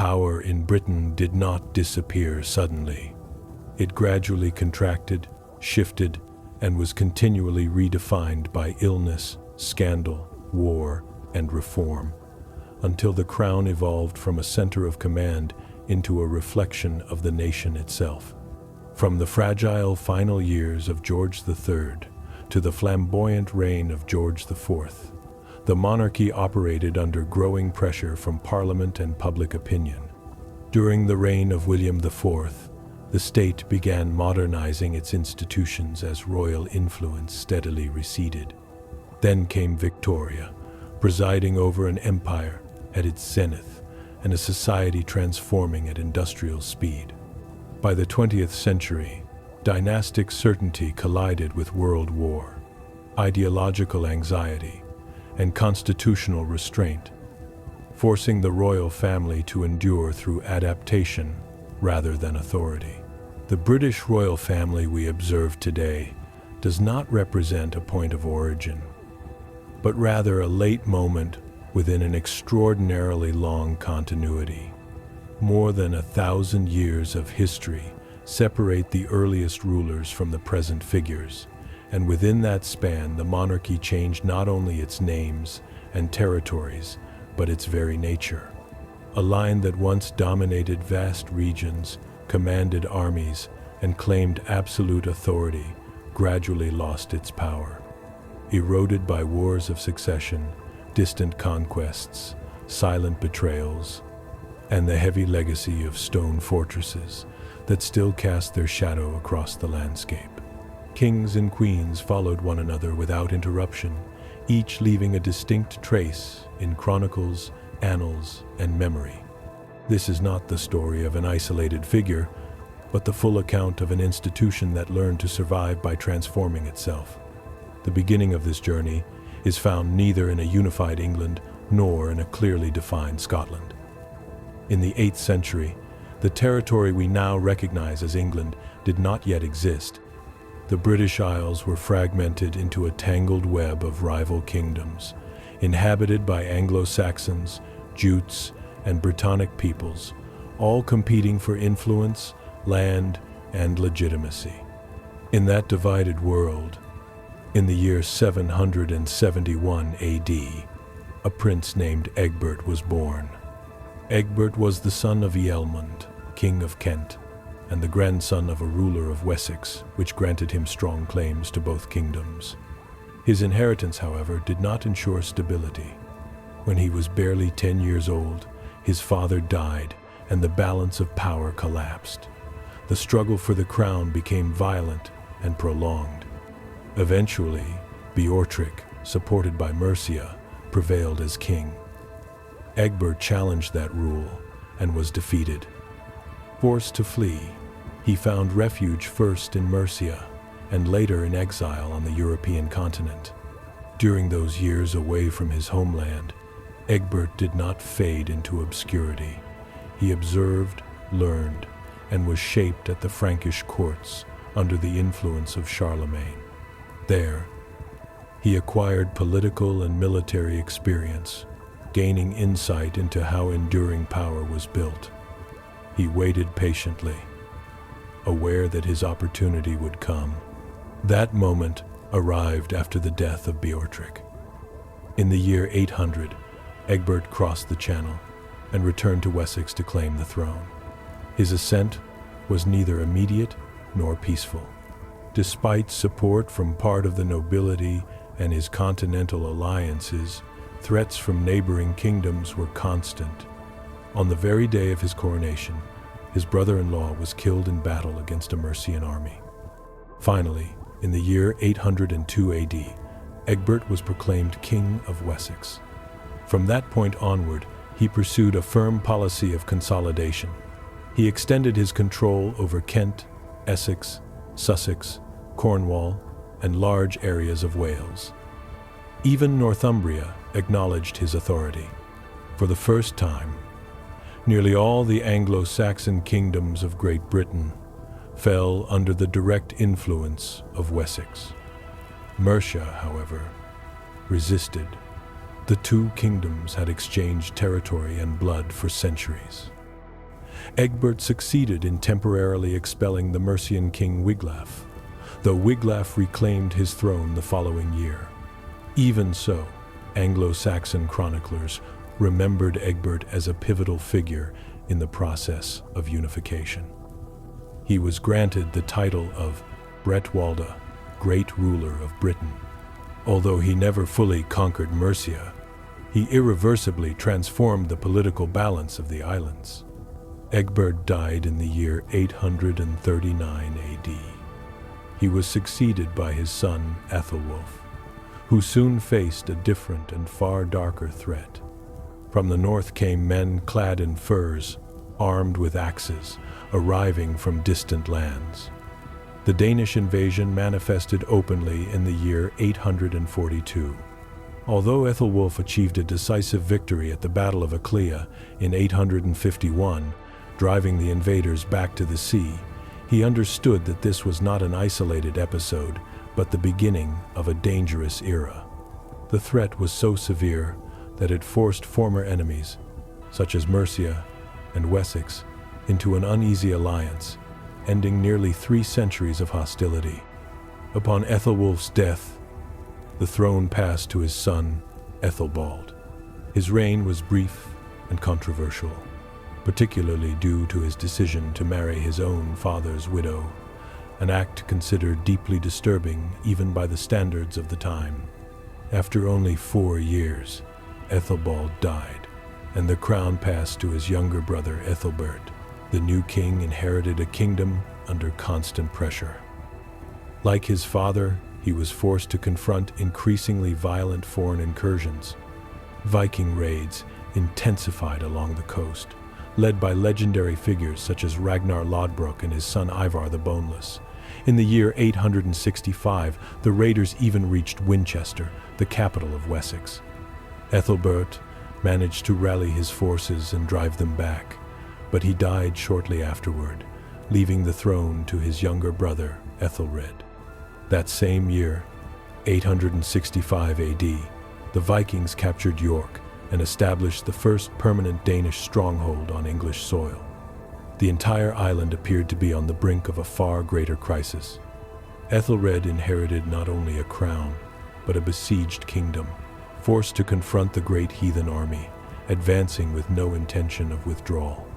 power in Britain did not disappear suddenly. It gradually contracted, shifted, and was continually redefined by illness, scandal, war, and reform, until the crown evolved from a center of command into a reflection of the nation itself. From the fragile final years of George III to the flamboyant reign of George IV, the monarchy operated under growing pressure from Parliament and public opinion. During the reign of William IV, the state began modernizing its institutions as royal influence steadily receded. Then came Victoria, presiding over an empire at its zenith and a society transforming at industrial speed. By the 20th century, dynastic certainty collided with world war, ideological anxiety, and constitutional restraint, forcing the royal family to endure through adaptation rather than authority. The British royal family we observe today does not represent a point of origin, but rather a late moment within an extraordinarily long continuity. More than 1,000 years of history separate the earliest rulers from the present figures, and within that span the monarchy changed not only its names and territories, but its very nature. A line that once dominated vast regions, commanded armies, and claimed absolute authority gradually lost its power. Eroded by wars of succession, distant conquests, silent betrayals, and the heavy legacy of stone fortresses that still cast their shadow across the landscape. Kings and queens followed one another without interruption, each leaving a distinct trace in chronicles, annals, and memory. This is not the story of an isolated figure, but the full account of an institution that learned to survive by transforming itself. The beginning of this journey is found neither in a unified England nor in a clearly defined Scotland. In the 8th century, the territory we now recognize as England did not yet exist. The British Isles were fragmented into a tangled web of rival kingdoms, inhabited by Anglo-Saxons, Jutes, and Brittonic peoples, all competing for influence, land, and legitimacy. In that divided world, in the year 771 AD, a prince named Egbert was born. Egbert was the son of Ealhmund, king of Kent, and the grandson of a ruler of Wessex, which granted him strong claims to both kingdoms. His inheritance, however, did not ensure stability. When he was barely 10 years old, his father died, and the balance of power collapsed. The struggle for the crown became violent and prolonged. Eventually, Beorhtric, supported by Mercia, prevailed as king. Egbert challenged that rule and was defeated. Forced to flee, he found refuge first in Mercia and later in exile on the European continent. During those years away from his homeland, Egbert did not fade into obscurity. He observed, learned, and was shaped at the Frankish courts under the influence of Charlemagne. There, he acquired political and military experience, gaining insight into how enduring power was built. He waited patiently, aware that his opportunity would come. That moment arrived after the death of Beorhtric. In the year 800, Egbert crossed the Channel and returned to Wessex to claim the throne. His ascent was neither immediate nor peaceful. Despite support from part of the nobility and his continental alliances, threats from neighboring kingdoms were constant. On the very day of his coronation, his brother-in-law was killed in battle against a Mercian army. Finally, in the year 802 AD, Egbert was proclaimed King of Wessex. From that point onward, he pursued a firm policy of consolidation. He extended his control over Kent, Essex, Sussex, Cornwall, and large areas of Wales. Even Northumbria acknowledged his authority. For the first time, nearly all the Anglo-Saxon kingdoms of Great Britain fell under the direct influence of Wessex. Mercia, however, resisted. The two kingdoms had exchanged territory and blood for centuries. Egbert succeeded in temporarily expelling the Mercian king Wiglaf, though Wiglaf reclaimed his throne the following year. Even so, Anglo-Saxon chroniclers remembered Egbert as a pivotal figure in the process of unification. He was granted the title of Bretwalda, Great Ruler of Britain. Although he never fully conquered Mercia, he irreversibly transformed the political balance of the islands. Egbert died in the year 839 AD. He was succeeded by his son Ethelwulf, who soon faced a different and far darker threat. From the north came men clad in furs, armed with axes, arriving from distant lands. The Danish invasion manifested openly in the year 842. Although Ethelwulf achieved a decisive victory at the Battle of Aclea in 851, driving the invaders back to the sea, he understood that this was not an isolated episode, but the beginning of a dangerous era. The threat was so severe that it forced former enemies, such as Mercia and Wessex, into an uneasy alliance, ending nearly 3 centuries of hostility. Upon Ethelwulf's death, the throne passed to his son, Ethelbald. His reign was brief and controversial, particularly due to his decision to marry his own father's widow, an act considered deeply disturbing even by the standards of the time. After only 4 years, Ethelbald died, and the crown passed to his younger brother Ethelbert. The new king inherited a kingdom under constant pressure. Like his father, he was forced to confront increasingly violent foreign incursions. Viking raids intensified along the coast, led by legendary figures such as Ragnar Lodbrok and his son Ivar the Boneless. In the year 865, the raiders even reached Winchester, the capital of Wessex. Ethelbert managed to rally his forces and drive them back, but he died shortly afterward, leaving the throne to his younger brother, Ethelred. That same year, 865 AD, the Vikings captured York and established the first permanent Danish stronghold on English soil. The entire island appeared to be on the brink of a far greater crisis. Ethelred inherited not only a crown, but a besieged kingdom, forced to confront the great heathen army, advancing with no intention of withdrawal.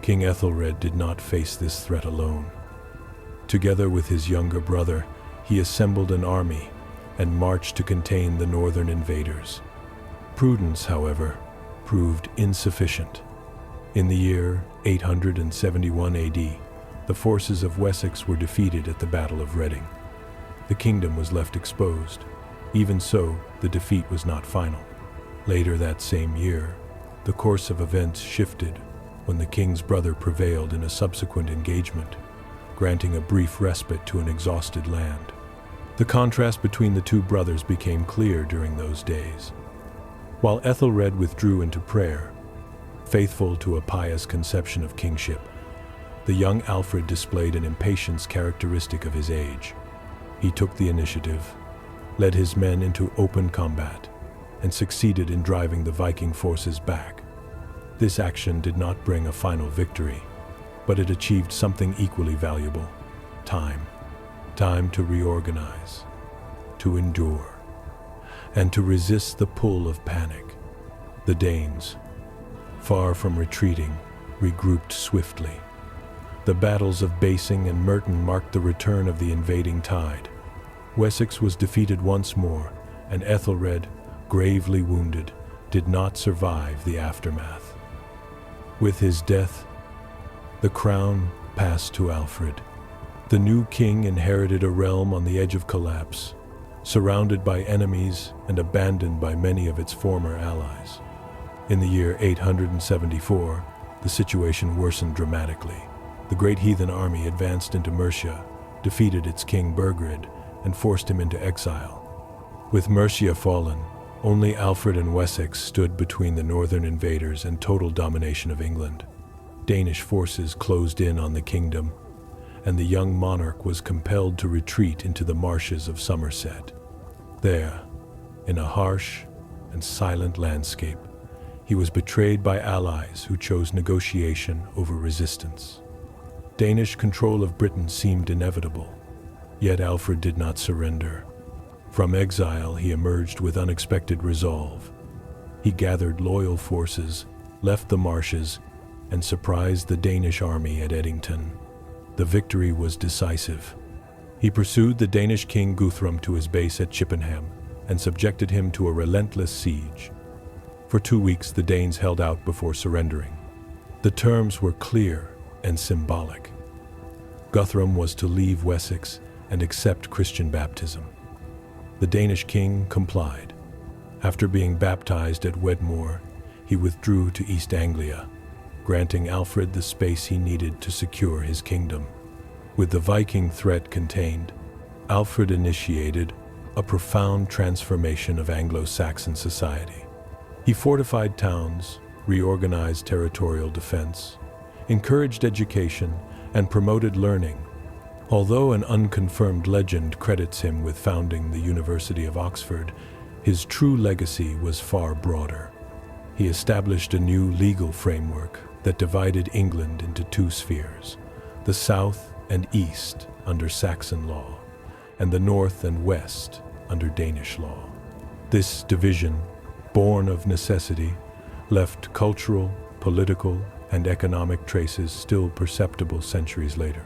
King Ethelred did not face this threat alone. Together with his younger brother, he assembled an army and marched to contain the northern invaders. Prudence, however, proved insufficient. In the year 871 AD, the forces of Wessex were defeated at the Battle of Reading. The kingdom was left exposed. Even so, the defeat was not final. Later that same year, the course of events shifted when the king's brother prevailed in a subsequent engagement, granting a brief respite to an exhausted land. The contrast between the two brothers became clear during those days. While Ethelred withdrew into prayer, faithful to a pious conception of kingship, the young Alfred displayed an impatience characteristic of his age. He took the initiative, led his men into open combat, and succeeded in driving the Viking forces back. This action did not bring a final victory, but it achieved something equally valuable: time. Time to reorganize, to endure, and to resist the pull of panic. The Danes, far from retreating, regrouped swiftly. The battles of Basing and Merton marked the return of the invading tide. Wessex was defeated once more, and Ethelred, gravely wounded, did not survive the aftermath. With his death, the crown passed to Alfred. The new king inherited a realm on the edge of collapse, surrounded by enemies and abandoned by many of its former allies. In the year 874, the situation worsened dramatically. The great heathen army advanced into Mercia, defeated its king Burgred, and forced him into exile. With Mercia fallen, only Alfred and Wessex stood between the northern invaders and total domination of England. Danish forces closed in on the kingdom, and the young monarch was compelled to retreat into the marshes of Somerset. There, in a harsh and silent landscape, He was betrayed by allies who chose negotiation over resistance. Danish control of Britain seemed inevitable, yet Alfred did not surrender. From exile, he emerged with unexpected resolve. He gathered loyal forces, left the marshes, and surprised the Danish army at Edington. The victory was decisive. He pursued the Danish king Guthrum to his base at Chippenham and subjected him to a relentless siege. For 2 weeks, the Danes held out before surrendering. The terms were clear and symbolic. Guthrum was to leave Wessex and accept Christian baptism. The Danish king complied. After being baptized at Wedmore, he withdrew to East Anglia, granting Alfred the space he needed to secure his kingdom. With the Viking threat contained, Alfred initiated a profound transformation of Anglo-Saxon society. He fortified towns, reorganized territorial defense, encouraged education, and promoted learning. Although an unconfirmed legend credits him with founding the University of Oxford, his true legacy was far broader. He established a new legal framework that divided England into 2 spheres, the South and East under Saxon law, and the North and West under Danish law. This division, born of necessity, left cultural, political, and economic traces still perceptible centuries later.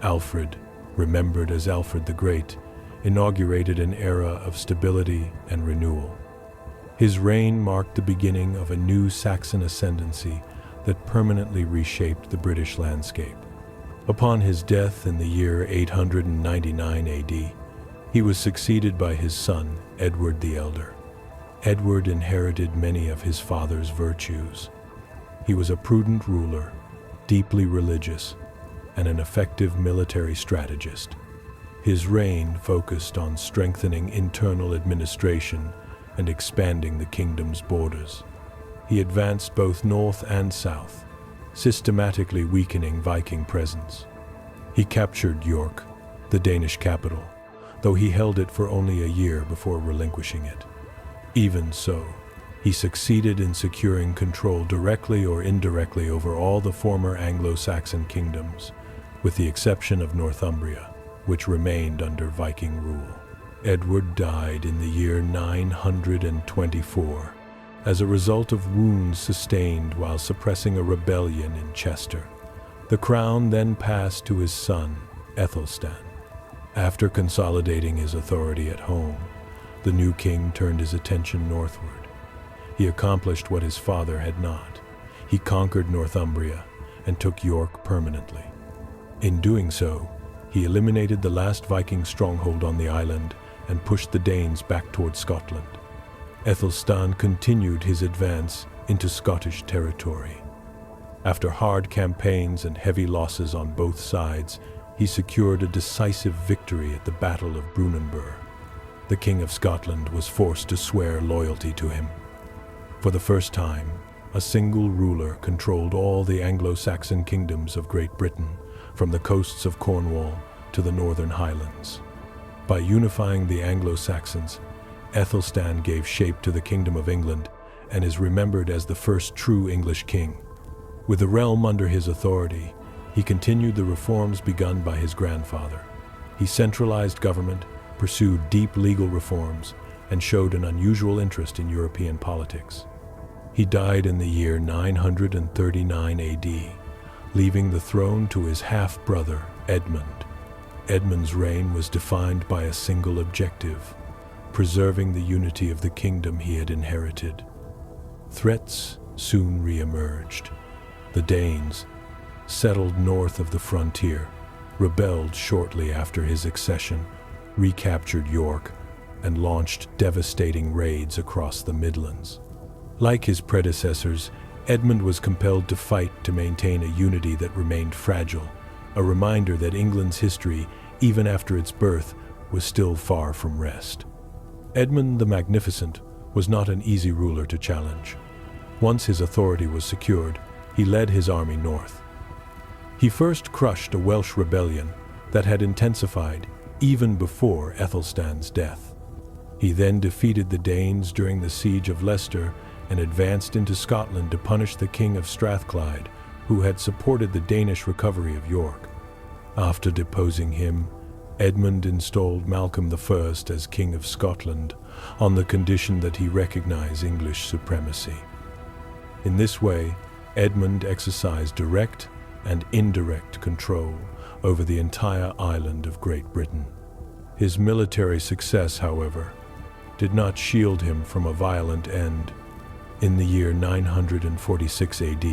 Alfred, remembered as Alfred the Great, inaugurated an era of stability and renewal. His reign marked the beginning of a new Saxon ascendancy that permanently reshaped the British landscape. Upon his death in the year 899 AD, he was succeeded by his son, Edward the Elder. Edward inherited many of his father's virtues. He was a prudent ruler, deeply religious, and an effective military strategist. His reign focused on strengthening internal administration and expanding the kingdom's borders. He advanced both north and south, systematically weakening Viking presence. He captured York, the Danish capital, though he held it for only a year before relinquishing it. Even so, he succeeded in securing control directly or indirectly over all the former Anglo-Saxon kingdoms, with the exception of Northumbria, which remained under Viking rule. Edward died in the year 924 as a result of wounds sustained while suppressing a rebellion in Chester. The crown then passed to his son, Aethelstan. After consolidating his authority at home, the new king turned his attention northward. He accomplished what his father had not. He conquered Northumbria and took York permanently. In doing so, he eliminated the last Viking stronghold on the island and pushed the Danes back toward Scotland. Aethelstan continued his advance into Scottish territory. After hard campaigns and heavy losses on both sides, he secured a decisive victory at the Battle of Brunanburh. The King of Scotland was forced to swear loyalty to him. For the first time, a single ruler controlled all the Anglo-Saxon kingdoms of Great Britain, from the coasts of Cornwall to the northern highlands. By unifying the Anglo-Saxons, Aethelstan gave shape to the Kingdom of England and is remembered as the first true English king. With the realm under his authority, he continued the reforms begun by his grandfather. He centralized government, pursued deep legal reforms, and showed an unusual interest in European politics. He died in the year 939 AD, leaving the throne to his half-brother, Edmund. Edmund's reign was defined by a single objective: preserving the unity of the kingdom he had inherited. Threats soon re-emerged. The Danes, settled north of the frontier, rebelled shortly after his accession, recaptured York, and launched devastating raids across the Midlands. Like his predecessors, Edmund was compelled to fight to maintain a unity that remained fragile, a reminder that England's history, even after its birth, was still far from rest. Edmund the Magnificent was not an easy ruler to challenge. Once his authority was secured, he led his army north. He first crushed a Welsh rebellion that had intensified even before Aethelstan's death. He then defeated the Danes during the siege of Leicester and advanced into Scotland to punish the King of Strathclyde, who had supported the Danish recovery of York. After deposing him, Edmund installed Malcolm I as King of Scotland on the condition that he recognize English supremacy. In this way, Edmund exercised direct and indirect control over the entire island of Great Britain. His military success, however, did not shield him from a violent end. In the year 946 AD,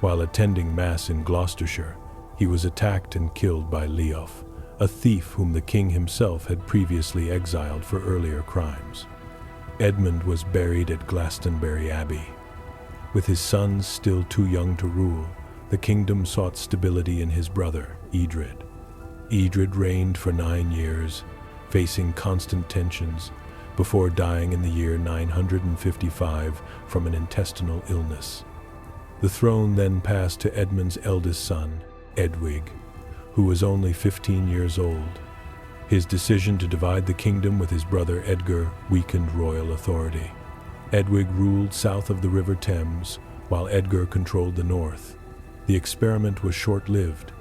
while attending Mass in Gloucestershire, he was attacked and killed by Leof, a thief whom the king himself had previously exiled for earlier crimes. Edmund was buried at Glastonbury Abbey. With his sons still too young to rule, the kingdom sought stability in his brother, Edred. Edred reigned for 9 years, facing constant tensions, before dying in the year 955 from an intestinal illness. The throne then passed to Edmund's eldest son, Edwig, who was only 15 years old. His decision to divide the kingdom with his brother Edgar weakened royal authority. Edwig ruled south of the River Thames, while Edgar controlled the north. The experiment was short-lived.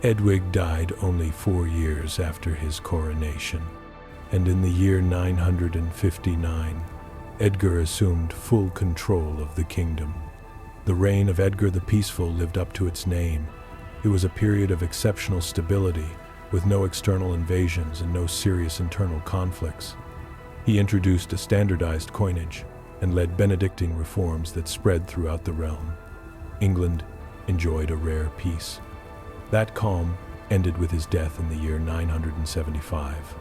Edwig died only 4 years after his coronation, and in the year 959, Edgar assumed full control of the kingdom. The reign of Edgar the Peaceful lived up to its name. It was a period of exceptional stability, with no external invasions and no serious internal conflicts. He introduced a standardized coinage and led Benedictine reforms that spread throughout the realm. England enjoyed a rare peace. That calm ended with his death in the year 975.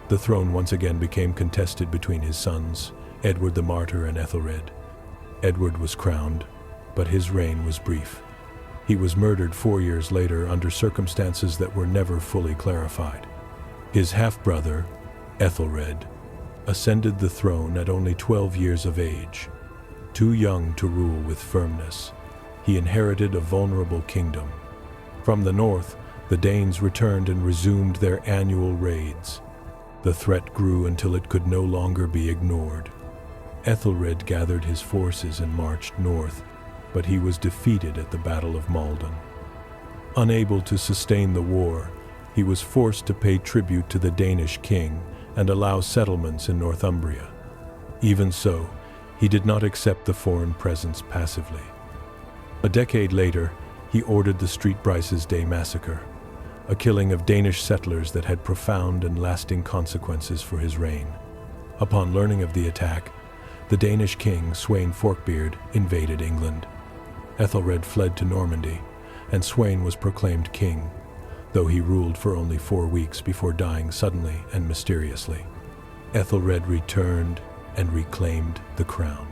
The throne once again became contested between his sons, Edward the Martyr and Ethelred. Edward was crowned, but his reign was brief. He was murdered 4 years later under circumstances that were never fully clarified. His half-brother, Ethelred, ascended the throne at only 12 years of age. Too young to rule with firmness, he inherited a vulnerable kingdom. From the north, the Danes returned and resumed their annual raids. The threat grew until it could no longer be ignored. Ethelred gathered his forces and marched north, but he was defeated at the Battle of Maldon. Unable to sustain the war, he was forced to pay tribute to the Danish king and allow settlements in Northumbria. Even so, he did not accept the foreign presence passively. A decade later, he ordered the Streetbrices Day massacre, a killing of Danish settlers that had profound and lasting consequences for his reign. Upon learning of the attack, the Danish king, Sweyn Forkbeard, invaded England. Ethelred fled to Normandy, and Sweyn was proclaimed king, though he ruled for only 4 weeks before dying suddenly and mysteriously. Ethelred returned and reclaimed the crown.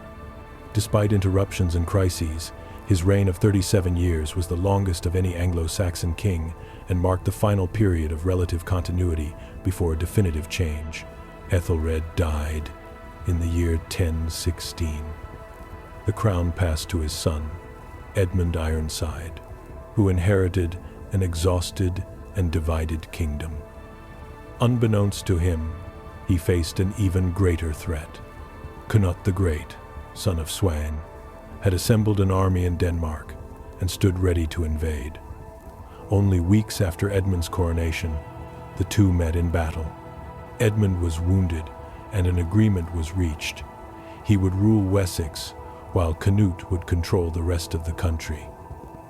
Despite interruptions and crises, his reign of 37 years was the longest of any Anglo-Saxon king and marked the final period of relative continuity before a definitive change. Ethelred died in the year 1016. The crown passed to his son, Edmund Ironside, who inherited an exhausted and divided kingdom. Unbeknownst to him, he faced an even greater threat. Cnut the Great, son of Sweyn, had assembled an army in Denmark and stood ready to invade. Only weeks after Edmund's coronation, the two met in battle. Edmund was wounded and an agreement was reached. He would rule Wessex, while Canute would control the rest of the country.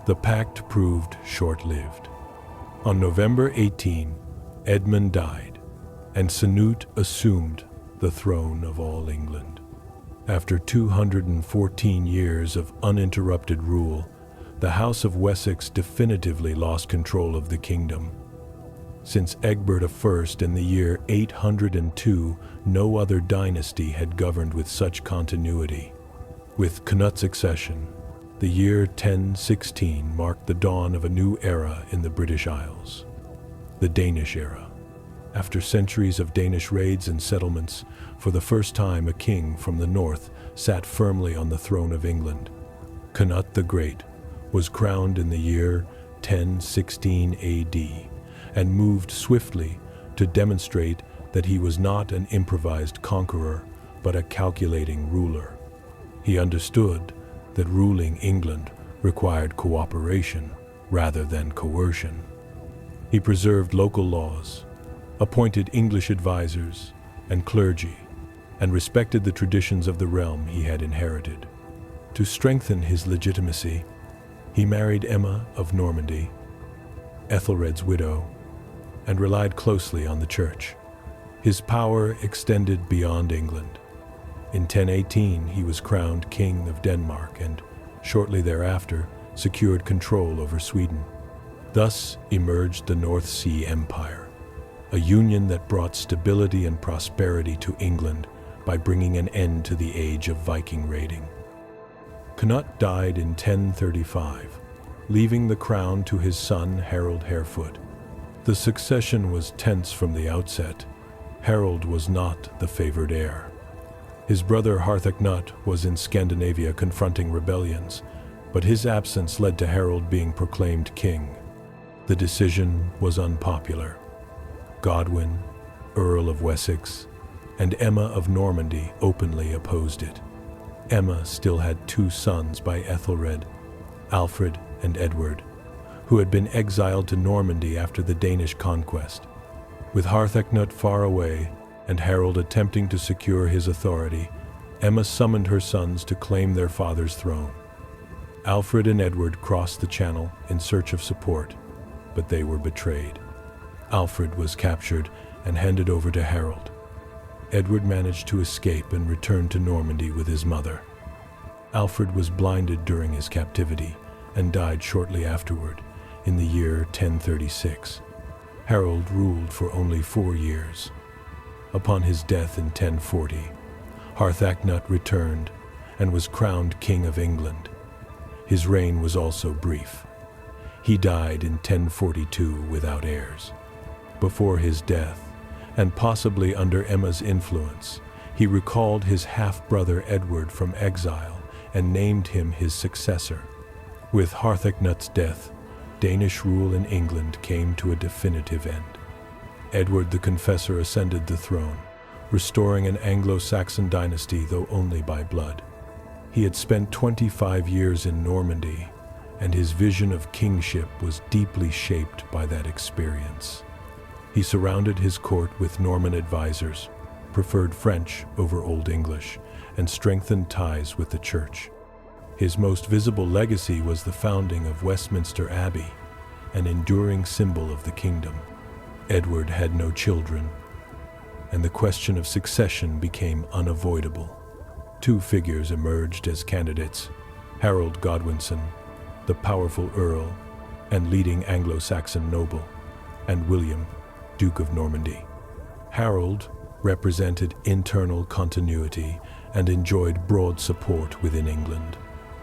The pact proved short-lived. On November 18, Edmund died, and Canute assumed the throne of all England. After 214 years of uninterrupted rule, the House of Wessex definitively lost control of the kingdom. Since Egbert I in the year 802, no other dynasty had governed with such continuity. With Cnut's accession, the year 1016 marked the dawn of a new era in the British Isles, the Danish era. After centuries of Danish raids and settlements, for the first time a king from the north sat firmly on the throne of England. Cnut the Great was crowned in the year 1016 AD and moved swiftly to demonstrate that he was not an improvised conqueror, but a calculating ruler. He understood that ruling England required cooperation rather than coercion. He preserved local laws, appointed English advisors and clergy, and respected the traditions of the realm he had inherited. To strengthen his legitimacy, he married Emma of Normandy, Ethelred's widow, and relied closely on the church. His power extended beyond England. In 1018, he was crowned King of Denmark and, shortly thereafter, secured control over Sweden. Thus emerged the North Sea Empire, a union that brought stability and prosperity to England by bringing an end to the age of Viking raiding. Cnut died in 1035, leaving the crown to his son Harold Harefoot. The succession was tense from the outset. Harold was not the favored heir. His brother Harthacnut was in Scandinavia confronting rebellions, but his absence led to Harold being proclaimed king. The decision was unpopular. Godwin, Earl of Wessex, and Emma of Normandy openly opposed it. Emma still had two sons by Ethelred, Alfred and Edward, who had been exiled to Normandy after the Danish conquest. With Harthacnut far away and Harold attempting to secure his authority, Emma summoned her sons to claim their father's throne. Alfred and Edward crossed the Channel in search of support, but they were betrayed. Alfred was captured and handed over to Harold. Edward managed to escape and return to Normandy with his mother. Alfred was blinded during his captivity and died shortly afterward, in the year 1036. Harold ruled for only 4 years. Upon his death in 1040, Harthacnut returned and was crowned King of England. His reign was also brief. He died in 1042 without heirs. Before his death, and possibly under Emma's influence, he recalled his half-brother Edward from exile and named him his successor. With Harthacnut's death, Danish rule in England came to a definitive end. Edward the Confessor ascended the throne, restoring an Anglo-Saxon dynasty, though only by blood. He had spent 25 years in Normandy, and his vision of kingship was deeply shaped by that experience. He surrounded his court with Norman advisors, preferred French over Old English, and strengthened ties with the church. His most visible legacy was the founding of Westminster Abbey, an enduring symbol of the kingdom. Edward had no children, and the question of succession became unavoidable. Two figures emerged as candidates: Harold Godwinson, the powerful earl and leading Anglo-Saxon noble, and William, Duke of Normandy. Harold represented internal continuity and enjoyed broad support within England.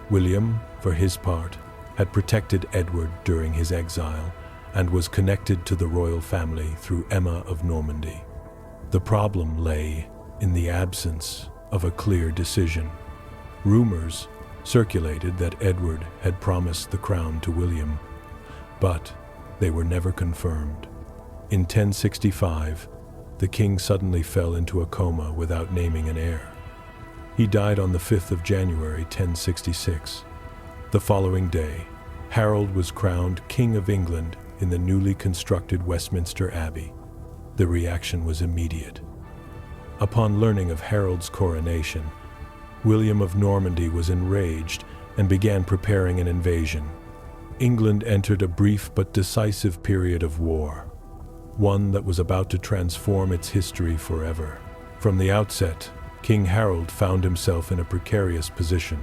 William, for his part, had protected Edward during his exile and was connected to the royal family through Emma of Normandy. The problem lay in the absence of a clear decision. Rumors circulated that Edward had promised the crown to William, but they were never confirmed. In 1065, the king suddenly fell into a coma without naming an heir. He died on the 5th of January, 1066. The following day, Harold was crowned King of England in the newly constructed Westminster Abbey. The reaction was immediate. Upon learning of Harold's coronation, William of Normandy was enraged and began preparing an invasion. England entered a brief but decisive period of war, one that was about to transform its history forever. From the outset, King Harold found himself in a precarious position.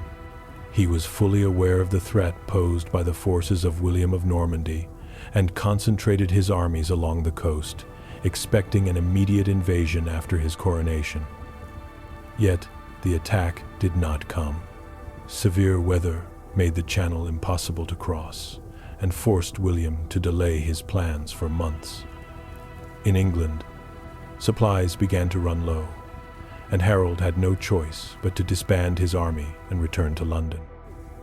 He was fully aware of the threat posed by the forces of William of Normandy and concentrated his armies along the coast, expecting an immediate invasion after his coronation. Yet, the attack did not come. Severe weather made the Channel impossible to cross and forced William to delay his plans for months. In England, supplies began to run low, and Harold had no choice but to disband his army and return to London.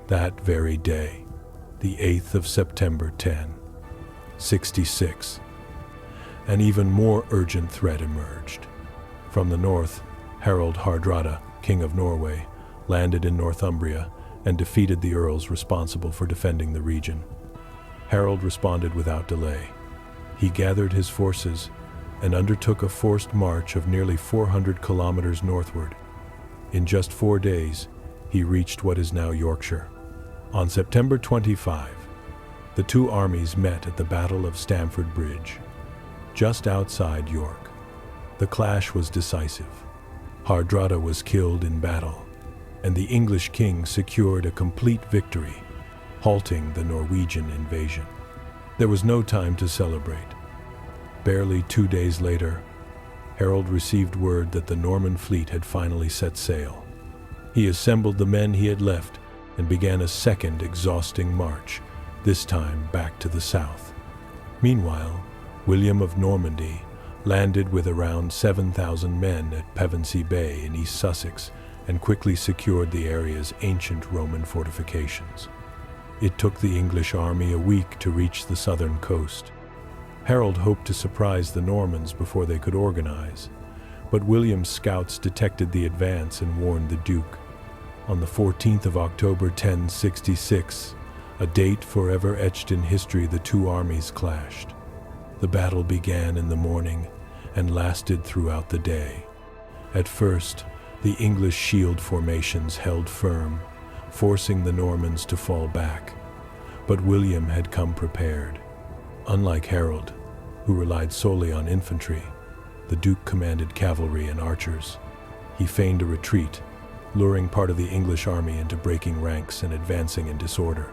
That very day, the 8th of September 1066, an even more urgent threat emerged. From the north, Harald Hardrada, King of Norway, landed in Northumbria and defeated the earls responsible for defending the region. Harold responded without delay. He gathered his forces and undertook a forced march of nearly 400 kilometers northward. In just 4 days, he reached what is now Yorkshire. On September 25, the two armies met at the Battle of Stamford Bridge, just outside York. The clash was decisive. Hardrada was killed in battle, and the English king secured a complete victory, halting the Norwegian invasion. There was no time to celebrate. Barely 2 days later, Harold received word that the Norman fleet had finally set sail. He assembled the men he had left and began a second exhausting march, this time back to the south. Meanwhile, William of Normandy landed with around 7,000 men at Pevensey Bay in East Sussex and quickly secured the area's ancient Roman fortifications. It took the English army a week to reach the southern coast. Harold hoped to surprise the Normans before they could organize, but William's scouts detected the advance and warned the Duke. On the 14th of October 1066, a date forever etched in history, the two armies clashed. The battle began in the morning and lasted throughout the day. At first, the English shield formations held firm, forcing the Normans to fall back. But William had come prepared. Unlike Harold, who relied solely on infantry, the Duke commanded cavalry and archers. He feigned a retreat, luring part of the English army into breaking ranks and advancing in disorder.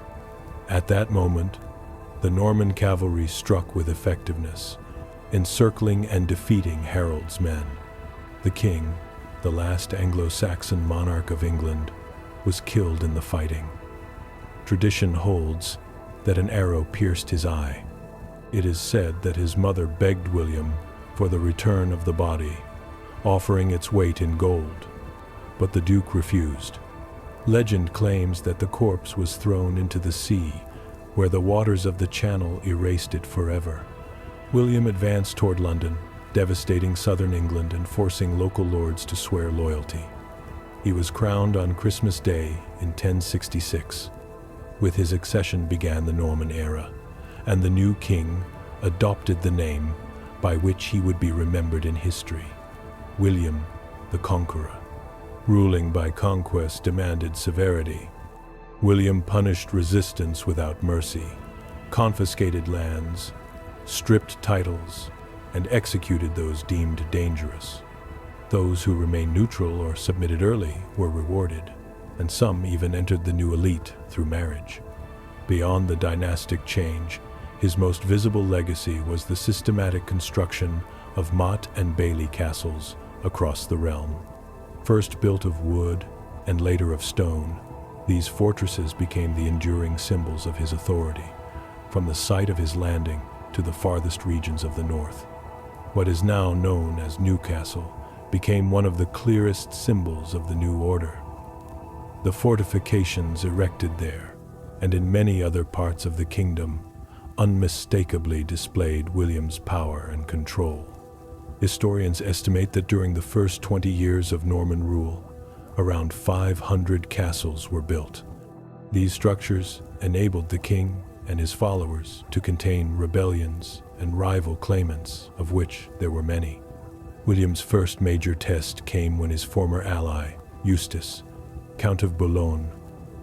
At that moment, the Norman cavalry struck with effectiveness, encircling and defeating Harold's men. The king, the last Anglo-Saxon monarch of England, was killed in the fighting. Tradition holds that an arrow pierced his eye. It is said that his mother begged William for the return of the body, offering its weight in gold, but the Duke refused. Legend claims that the corpse was thrown into the sea, where the waters of the Channel erased it forever. William advanced toward London, devastating southern England and forcing local lords to swear loyalty. He was crowned on Christmas Day in 1066. With his accession began the Norman era, and the new king adopted the name by which he would be remembered in history: William the Conqueror. Ruling by conquest demanded severity. William punished resistance without mercy, confiscated lands, stripped titles, and executed those deemed dangerous. Those who remained neutral or submitted early were rewarded, and some even entered the new elite through marriage. Beyond the dynastic change, his most visible legacy was the systematic construction of motte and bailey castles across the realm. First built of wood and later of stone, these fortresses became the enduring symbols of his authority, from the site of his landing to the farthest regions of the north. What is now known as Newcastle became one of the clearest symbols of the new order. The fortifications erected there, and in many other parts of the kingdom, unmistakably displayed William's power and control. Historians estimate that during the first 20 years of Norman rule, around 500 castles were built. These structures enabled the king and his followers to contain rebellions and rival claimants, of which there were many. William's first major test came when his former ally, Eustace, Count of Boulogne,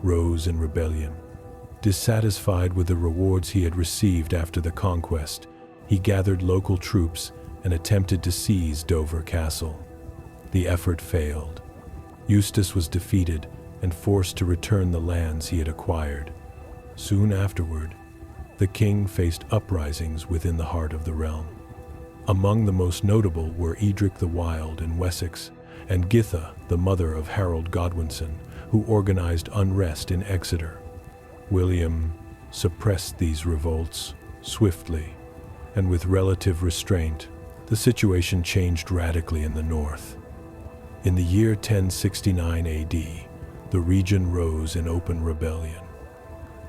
rose in rebellion. Dissatisfied with the rewards he had received after the conquest, he gathered local troops and attempted to seize Dover Castle. The effort failed. Eustace was defeated and forced to return the lands he had acquired. Soon afterward, the king faced uprisings within the heart of the realm. Among the most notable were Edric the Wild in Wessex and Githa, the mother of Harold Godwinson, who organized unrest in Exeter. William suppressed these revolts swiftly, and with relative restraint. The situation changed radically in the north. In the year 1069 AD, the region rose in open rebellion.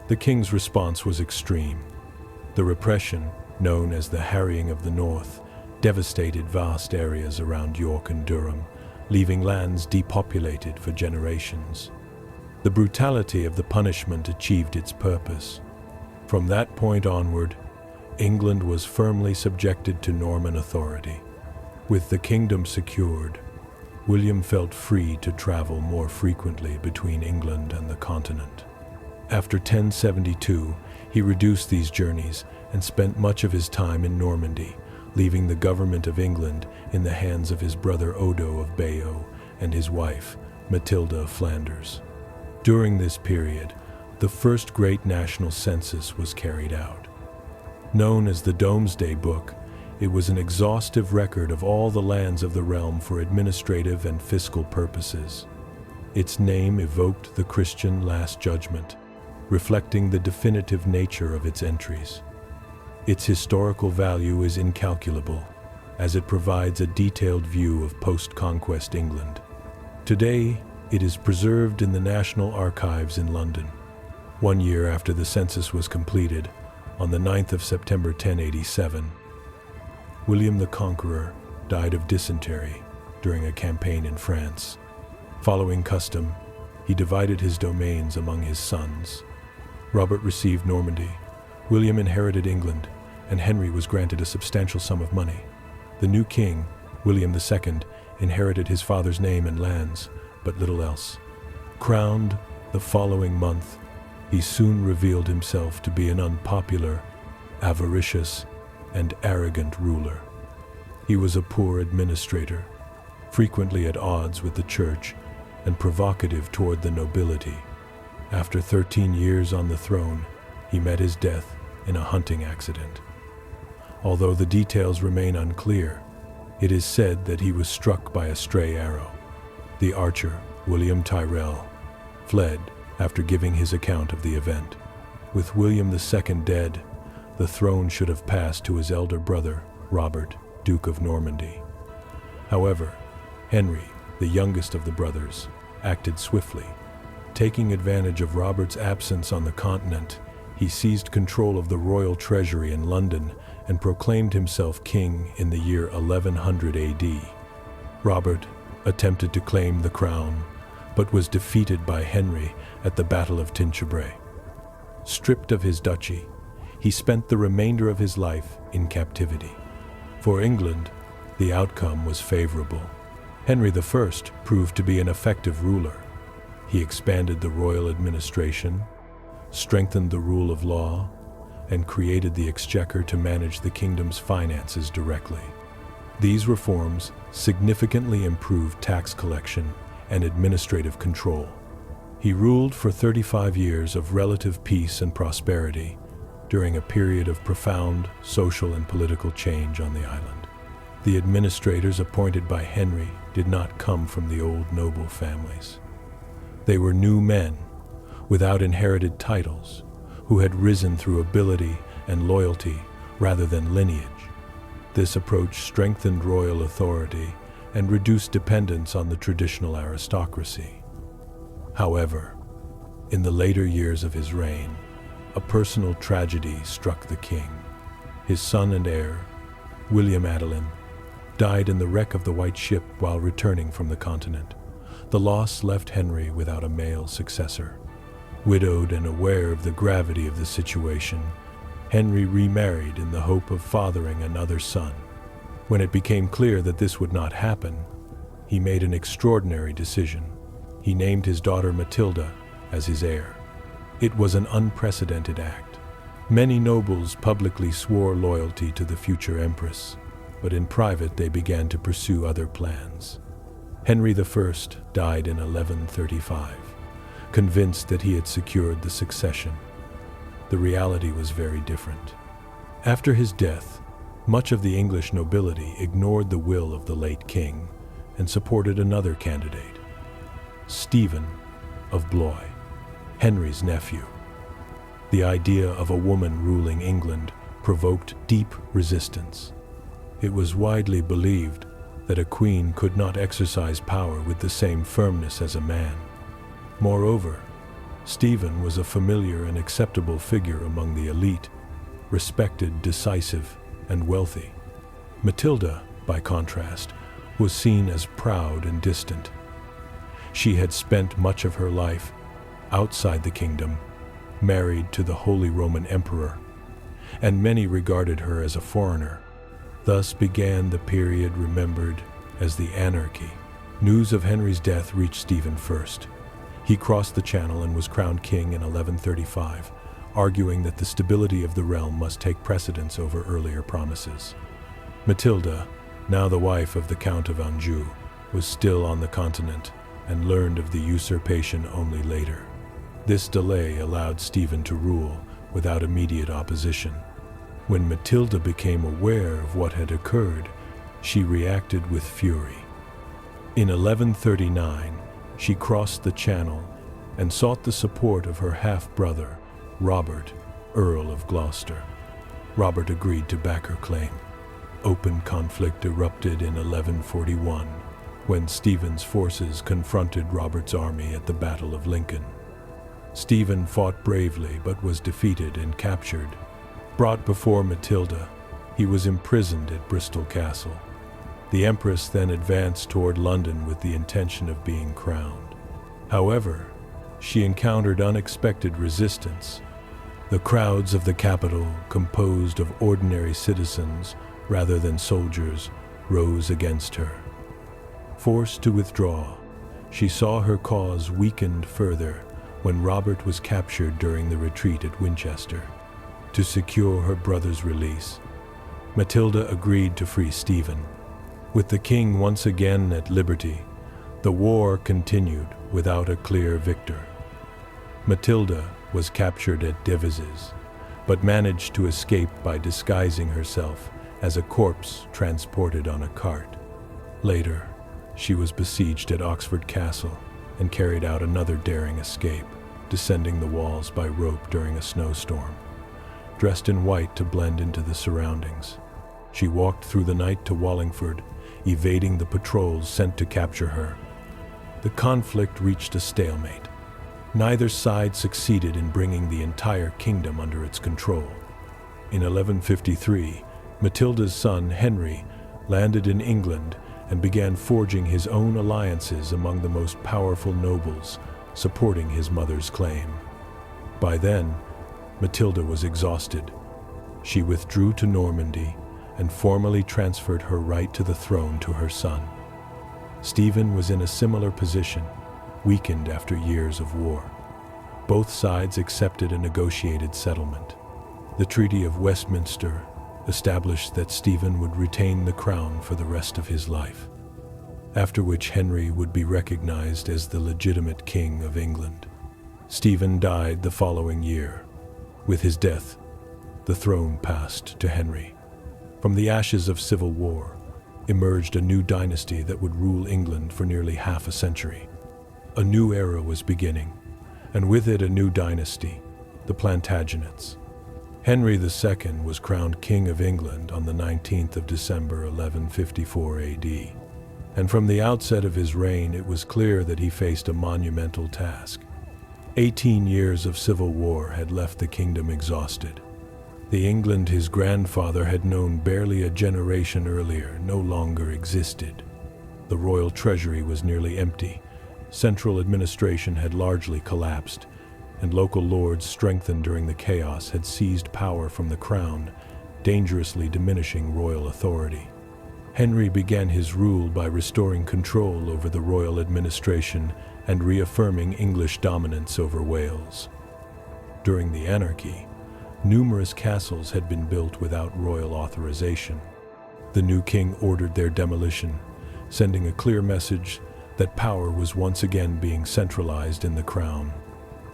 The king's response was extreme. The repression, known as the Harrying of the North, devastated vast areas around York and Durham, leaving lands depopulated for generations. The brutality of the punishment achieved its purpose. From that point onward, England was firmly subjected to Norman authority. With the kingdom secured, William felt free to travel more frequently between England and the continent. After 1072, he reduced these journeys and spent much of his time in Normandy, leaving the government of England in the hands of his brother Odo of Bayeux and his wife, Matilda of Flanders. During this period, the first great national census was carried out. Known as the Domesday Book, it was an exhaustive record of all the lands of the realm for administrative and fiscal purposes. Its name evoked the Christian Last Judgment, reflecting the definitive nature of its entries. Its historical value is incalculable, as it provides a detailed view of post-conquest England. Today, it is preserved in the National Archives in London. 1 year after the census was completed, on the 9th of September 1087, William the Conqueror died of dysentery during a campaign in France. Following custom, he divided his domains among his sons. Robert received Normandy, William inherited England, and Henry was granted a substantial sum of money. The new king, William II, inherited his father's name and lands, but little else. Crowned the following month, he soon revealed himself to be an unpopular, avaricious, and arrogant ruler. He was a poor administrator, frequently at odds with the church, and provocative toward the nobility. After 13 years on the throne, he met his death in a hunting accident. Although the details remain unclear, it is said that he was struck by a stray arrow. The archer, William Tyrrell, fled after giving his account of the event. With William II dead, the throne should have passed to his elder brother, Robert, Duke of Normandy. However, Henry, the youngest of the brothers, acted swiftly. Taking advantage of Robert's absence on the continent, he seized control of the royal treasury in London and proclaimed himself king in the year 1100 AD. Robert attempted to claim the crown, but was defeated by Henry at the Battle of Tinchebray. Stripped of his duchy, he spent the remainder of his life in captivity. For England, the outcome was favorable. Henry I proved to be an effective ruler. He expanded the royal administration, strengthened the rule of law, and created the exchequer to manage the kingdom's finances directly. These reforms significantly improved tax collection and administrative control. He ruled for 35 years of relative peace and prosperity during a period of profound social and political change on the island. The administrators appointed by Henry did not come from the old noble families. They were new men, without inherited titles, who had risen through ability and loyalty rather than lineage. This approach strengthened royal authority and reduced dependence on the traditional aristocracy. However, in the later years of his reign, a personal tragedy struck the king. His son and heir, William Adelin, died in the wreck of the White Ship while returning from the continent. The loss left Henry without a male successor. Widowed and aware of the gravity of the situation, Henry remarried in the hope of fathering another son. When it became clear that this would not happen, he made an extraordinary decision. He named his daughter Matilda as his heir. It was an unprecedented act. Many nobles publicly swore loyalty to the future empress, but in private they began to pursue other plans. Henry I died in 1135, convinced that he had secured the succession. The reality was very different. After his death, much of the English nobility ignored the will of the late king and supported another candidate, Stephen of Blois, Henry's nephew. The idea of a woman ruling England provoked deep resistance. It was widely believed that a queen could not exercise power with the same firmness as a man. Moreover, Stephen was a familiar and acceptable figure among the elite, respected, decisive, and wealthy. Matilda, by contrast, was seen as proud and distant. She had spent much of her life outside the kingdom, married to the Holy Roman Emperor, and many regarded her as a foreigner. Thus began the period remembered as the Anarchy. News of Henry's death reached Stephen first. He crossed the Channel and was crowned king in 1135, arguing that the stability of the realm must take precedence over earlier promises. Matilda, now the wife of the Count of Anjou, was still on the continent and learned of the usurpation only later. This delay allowed Stephen to rule without immediate opposition. When Matilda became aware of what had occurred, she reacted with fury. In 1139, she crossed the Channel and sought the support of her half-brother, Robert, Earl of Gloucester. Robert agreed to back her claim. Open conflict erupted in 1141, when Stephen's forces confronted Robert's army at the Battle of Lincoln. Stephen fought bravely but was defeated and captured. Brought before Matilda, he was imprisoned at Bristol Castle. The Empress then advanced toward London with the intention of being crowned. However, she encountered unexpected resistance. The crowds of the capital, composed of ordinary citizens rather than soldiers, rose against her. Forced to withdraw, she saw her cause weakened further when Robert was captured during the retreat at Winchester. To secure her brother's release, Matilda agreed to free Stephen. With the king once again at liberty, the war continued without a clear victor. Matilda was captured at Devizes, but managed to escape by disguising herself as a corpse transported on a cart. Later, she was besieged at Oxford Castle and carried out another daring escape, descending the walls by rope during a snowstorm. Dressed in white to blend into the surroundings, she walked through the night to Wallingford, evading the patrols sent to capture her. The conflict reached a stalemate. Neither side succeeded in bringing the entire kingdom under its control. In 1153, Matilda's son Henry landed in England and began forging his own alliances among the most powerful nobles, supporting his mother's claim. By then, Matilda was exhausted. She withdrew to Normandy and formally transferred her right to the throne to her son. Stephen was in a similar position, weakened after years of war. Both sides accepted a negotiated settlement. The Treaty of Westminster established that Stephen would retain the crown for the rest of his life, after which Henry would be recognized as the legitimate king of England. Stephen died the following year. With his death, the throne passed to Henry. From the ashes of civil war emerged a new dynasty that would rule England for nearly half a century. A new era was beginning, and with it a new dynasty, the Plantagenets. Henry II was crowned King of England on the 19th of December 1154 AD, and from the outset of his reign it was clear that he faced a monumental task. 18 years of civil war had left the kingdom exhausted. The England his grandfather had known barely a generation earlier no longer existed. The royal treasury was nearly empty, central administration had largely collapsed, and local lords strengthened during the chaos had seized power from the crown, dangerously diminishing royal authority. Henry began his rule by restoring control over the royal administration and reaffirming English dominance over Wales. During the anarchy, numerous castles had been built without royal authorization. The new king ordered their demolition, sending a clear message that power was once again being centralized in the crown.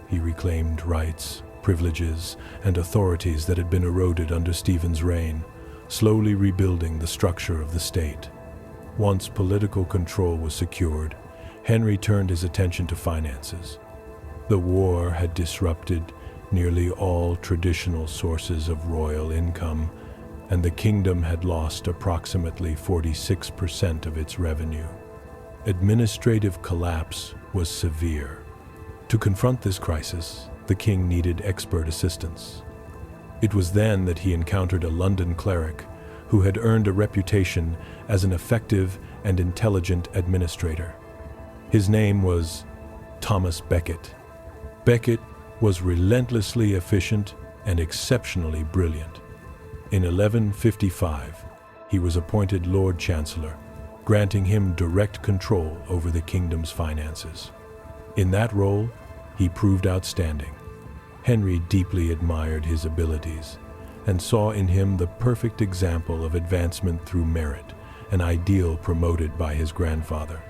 He reclaimed rights, privileges, and authorities that had been eroded under Stephen's reign, slowly rebuilding the structure of the state. Once political control was secured, Henry turned his attention to finances. The war had disrupted nearly all traditional sources of royal income, and the kingdom had lost approximately 46% of its revenue. Administrative collapse was severe. To confront this crisis, the king needed expert assistance. It was then that he encountered a London cleric who had earned a reputation as an effective and intelligent administrator. His name was Thomas Becket. Becket was relentlessly efficient and exceptionally brilliant. In 1155, he was appointed Lord Chancellor, granting him direct control over the kingdom's finances. In that role, he proved outstanding. Henry deeply admired his abilities and saw in him the perfect example of advancement through merit, an ideal promoted by his grandfather.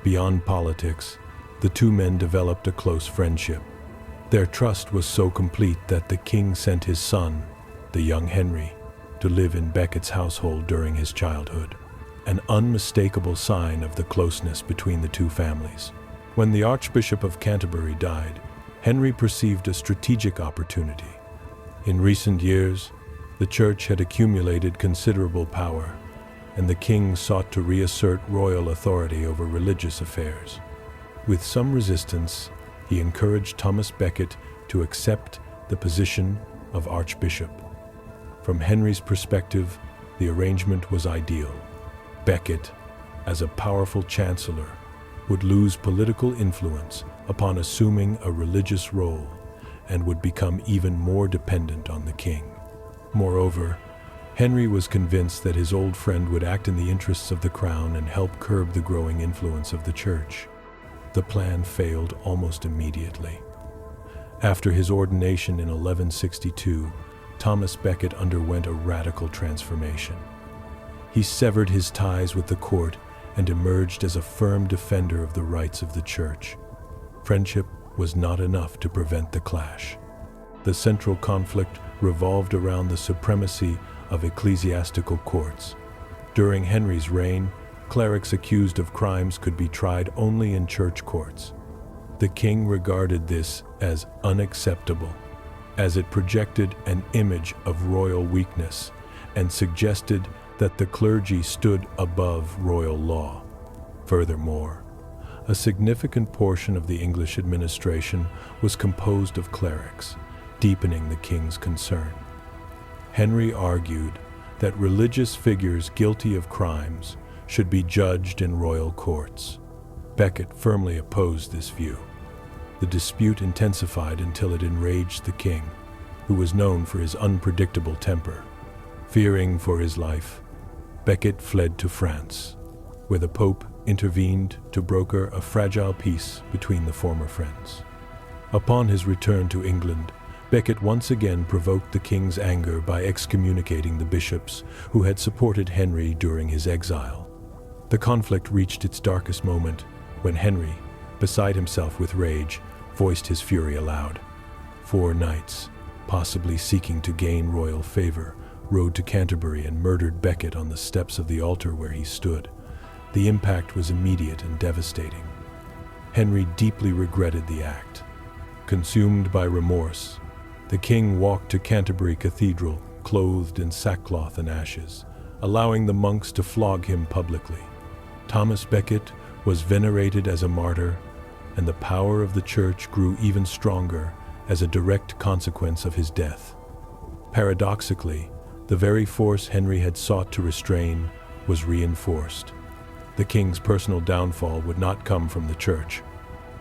Beyond politics, the two men developed a close friendship. Their trust was so complete that the king sent his son, the young Henry, to live in Becket's household during his childhood, an unmistakable sign of the closeness between the two families. When the Archbishop of Canterbury died, Henry perceived a strategic opportunity. In recent years, the church had accumulated considerable power, and the king sought to reassert royal authority over religious affairs. With some resistance, he encouraged Thomas Becket to accept the position of Archbishop. From Henry's perspective, the arrangement was ideal. Becket, as a powerful chancellor, would lose political influence upon assuming a religious role and would become even more dependent on the king. Moreover, Henry was convinced that his old friend would act in the interests of the crown and help curb the growing influence of the church. The plan failed almost immediately. After his ordination in 1162, Thomas Becket underwent a radical transformation. He severed his ties with the court and emerged as a firm defender of the rights of the church. Friendship was not enough to prevent the clash. The central conflict revolved around the supremacy of ecclesiastical courts. During Henry's reign, clerics accused of crimes could be tried only in church courts. The king regarded this as unacceptable, as it projected an image of royal weakness and suggested that the clergy stood above royal law. Furthermore, a significant portion of the English administration was composed of clerics, deepening the king's concern. Henry argued that religious figures guilty of crimes should be judged in royal courts. Becket firmly opposed this view. The dispute intensified until it enraged the king, who was known for his unpredictable temper. Fearing for his life, Becket fled to France, where the Pope intervened to broker a fragile peace between the former friends. Upon his return to England, Becket once again provoked the king's anger by excommunicating the bishops who had supported Henry during his exile. The conflict reached its darkest moment when Henry, beside himself with rage, voiced his fury aloud. 4 knights, possibly seeking to gain royal favor, rode to Canterbury and murdered Becket on the steps of the altar where he stood. The impact was immediate and devastating. Henry deeply regretted the act. Consumed by remorse, the king walked to Canterbury Cathedral, clothed in sackcloth and ashes, allowing the monks to flog him publicly. Thomas Becket was venerated as a martyr, and the power of the church grew even stronger as a direct consequence of his death. Paradoxically, the very force Henry had sought to restrain was reinforced. The king's personal downfall would not come from the church,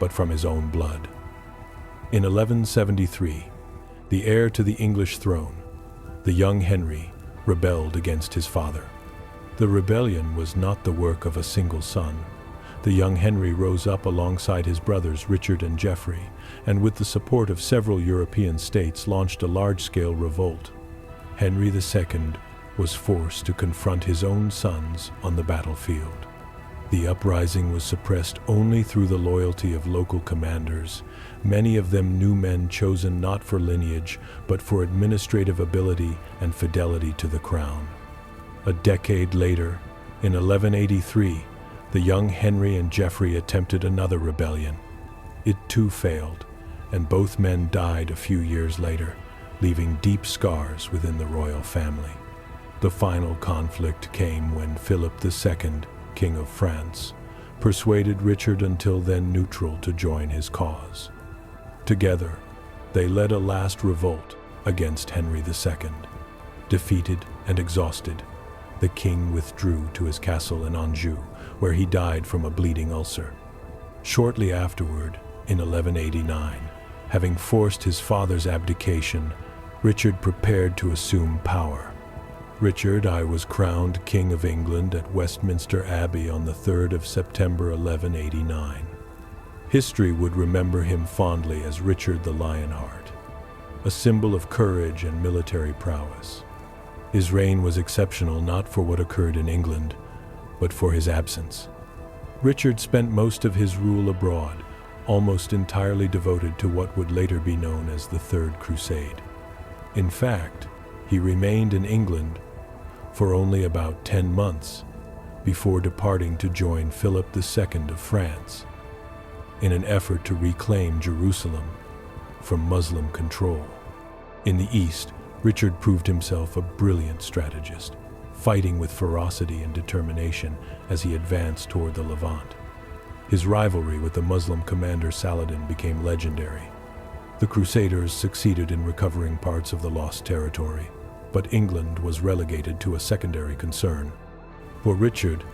but from his own blood. In 1173, the heir to the English throne, the young Henry, rebelled against his father. The rebellion was not the work of a single son. The young Henry rose up alongside his brothers Richard and Geoffrey, and with the support of several European states launched a large-scale revolt. Henry II was forced to confront his own sons on the battlefield. The uprising was suppressed only through the loyalty of local commanders, many of them new men chosen not for lineage, but for administrative ability and fidelity to the crown. A decade later, in 1183, the young Henry and Geoffrey attempted another rebellion. It too failed, and both men died a few years later, leaving deep scars within the royal family. The final conflict came when Philip II, King of France, persuaded Richard, until then neutral, to join his cause. Together, they led a last revolt against Henry II. Defeated and exhausted, the king withdrew to his castle in Anjou, where he died from a bleeding ulcer. Shortly afterward, in 1189, having forced his father's abdication, Richard prepared to assume power. Richard I was crowned King of England at Westminster Abbey on the 3rd of September 1189. History would remember him fondly as Richard the Lionheart, a symbol of courage and military prowess. His reign was exceptional not for what occurred in England, but for his absence. Richard spent most of his rule abroad, almost entirely devoted to what would later be known as the Third Crusade. In fact, he remained in England for only about 10 months before departing to join Philip II of France in an effort to reclaim Jerusalem from Muslim control. In the East, Richard proved himself a brilliant strategist, fighting with ferocity and determination as he advanced toward the Levant. His rivalry with the Muslim commander Saladin became legendary. The Crusaders succeeded in recovering parts of the lost territory, but England was relegated to a secondary concern. For Richard,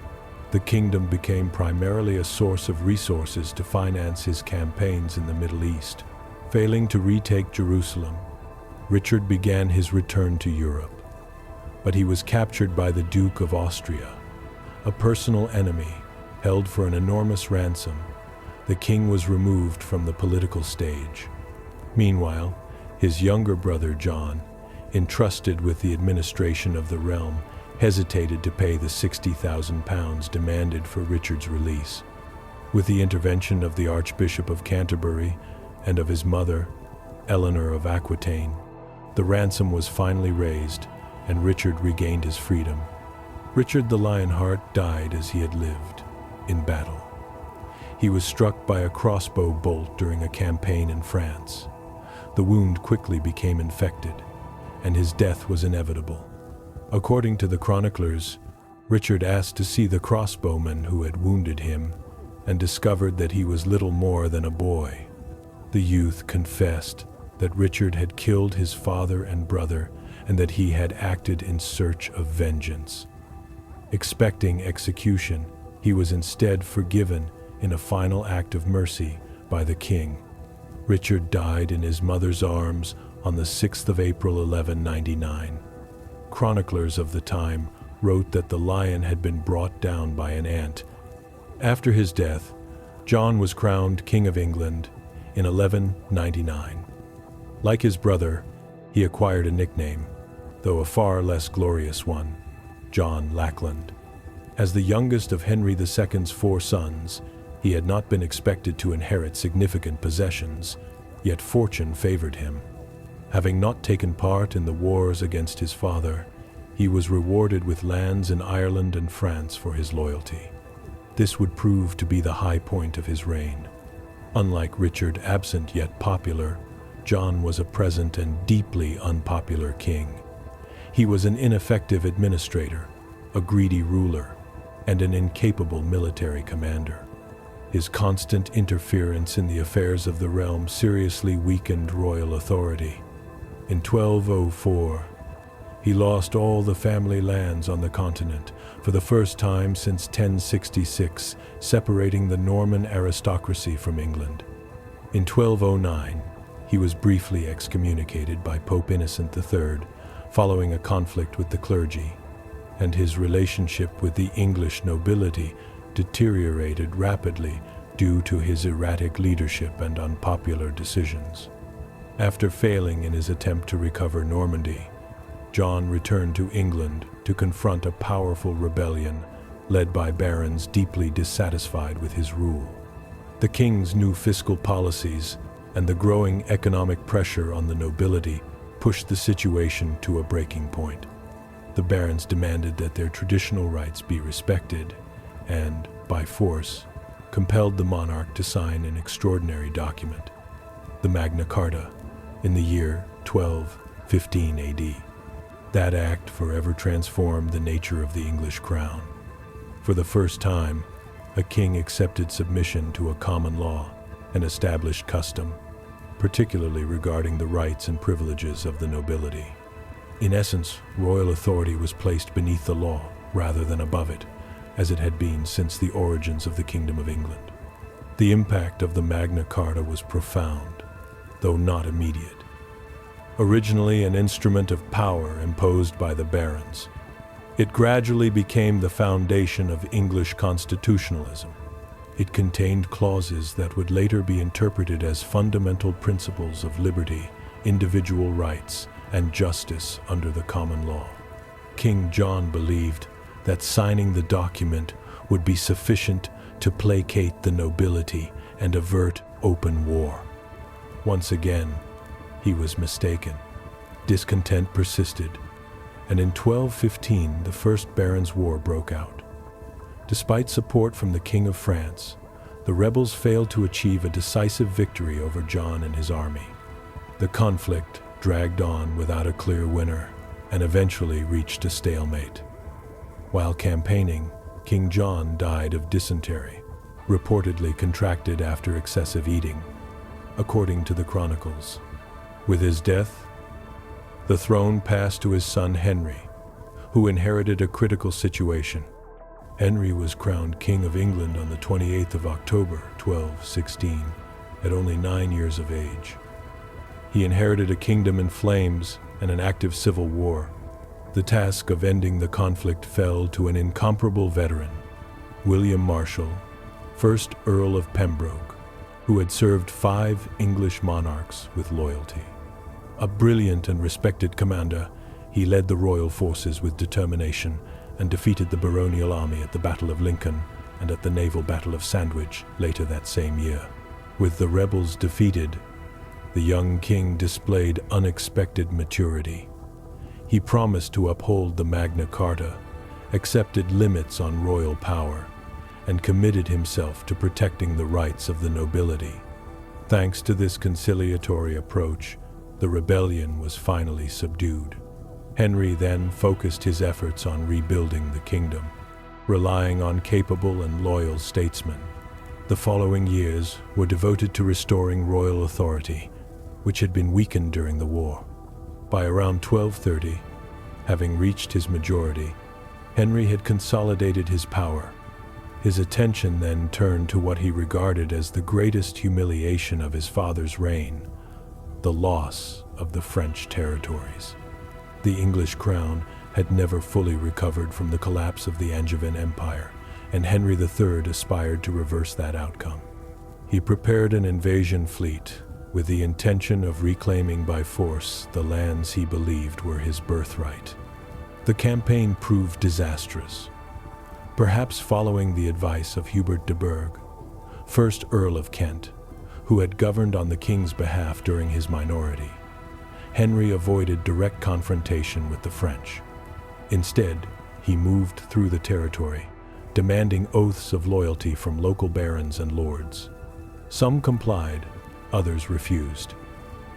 the kingdom became primarily a source of resources to finance his campaigns in the Middle East. Failing to retake Jerusalem, Richard began his return to Europe, but he was captured by the Duke of Austria, a personal enemy held for an enormous ransom. The king was removed from the political stage. Meanwhile, his younger brother John, entrusted with the administration of the realm, hesitated to pay the £60,000 demanded for Richard's release. With the intervention of the Archbishop of Canterbury and of his mother, Eleanor of Aquitaine, the ransom was finally raised and Richard regained his freedom. Richard the Lionheart died as he had lived, in battle. He was struck by a crossbow bolt during a campaign in France. The wound quickly became infected, and his death was inevitable. According to the chroniclers, Richard asked to see the crossbowman who had wounded him and discovered that he was little more than a boy. The youth confessed that Richard had killed his father and brother and that he had acted in search of vengeance. Expecting execution, he was instead forgiven in a final act of mercy by the king. Richard died in his mother's arms on the 6th of April 1199. Chroniclers of the time wrote that the lion had been brought down by an ant. After his death, John was crowned King of England in 1199. Like his brother, he acquired a nickname, though a far less glorious one, John Lackland. As the youngest of Henry II's 4 sons, he had not been expected to inherit significant possessions, yet fortune favored him. Having not taken part in the wars against his father, he was rewarded with lands in Ireland and France for his loyalty. This would prove to be the high point of his reign. Unlike Richard, absent yet popular, John was a present and deeply unpopular king. He was an ineffective administrator, a greedy ruler, and an incapable military commander. His constant interference in the affairs of the realm seriously weakened royal authority. In 1204, he lost all the family lands on the continent, for the first time since 1066, separating the Norman aristocracy from England. In 1209, he was briefly excommunicated by Pope Innocent III, following a conflict with the clergy, and his relationship with the English nobility deteriorated rapidly due to his erratic leadership and unpopular decisions. After failing in his attempt to recover Normandy, John returned to England to confront a powerful rebellion led by barons deeply dissatisfied with his rule. The king's new fiscal policies and the growing economic pressure on the nobility pushed the situation to a breaking point. The barons demanded that their traditional rights be respected and, by force, compelled the monarch to sign an extraordinary document, the Magna Carta, in the year 1215 AD. That act forever transformed the nature of the English crown. For the first time, a king accepted submission to a common law, an established custom, particularly regarding the rights and privileges of the nobility. In essence, royal authority was placed beneath the law, rather than above it, as it had been since the origins of the Kingdom of England. The impact of the Magna Carta was profound, though not immediate. Originally an instrument of power imposed by the barons, it gradually became the foundation of English constitutionalism. It contained clauses that would later be interpreted as fundamental principles of liberty, individual rights, and justice under the common law. King John believed that signing the document would be sufficient to placate the nobility and avert open war. Once again, he was mistaken. Discontent persisted, and in 1215 the First Barons' War broke out. Despite support from the King of France, the rebels failed to achieve a decisive victory over John and his army. The conflict dragged on without a clear winner and eventually reached a stalemate. While campaigning, King John died of dysentery, reportedly contracted after excessive eating, according to the chronicles. With his death, the throne passed to his son Henry, who inherited a critical situation. Henry was crowned King of England on the 28th of October, 1216, at only 9 years of age. He inherited a kingdom in flames and an active civil war. The task of ending the conflict fell to an incomparable veteran, William Marshal, 1st Earl of Pembroke, who had served 5 English monarchs with loyalty. A brilliant and respected commander, he led the royal forces with determination and defeated the baronial army at the Battle of Lincoln and at the naval Battle of Sandwich later that same year. With the rebels defeated, the young king displayed unexpected maturity. He promised to uphold the Magna Carta, accepted limits on royal power, and committed himself to protecting the rights of the nobility. Thanks to this conciliatory approach, the rebellion was finally subdued. Henry then focused his efforts on rebuilding the kingdom, relying on capable and loyal statesmen. The following years were devoted to restoring royal authority, which had been weakened during the war. By around 1230, having reached his majority, Henry had consolidated his power. His attention then turned to what he regarded as the greatest humiliation of his father's reign, the loss of the French territories. The English crown had never fully recovered from the collapse of the Angevin Empire, and Henry III aspired to reverse that outcome. He prepared an invasion fleet with the intention of reclaiming by force the lands he believed were his birthright. The campaign proved disastrous, perhaps following the advice of Hubert de Burgh, 1st Earl of Kent, who had governed on the king's behalf during his minority. Henry avoided direct confrontation with the French. Instead, he moved through the territory, demanding oaths of loyalty from local barons and lords. Some complied, others refused.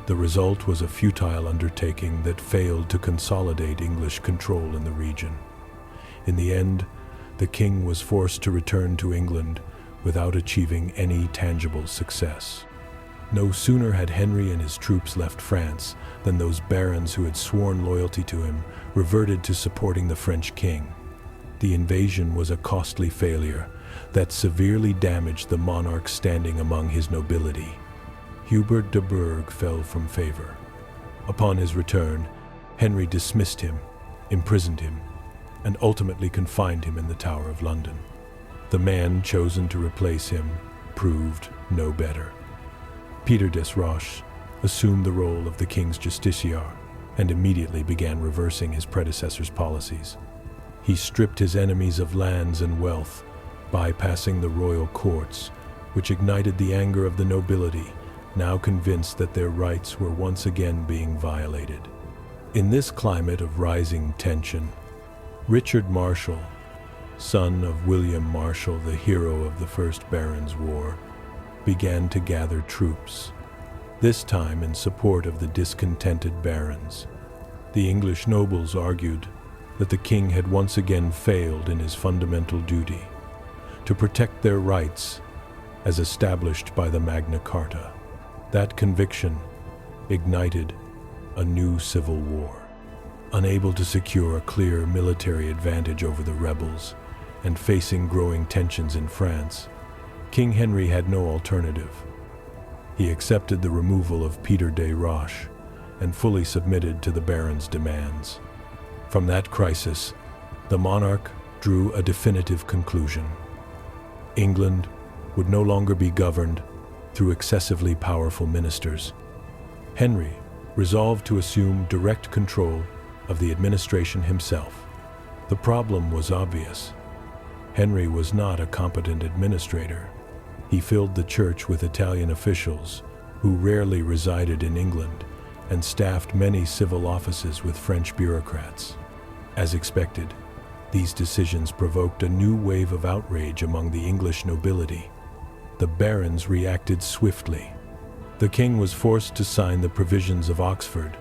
The result was a futile undertaking that failed to consolidate English control in the region. In the end, the king was forced to return to England without achieving any tangible success. No sooner had Henry and his troops left France than those barons who had sworn loyalty to him reverted to supporting the French king. The invasion was a costly failure that severely damaged the monarch's standing among his nobility. Hubert de Burgh fell from favor. Upon his return, Henry dismissed him, imprisoned him, and ultimately confined him in the Tower of London. The man chosen to replace him proved no better. Peter des Roches assumed the role of the king's justiciar and immediately began reversing his predecessor's policies. He stripped his enemies of lands and wealth, bypassing the royal courts, which ignited the anger of the nobility, now convinced that their rights were once again being violated. In this climate of rising tension, Richard Marshal, son of William Marshal, the hero of the First Barons' War, began to gather troops, this time in support of the discontented barons. The English nobles argued that the king had once again failed in his fundamental duty to protect their rights as established by the Magna Carta. That conviction ignited a new civil war. Unable to secure a clear military advantage over the rebels, and facing growing tensions in France, King Henry had no alternative. He accepted the removal of Peter de Roche and fully submitted to the Baron's demands. From that crisis, the monarch drew a definitive conclusion. England would no longer be governed through excessively powerful ministers. Henry resolved to assume direct control of the administration himself. The problem was obvious. Henry was not a competent administrator. He filled the church with Italian officials who rarely resided in England and staffed many civil offices with French bureaucrats. As expected, these decisions provoked a new wave of outrage among the English nobility. The barons reacted swiftly. The king was forced to sign the Provisions of Oxford,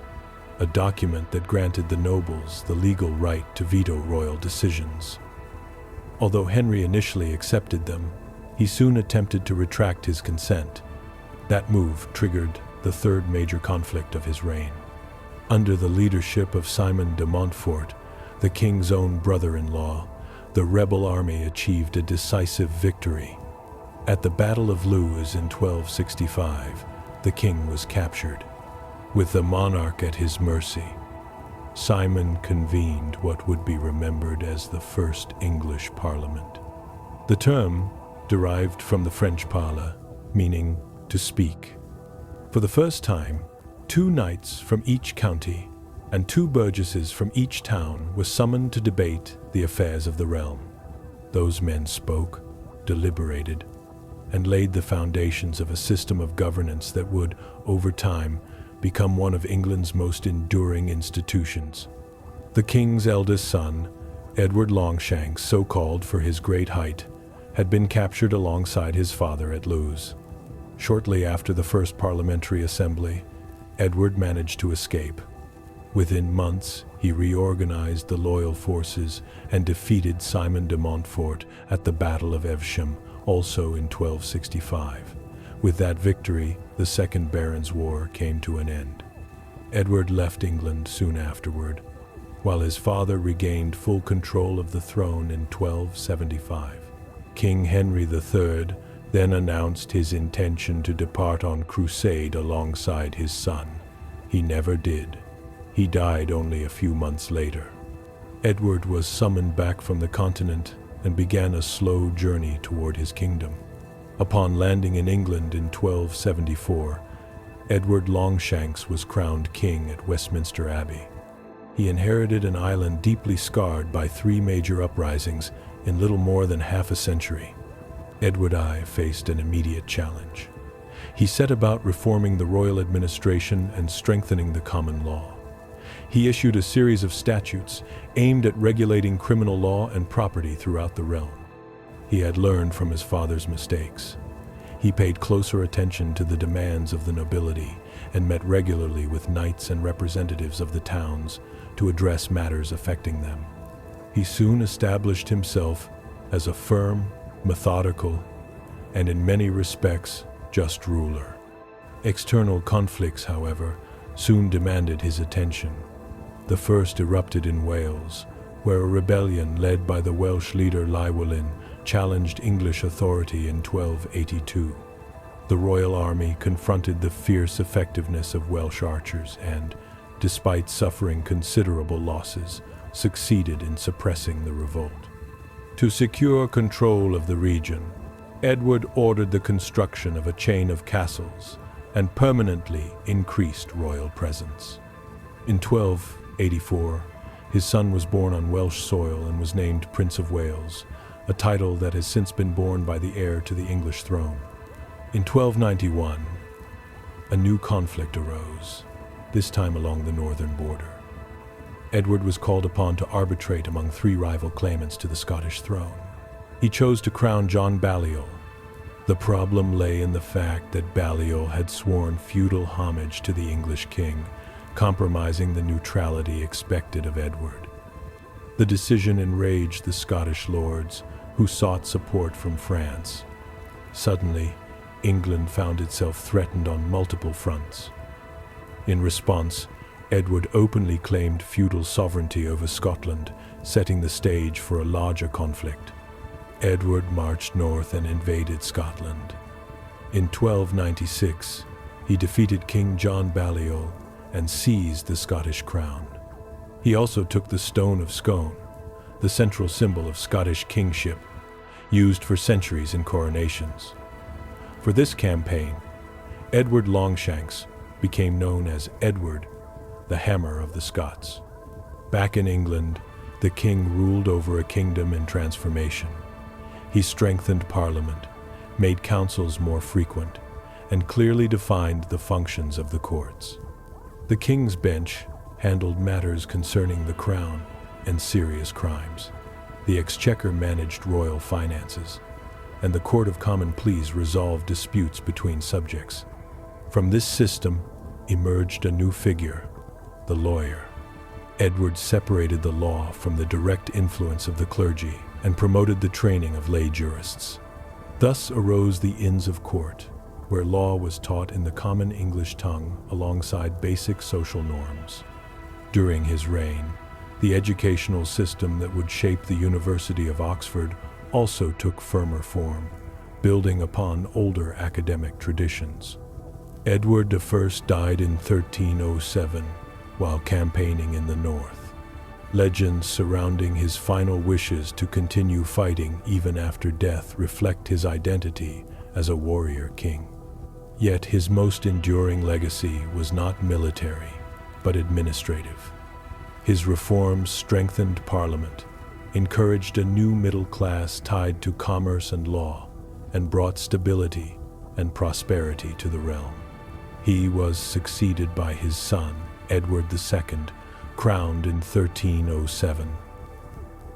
a document that granted the nobles the legal right to veto royal decisions. Although Henry initially accepted them, he soon attempted to retract his consent. That move triggered the third major conflict of his reign. Under the leadership of Simon de Montfort, the king's own brother-in-law, the rebel army achieved a decisive victory. At the Battle of Lewes in 1265, the king was captured. With the monarch at his mercy, Simon convened what would be remembered as the First English Parliament. The term derived from the French parler, meaning to speak. For the first time, 2 knights from each county and 2 burgesses from each town were summoned to debate the affairs of the realm. Those men spoke, deliberated, and laid the foundations of a system of governance that would, over time, become one of England's most enduring institutions. The king's eldest son, Edward Longshanks, so called for his great height, had been captured alongside his father at Lewes. Shortly after the first parliamentary assembly, Edward managed to escape. Within months, he reorganized the loyal forces and defeated Simon de Montfort at the Battle of Evesham, also in 1265. With that victory, the Second Barons' War came to an end. Edward left England soon afterward, while his father regained full control of the throne in 1275. King Henry III then announced his intention to depart on crusade alongside his son. He never did. He died only a few months later. Edward was summoned back from the continent and began a slow journey toward his kingdom. Upon landing in England in 1274, Edward Longshanks was crowned king at Westminster Abbey. He inherited an island deeply scarred by 3 major uprisings in little more than half a century. Edward I faced an immediate challenge. He set about reforming the royal administration and strengthening the common law. He issued a series of statutes aimed at regulating criminal law and property throughout the realm. He had learned from his father's mistakes. He paid closer attention to the demands of the nobility and met regularly with knights and representatives of the towns to address matters affecting them. He soon established himself as a firm, methodical, and in many respects, just ruler. External conflicts, however, soon demanded his attention. The first erupted in Wales, where a rebellion led by the Welsh leader Llywelyn challenged English authority in 1282. The royal army confronted the fierce effectiveness of Welsh archers and, despite suffering considerable losses, succeeded in suppressing the revolt. To secure control of the region, Edward ordered the construction of a chain of castles and permanently increased royal presence. In 1284, his son was born on Welsh soil and was named Prince of Wales, a title that has since been borne by the heir to the English throne. In 1291, a new conflict arose, this time along the northern border. Edward was called upon to arbitrate among 3 rival claimants to the Scottish throne. He chose to crown John Balliol. The problem lay in the fact that Balliol had sworn feudal homage to the English king, compromising the neutrality expected of Edward. The decision enraged the Scottish lords, who sought support from France. Suddenly, England found itself threatened on multiple fronts. In response, Edward openly claimed feudal sovereignty over Scotland, setting the stage for a larger conflict. Edward marched north and invaded Scotland. In 1296, he defeated King John Balliol and seized the Scottish crown. He also took the Stone of Scone, the central symbol of Scottish kingship, used for centuries in coronations. For this campaign, Edward Longshanks became known as Edward, the Hammer of the Scots. Back in England, the king ruled over a kingdom in transformation. He strengthened Parliament, made councils more frequent, and clearly defined the functions of the courts. The King's Bench handled matters concerning the crown and serious crimes. The Exchequer managed royal finances, and the Court of Common Pleas resolved disputes between subjects. From this system emerged a new figure, the lawyer. Edward separated the law from the direct influence of the clergy and promoted the training of lay jurists. Thus arose the Inns of Court, where law was taught in the common English tongue alongside basic social norms. During his reign, the educational system that would shape the University of Oxford also took firmer form, building upon older academic traditions. Edward I died in 1307 while campaigning in the north. Legends surrounding his final wishes to continue fighting even after death reflect his identity as a warrior king. Yet his most enduring legacy was not military, but administrative. His reforms strengthened Parliament, encouraged a new middle class tied to commerce and law, and brought stability and prosperity to the realm. He was succeeded by his son, Edward II, crowned in 1307.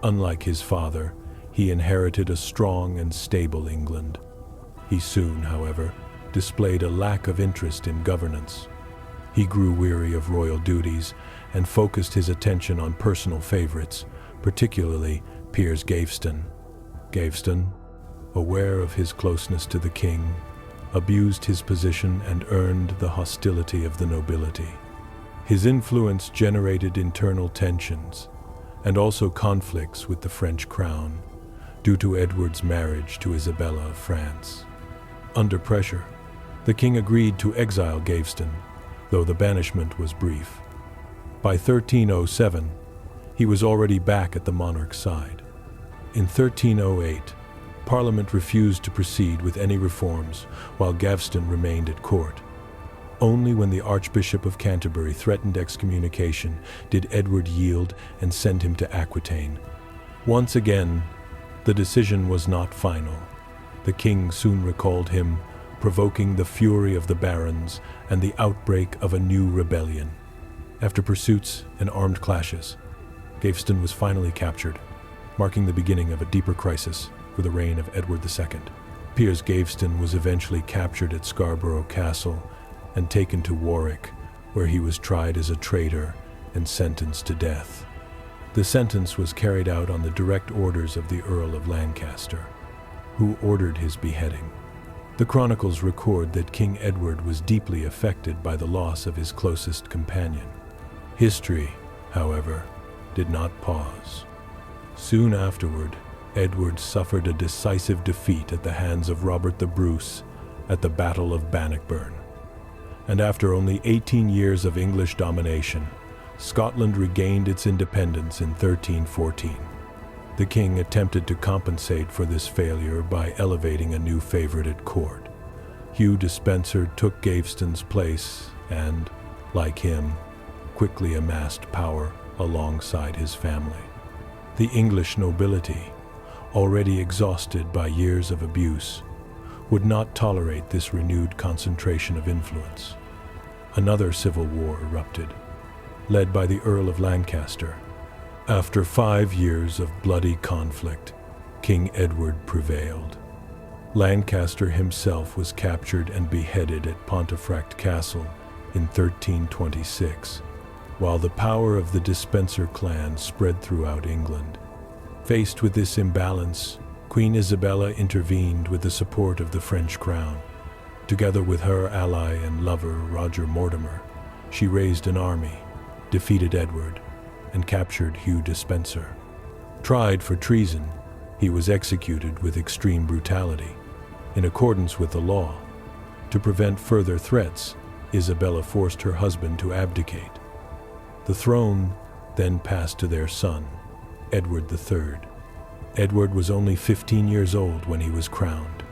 Unlike his father, he inherited a strong and stable England. He soon, however, displayed a lack of interest in governance. He grew weary of royal duties and focused his attention on personal favorites, particularly Piers Gaveston. Gaveston, aware of his closeness to the king, abused his position and earned the hostility of the nobility. His influence generated internal tensions and also conflicts with the French crown due to Edward's marriage to Isabella of France. Under pressure, the king agreed to exile Gaveston, though the banishment was brief. By 1307, he was already back at the monarch's side. In 1308, Parliament refused to proceed with any reforms while Gaveston remained at court. Only when the Archbishop of Canterbury threatened excommunication did Edward yield and send him to Aquitaine. Once again, the decision was not final. The king soon recalled him, provoking the fury of the barons and the outbreak of a new rebellion. After pursuits and armed clashes, Gaveston was finally captured, marking the beginning of a deeper crisis for the reign of Edward II. Piers Gaveston was eventually captured at Scarborough Castle and taken to Warwick, where he was tried as a traitor and sentenced to death. The sentence was carried out on the direct orders of the Earl of Lancaster, who ordered his beheading. The chronicles record that King Edward was deeply affected by the loss of his closest companion. History, however, did not pause. Soon afterward, Edward suffered a decisive defeat at the hands of Robert the Bruce at the Battle of Bannockburn. And after only 18 years of English domination, Scotland regained its independence in 1314. The king attempted to compensate for this failure by elevating a new favorite at court. Hugh Despencer took Gaveston's place and, like him, quickly amassed power alongside his family. The English nobility, already exhausted by years of abuse, would not tolerate this renewed concentration of influence. Another civil war erupted, led by the Earl of Lancaster. After 5 years of bloody conflict, King Edward prevailed. Lancaster himself was captured and beheaded at Pontefract Castle in 1326, while the power of the Despencer clan spread throughout England. Faced with this imbalance, Queen Isabella intervened with the support of the French crown. Together with her ally and lover, Roger Mortimer, she raised an army defeated Edward and captured Hugh Despenser. Tried for treason, he was executed with extreme brutality, in accordance with the law. To prevent further threats, Isabella forced her husband to abdicate. The throne then passed to their son, Edward III. Edward was only 15 years old when he was crowned.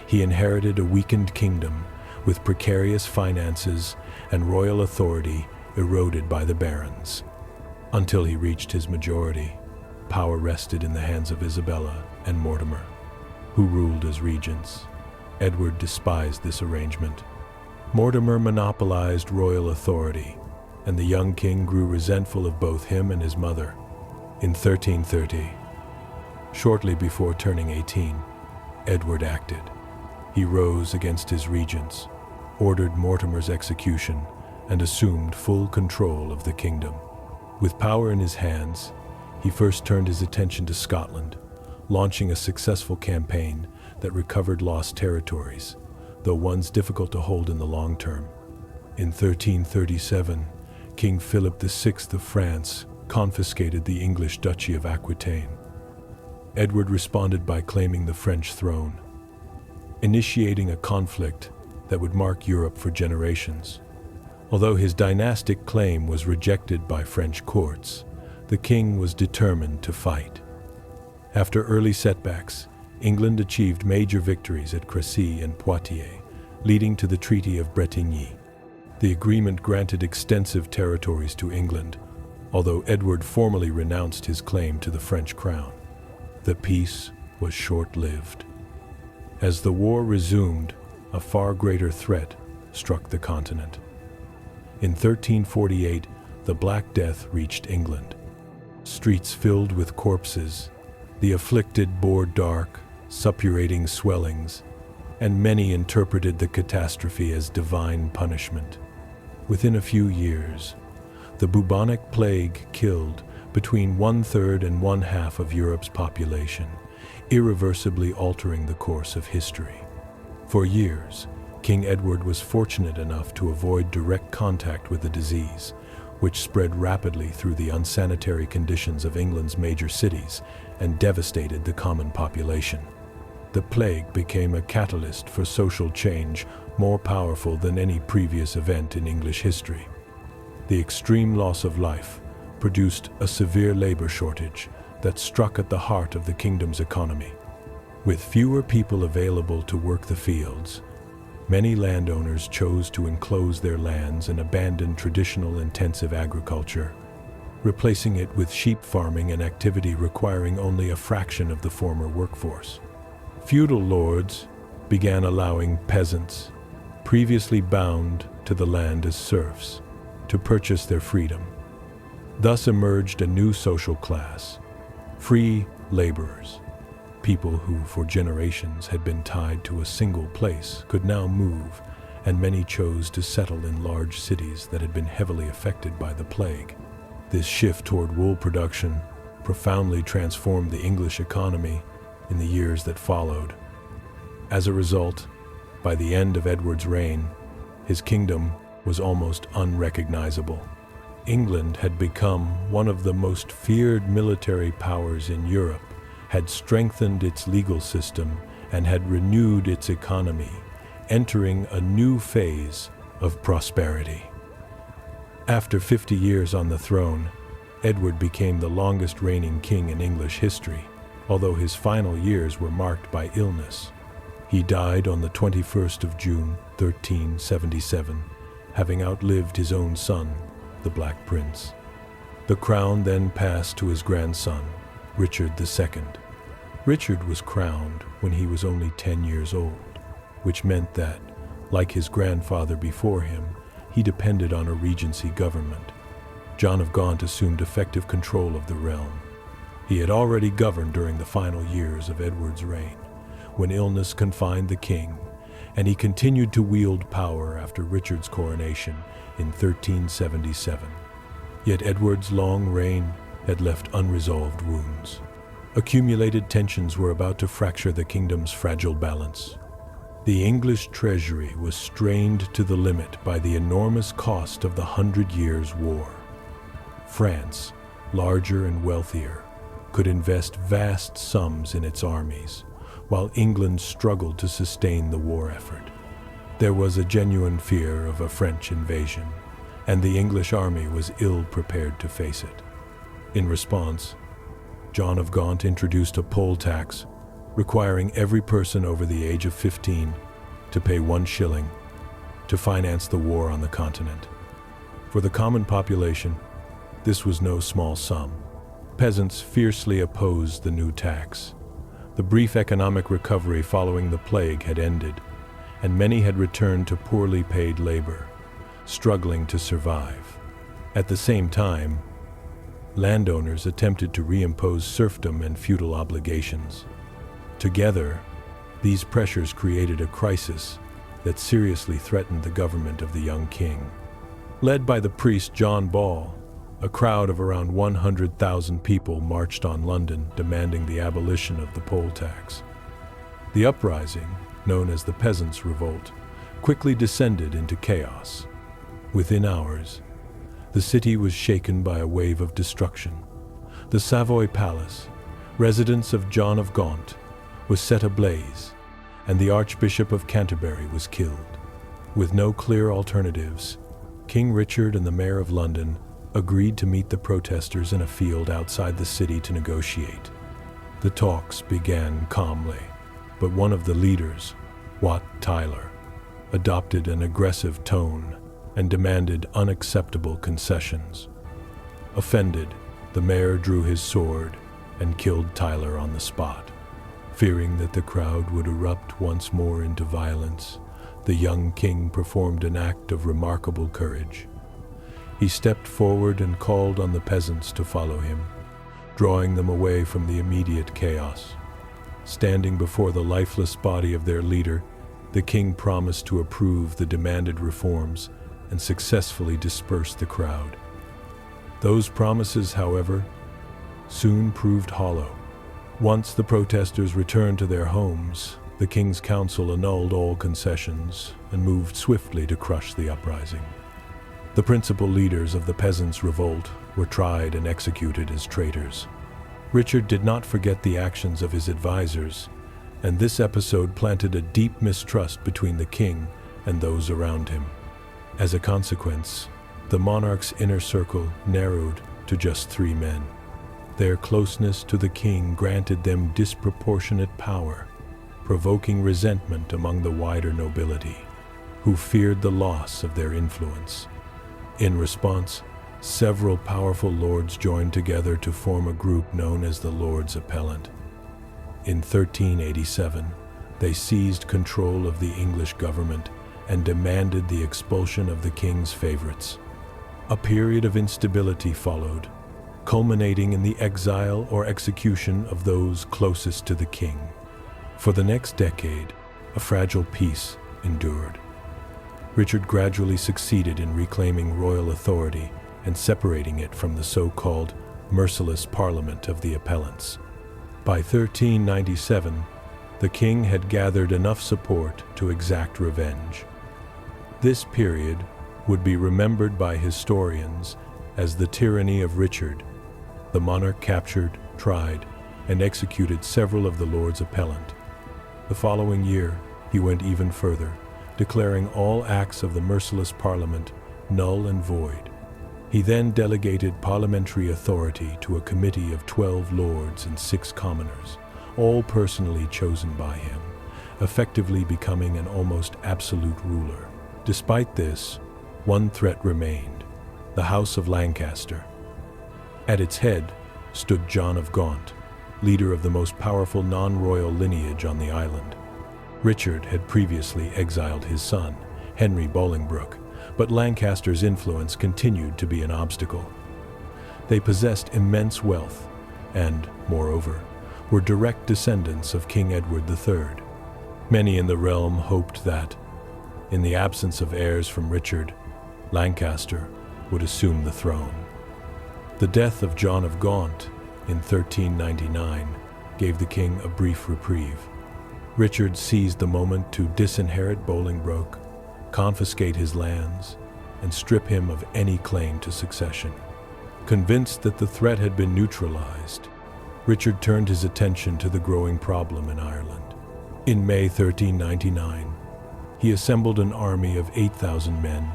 He inherited a weakened kingdom with precarious finances and royal authority eroded by the barons. Until he reached his majority, power rested in the hands of Isabella and Mortimer, who ruled as regents. Edward despised this arrangement. Mortimer monopolized royal authority, and the young king grew resentful of both him and his mother. In 1330, shortly before turning 18, Edward acted. He rose against his regents, ordered Mortimer's execution, and assumed full control of the kingdom. With power in his hands, he first turned his attention to Scotland, launching a successful campaign that recovered lost territories, though ones difficult to hold in the long term. In 1337, King Philip VI of France confiscated the English Duchy of Aquitaine. Edward responded by claiming the French throne, initiating a conflict that would mark Europe for generations. Although his dynastic claim was rejected by French courts, the king was determined to fight. After early setbacks, England achieved major victories at Crécy and Poitiers, leading to the Treaty of Bretigny. The agreement granted extensive territories to England, although Edward formally renounced his claim to the French crown. The peace was short-lived. As the war resumed, a far greater threat struck the continent. In 1348, the Black Death reached England. Streets filled with corpses, the afflicted bore dark, suppurating swellings, and many interpreted the catastrophe as divine punishment. Within a few years, the bubonic plague killed between 1/3 and 1/2 of Europe's population, irreversibly altering the course of history. For years, King Edward was fortunate enough to avoid direct contact with the disease, which spread rapidly through the unsanitary conditions of England's major cities and devastated the common population. The plague became a catalyst for social change more powerful than any previous event in English history. The extreme loss of life produced a severe labor shortage that struck at the heart of the kingdom's economy. With fewer people available to work the fields, many landowners chose to enclose their lands and abandon traditional intensive agriculture, replacing it with sheep farming, an activity requiring only a fraction of the former workforce. Feudal lords began allowing peasants, previously bound to the land as serfs, to purchase their freedom. Thus emerged a new social class, free laborers. People who for generations had been tied to a single place could now move, and many chose to settle in large cities that had been heavily affected by the plague. This shift toward wool production profoundly transformed the English economy in the years that followed. As a result, by the end of Edward's reign, his kingdom was almost unrecognizable. England had become one of the most feared military powers in Europe, had strengthened its legal system, and had renewed its economy, entering a new phase of prosperity. After 50 years on the throne, Edward became the longest reigning king in English history, although his final years were marked by illness. He died on the 21st of June, 1377, having outlived his own son, the Black Prince. The crown then passed to his grandson, Richard II. Richard was crowned when he was only 10 years old, which meant that, like his grandfather before him, he depended on a regency government. John of Gaunt assumed effective control of the realm. He had already governed during the final years of Edward's reign, when illness confined the king, and he continued to wield power after Richard's coronation in 1377. Yet Edward's long reign had left unresolved wounds. Accumulated tensions were about to fracture the kingdom's fragile balance. The English treasury was strained to the limit by the enormous cost of the 100 Years' War. France, larger and wealthier, could invest vast sums in its armies, while England struggled to sustain the war effort. There was a genuine fear of a French invasion, and the English army was ill prepared to face it. In response, John of Gaunt introduced a poll tax requiring every person over the age of 15 to pay 1 shilling to finance the war on the continent. For the common population, this was no small sum. Peasants fiercely opposed the new tax. The brief economic recovery following the plague had ended, and many had returned to poorly paid labor, struggling to survive. At the same time, landowners attempted to reimpose serfdom and feudal obligations. Together, these pressures created a crisis that seriously threatened the government of the young king. Led by the priest John Ball, a crowd of around 100,000 people marched on London demanding the abolition of the poll tax. The uprising, known as the Peasants' Revolt, quickly descended into chaos. Within hours, the city was shaken by a wave of destruction. The Savoy Palace, residence of John of Gaunt, was set ablaze, and the Archbishop of Canterbury was killed. With no clear alternatives, King Richard and the Mayor of London agreed to meet the protesters in a field outside the city to negotiate. The talks began calmly, but one of the leaders, Wat Tyler, adopted an aggressive tone and demanded unacceptable concessions. Offended, the mayor drew his sword and killed Tyler on the spot. Fearing that the crowd would erupt once more into violence, the young king performed an act of remarkable courage. He stepped forward and called on the peasants to follow him, drawing them away from the immediate chaos. Standing before the lifeless body of their leader, the king promised to approve the demanded reforms and successfully disperse the crowd. Those promises, however, soon proved hollow. Once the protesters returned to their homes, the king's council annulled all concessions and moved swiftly to crush the uprising. The principal leaders of the Peasants' Revolt were tried and executed as traitors. Richard did not forget the actions of his advisors, and this episode planted a deep mistrust between the king and those around him. As a consequence, the monarch's inner circle narrowed to just 3 men. Their closeness to the king granted them disproportionate power, provoking resentment among the wider nobility, who feared the loss of their influence. In response, several powerful lords joined together to form a group known as the Lords Appellant. In 1387, they seized control of the English government and demanded the expulsion of the king's favorites. A period of instability followed, culminating in the exile or execution of those closest to the king. For the next decade, a fragile peace endured. Richard gradually succeeded in reclaiming royal authority and separating it from the so-called merciless Parliament of the Appellants. By 1397, the king had gathered enough support to exact revenge. This period would be remembered by historians as the tyranny of Richard. The monarch captured, tried, and executed several of the Lords Appellant. The following year, he went even further, declaring all acts of the merciless Parliament null and void. He then delegated parliamentary authority to a committee of 12 lords and 6 commoners, all personally chosen by him, effectively becoming an almost absolute ruler. Despite this, one threat remained: the House of Lancaster. At its head stood John of Gaunt, leader of the most powerful non-royal lineage on the island. Richard had previously exiled his son, Henry Bolingbroke, but Lancaster's influence continued to be an obstacle. They possessed immense wealth and, moreover, were direct descendants of King Edward III. Many in the realm hoped that, in the absence of heirs from Richard, Lancaster would assume the throne. The death of John of Gaunt in 1399 gave the king a brief reprieve. Richard seized the moment to disinherit Bolingbroke, confiscate his lands, and strip him of any claim to succession. Convinced that the threat had been neutralized, Richard turned his attention to the growing problem in Ireland. In May 1399, he assembled an army of 8,000 men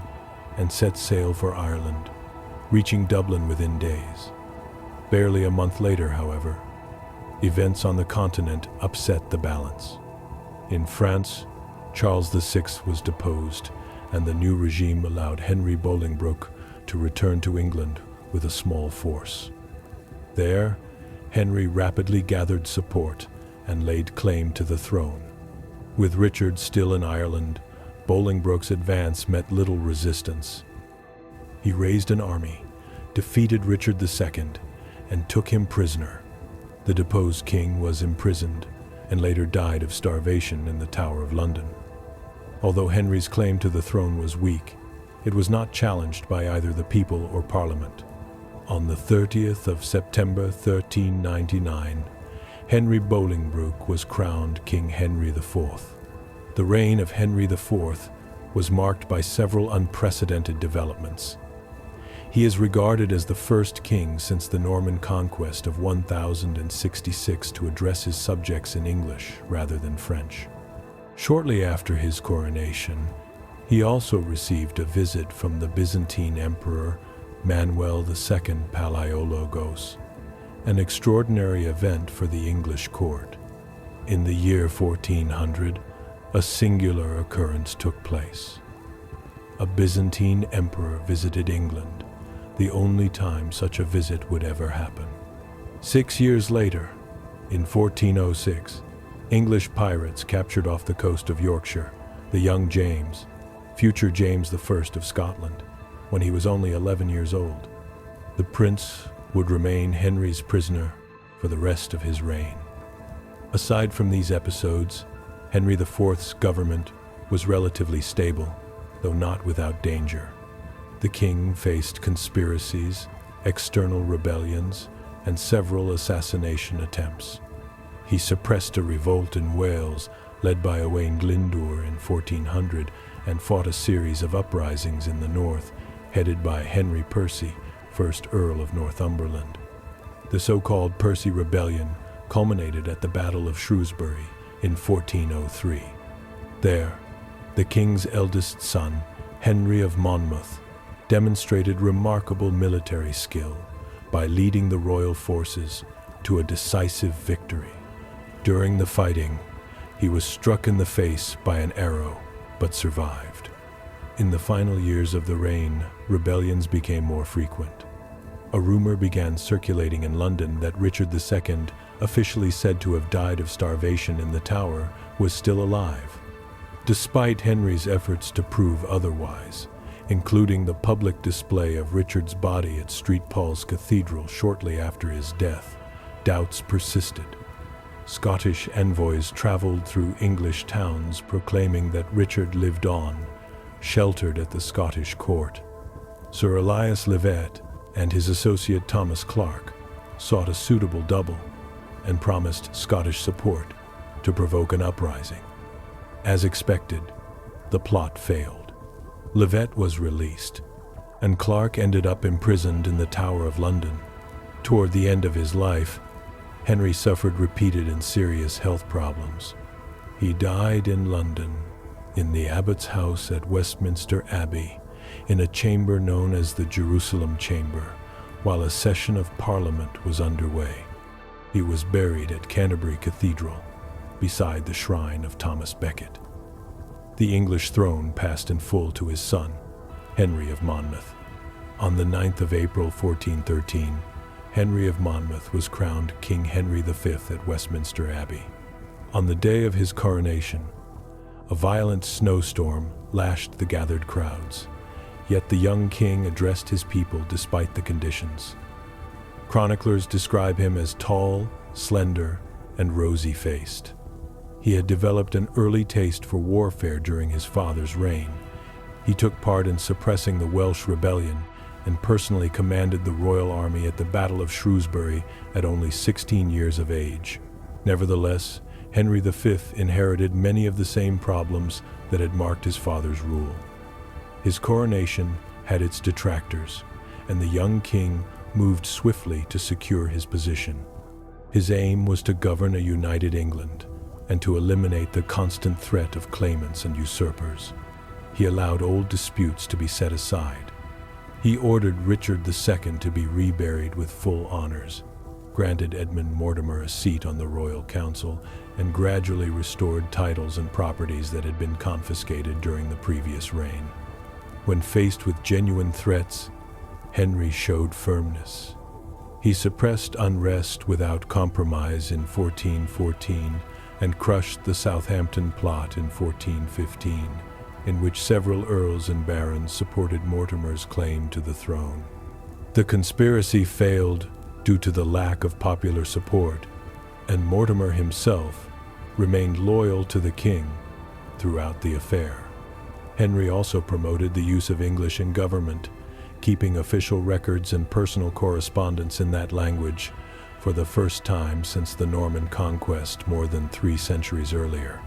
and set sail for Ireland, reaching Dublin within days. Barely a month later, however, events on the continent upset the balance. In France, Charles VI was deposed, and the new regime allowed Henry Bolingbroke to return to England with a small force. There, Henry rapidly gathered support and laid claim to the throne. With Richard still in Ireland, Bolingbroke's advance met little resistance. He raised an army, defeated Richard II, and took him prisoner. The deposed king was imprisoned and later died of starvation in the Tower of London. Although Henry's claim to the throne was weak, it was not challenged by either the people or Parliament. On the 30th of September 1399, Henry Bolingbroke was crowned King Henry IV. The reign of Henry IV was marked by several unprecedented developments. He is regarded as the first king since the Norman conquest of 1066 to address his subjects in English rather than French. Shortly after his coronation, he also received a visit from the Byzantine Emperor Manuel II Palaiologos, an extraordinary event for the English court. In the year 1400, a singular occurrence took place. A Byzantine emperor visited England, the only time such a visit would ever happen. 6 years later, in 1406, English pirates captured off the coast of Yorkshire the young James, future James I of Scotland, when he was only 11 years old. The prince would remain Henry's prisoner for the rest of his reign. Aside from these episodes, Henry IV's government was relatively stable, though not without danger. The king faced conspiracies, external rebellions, and several assassination attempts. He suppressed a revolt in Wales led by Owain Glyndwr in 1400 and fought a series of uprisings in the north, headed by Henry Percy, 1st Earl of Northumberland. The so-called Percy Rebellion culminated at the Battle of Shrewsbury in 1403. There, the king's eldest son, Henry of Monmouth, demonstrated remarkable military skill by leading the royal forces to a decisive victory. During the fighting, he was struck in the face by an arrow, but survived. In the final years of the reign, rebellions became more frequent. A rumor began circulating in London that Richard II, officially said to have died of starvation in the Tower, was still alive. Despite Henry's efforts to prove otherwise, including the public display of Richard's body at St. Paul's Cathedral shortly after his death, doubts persisted. Scottish envoys traveled through English towns proclaiming that Richard lived on, sheltered at the Scottish court. Sir Elias Levet and his associate Thomas Clarke sought a suitable double and promised Scottish support to provoke an uprising. As expected, the plot failed. Levet was released, and Clarke ended up imprisoned in the Tower of London. Toward the end of his life, Henry suffered repeated and serious health problems. He died in London, in the abbot's house at Westminster Abbey, in a chamber known as the Jerusalem Chamber, while a session of Parliament was underway. He was buried at Canterbury Cathedral, beside the shrine of Thomas Becket. The English throne passed in full to his son, Henry of Monmouth. On the 9th of April 1413, Henry of Monmouth was crowned King Henry V at Westminster Abbey. On the day of his coronation, a violent snowstorm lashed the gathered crowds, yet the young king addressed his people despite the conditions. Chroniclers describe him as tall, slender, and rosy-faced. He had developed an early taste for warfare during his father's reign. He took part in suppressing the Welsh rebellion and personally commanded the royal army at the Battle of Shrewsbury at only 16 years of age. Nevertheless, Henry V inherited many of the same problems that had marked his father's rule. His coronation had its detractors, and the young king moved swiftly to secure his position. His aim was to govern a united England and to eliminate the constant threat of claimants and usurpers. He allowed old disputes to be set aside. He ordered Richard II to be reburied with full honors, granted Edmund Mortimer a seat on the royal council, and gradually restored titles and properties that had been confiscated during the previous reign. When faced with genuine threats, Henry showed firmness. He suppressed unrest without compromise in 1414 and crushed the Southampton Plot in 1415, in which several earls and barons supported Mortimer's claim to the throne. The conspiracy failed due to the lack of popular support, and Mortimer himself remained loyal to the king throughout the affair. Henry also promoted the use of English in government, keeping official records and personal correspondence in that language for the first time since the Norman conquest more than 3 centuries earlier.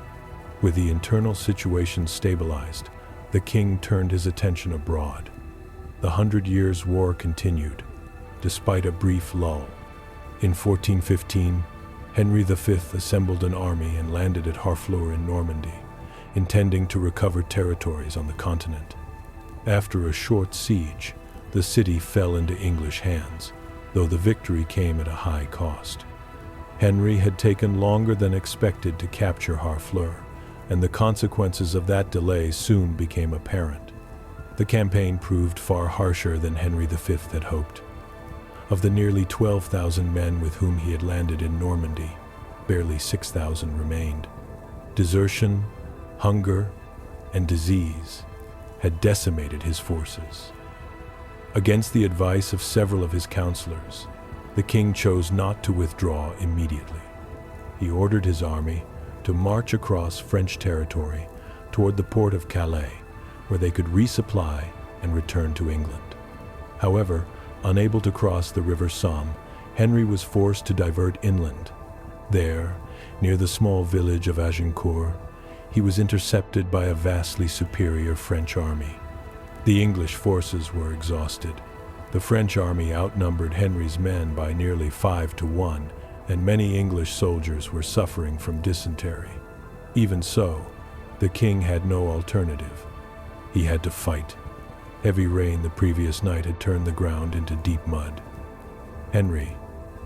With the internal situation stabilized, the king turned his attention abroad. The 100 Years' War continued, despite a brief lull. In 1415, Henry V assembled an army and landed at Harfleur in Normandy, intending to recover territories on the continent. After a short siege, the city fell into English hands, though the victory came at a high cost. Henry had taken longer than expected to capture Harfleur, and the consequences of that delay soon became apparent. The campaign proved far harsher than Henry V had hoped. Of the nearly 12,000 men with whom he had landed in Normandy, barely 6,000 remained. Desertion, hunger, and disease had decimated his forces. Against the advice of several of his counselors, the king chose not to withdraw immediately. He ordered his army to march across French territory toward the port of Calais, where they could resupply and return to England. However, unable to cross the River Somme, Henry was forced to divert inland. There, near the small village of Agincourt, he was intercepted by a vastly superior French army. The English forces were exhausted. The French army outnumbered Henry's men by nearly 5 to 1, and many English soldiers were suffering from dysentery. Even so, the king had no alternative. He had to fight. Heavy rain the previous night had turned the ground into deep mud. Henry,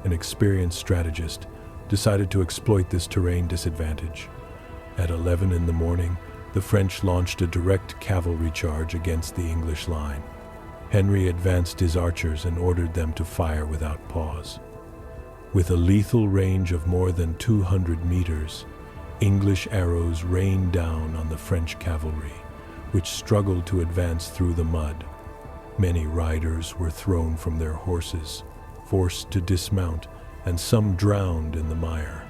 an experienced strategist, decided to exploit this terrain disadvantage. At 11 in the morning, the French launched a direct cavalry charge against the English line. Henry advanced his archers and ordered them to fire without pause. With a lethal range of more than 200 meters, English arrows rained down on the French cavalry, which struggled to advance through the mud. Many riders were thrown from their horses, forced to dismount, and some drowned in the mire.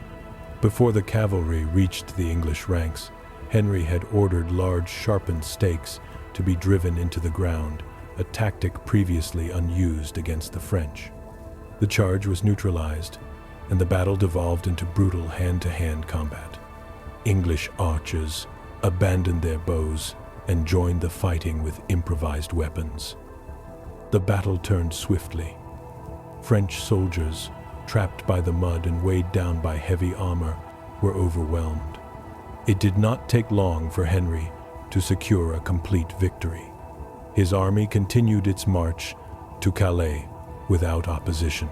Before the cavalry reached the English ranks, Henry had ordered large sharpened stakes to be driven into the ground, a tactic previously unused against the French. The charge was neutralized, and the battle devolved into brutal hand-to-hand combat. English archers abandoned their bows and joined the fighting with improvised weapons. The battle turned swiftly. French soldiers, trapped by the mud and weighed down by heavy armor, were overwhelmed. It did not take long for Henry to secure a complete victory. His army continued its march to Calais without opposition.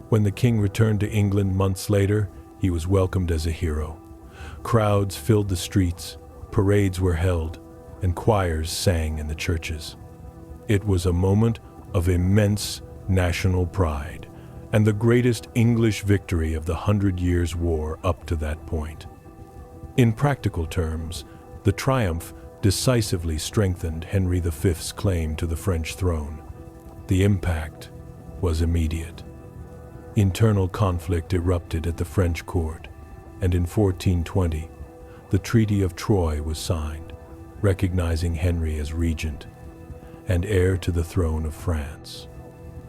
When the king returned to England months later, he was welcomed as a hero. Crowds filled the streets, parades were held, and choirs sang in the churches. It was a moment of immense national pride, and the greatest English victory of the 100 Years' War up to that point. In practical terms, the triumph decisively strengthened Henry V's claim to the French throne. The impact was immediate. Internal conflict erupted at the French court, and in 1420, the Treaty of Troyes was signed, recognizing Henry as regent and heir to the throne of France.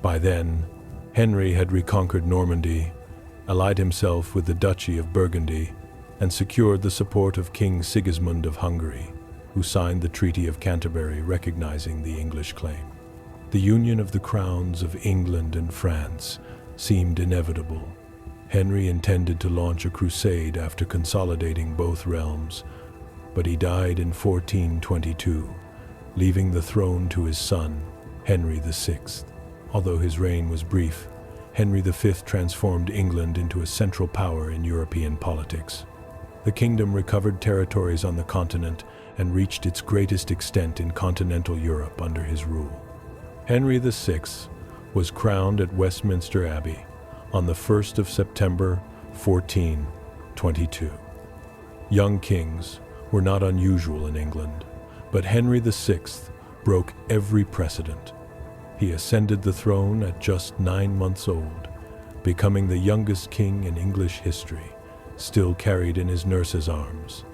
By then, Henry had reconquered Normandy, allied himself with the Duchy of Burgundy, and secured the support of King Sigismund of Hungary, who signed the Treaty of Canterbury recognizing the English claim. The union of the crowns of England and France seemed inevitable. Henry intended to launch a crusade after consolidating both realms, but he died in 1422, leaving the throne to his son, Henry VI. Although his reign was brief, Henry V transformed England into a central power in European politics. The kingdom recovered territories on the continent and reached its greatest extent in continental Europe under his rule. Henry VI was crowned at Westminster Abbey on the 1st of September, 1422. Young kings were not unusual in England, but Henry VI broke every precedent. He ascended the throne at just 9 months old, becoming the youngest king in English history, still carried in his nurse's arms.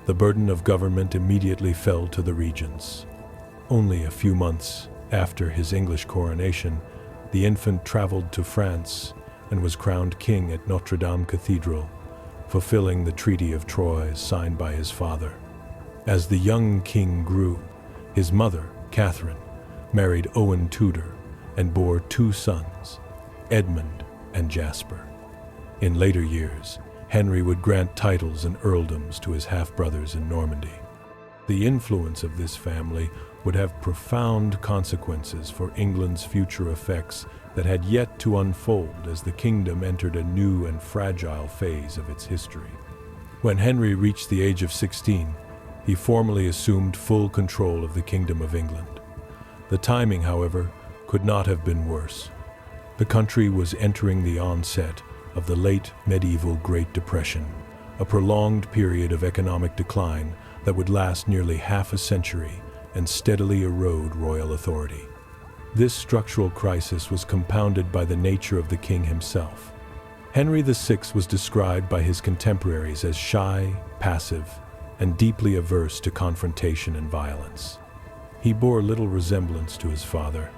The burden of government immediately fell to the regents. Only a few months after his English coronation, the infant traveled to France and was crowned king at Notre Dame Cathedral, fulfilling the Treaty of Troyes signed by his father. As the young king grew, his mother, Catherine, married Owen Tudor and bore 2 sons, Edmund and Jasper. In later years, Henry would grant titles and earldoms to his half-brothers in Normandy. The influence of this family would have profound consequences for England's future effects that had yet to unfold as the kingdom entered a new and fragile phase of its history. When Henry reached the age of 16, he formally assumed full control of the Kingdom of England. The timing, however, could not have been worse. The country was entering the onset of the late medieval Great Depression, a prolonged period of economic decline that would last nearly half a century and steadily erode royal authority. This structural crisis was compounded by the nature of the king himself. Henry VI was described by his contemporaries as shy, passive, and deeply averse to confrontation and violence. He bore little resemblance to his father,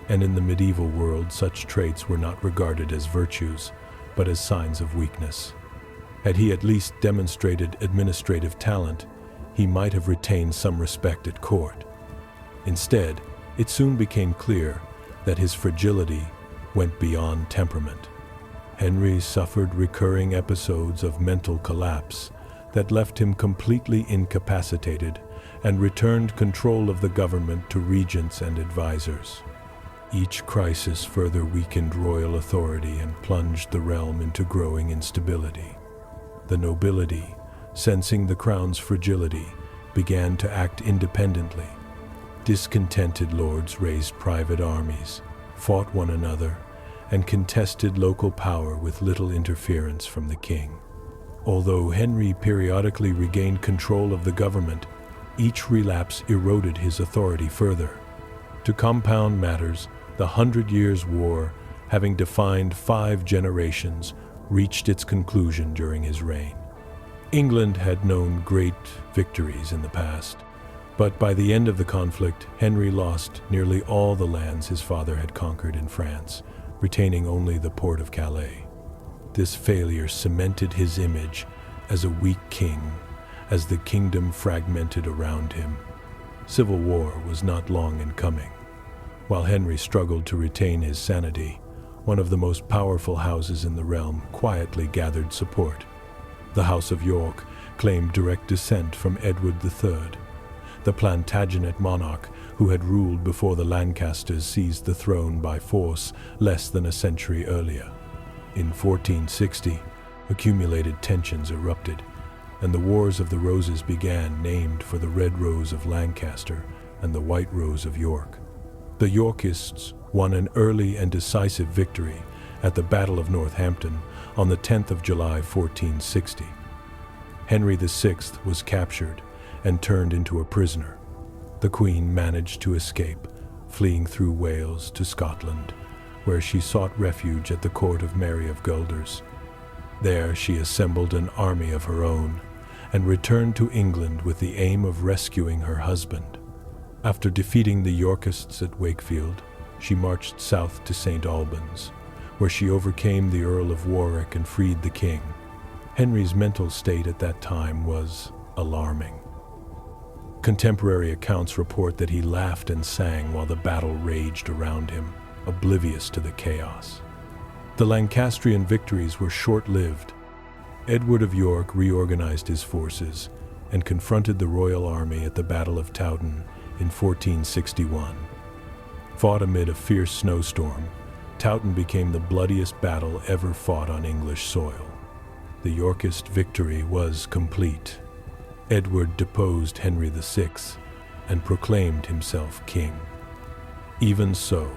and in the medieval world such traits were not regarded as virtues, but as signs of weakness. Had he at least demonstrated administrative talent, he might have retained some respect at court. Instead, it soon became clear that his fragility went beyond temperament. Henry suffered recurring episodes of mental collapse that left him completely incapacitated and returned control of the government to regents and advisors. Each crisis further weakened royal authority and plunged the realm into growing instability. The nobility, sensing the crown's fragility, began to act independently. Discontented lords raised private armies, fought one another, and contested local power with little interference from the king. Although Henry periodically regained control of the government, each relapse eroded his authority further. To compound matters, the 100 Years' War, having defined 5 generations, reached its conclusion during his reign. England had known great victories in the past, but by the end of the conflict, Henry lost nearly all the lands his father had conquered in France, retaining only the port of Calais. This failure cemented his image as a weak king as the kingdom fragmented around him. Civil war was not long in coming. While Henry struggled to retain his sanity, one of the most powerful houses in the realm quietly gathered support. The House of York claimed direct descent from Edward III, the Plantagenet monarch who had ruled before the Lancasters seized the throne by force less than a century earlier. In 1460, accumulated tensions erupted, and the Wars of the Roses began, named for the Red Rose of Lancaster and the White Rose of York. The Yorkists won an early and decisive victory at the Battle of Northampton on the 10th of July, 1460. Henry VI was captured and turned into a prisoner. The Queen managed to escape, fleeing through Wales to Scotland, where she sought refuge at the court of Mary of Guelders. There she assembled an army of her own and returned to England with the aim of rescuing her husband. After defeating the Yorkists at Wakefield, she marched south to St. Albans, where she overcame the Earl of Warwick and freed the king. Henry's mental state at that time was alarming. Contemporary accounts report that he laughed and sang while the battle raged around him, oblivious to the chaos. The Lancastrian victories were short-lived. Edward of York reorganized his forces and confronted the royal army at the Battle of Towton in 1461. Fought amid a fierce snowstorm, Towton became the bloodiest battle ever fought on English soil. The Yorkist victory was complete. Edward deposed Henry VI and proclaimed himself king. Even so,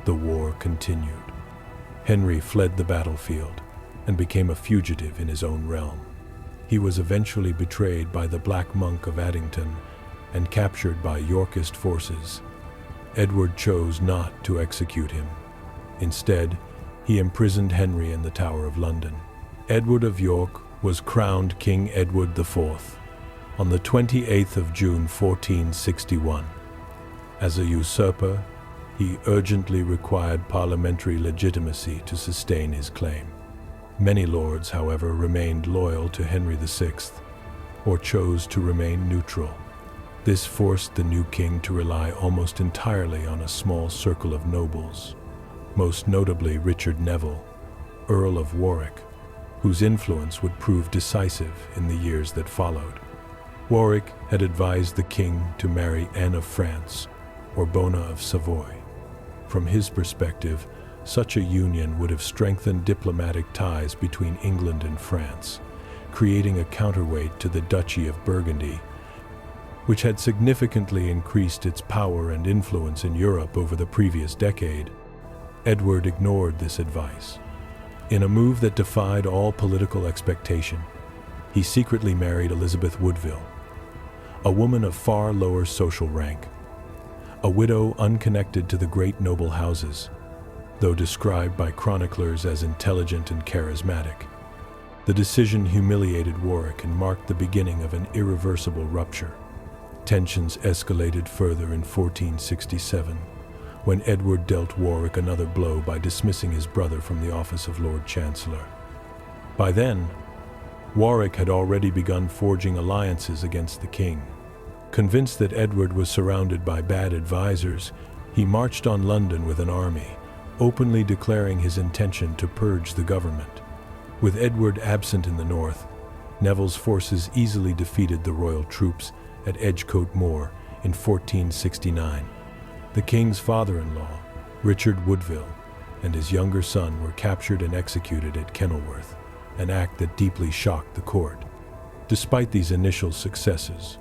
the war continued. Henry fled the battlefield and became a fugitive in his own realm. He was eventually betrayed by the Black Monk of Addington and captured by Yorkist forces. Edward chose not to execute him. Instead, he imprisoned Henry in the Tower of London. Edward of York was crowned King Edward IV on the 28th of June 1461. As a usurper, he urgently required parliamentary legitimacy to sustain his claim. Many lords, however, remained loyal to Henry VI or chose to remain neutral. This forced the new king to rely almost entirely on a small circle of nobles, most notably Richard Neville, Earl of Warwick, whose influence would prove decisive in the years that followed. Warwick had advised the king to marry Anne of France or Bona of Savoy. From his perspective, such a union would have strengthened diplomatic ties between England and France, creating a counterweight to the Duchy of Burgundy, which had significantly increased its power and influence in Europe over the previous decade. Edward ignored this advice. In a move that defied all political expectation, he secretly married Elizabeth Woodville, a woman of far lower social rank, a widow unconnected to the great noble houses, though described by chroniclers as intelligent and charismatic. The decision humiliated Warwick and marked the beginning of an irreversible rupture. Tensions escalated further in 1467, when Edward dealt Warwick another blow by dismissing his brother from the office of Lord Chancellor. By then, Warwick had already begun forging alliances against the king. Convinced that Edward was surrounded by bad advisors, he marched on London with an army, openly declaring his intention to purge the government. With Edward absent in the north, Neville's forces easily defeated the royal troops at Edgecote Moor in 1469. The king's father-in-law, Richard Woodville, and his younger son were captured and executed at Kenilworth, an act that deeply shocked the court. Despite these initial successes,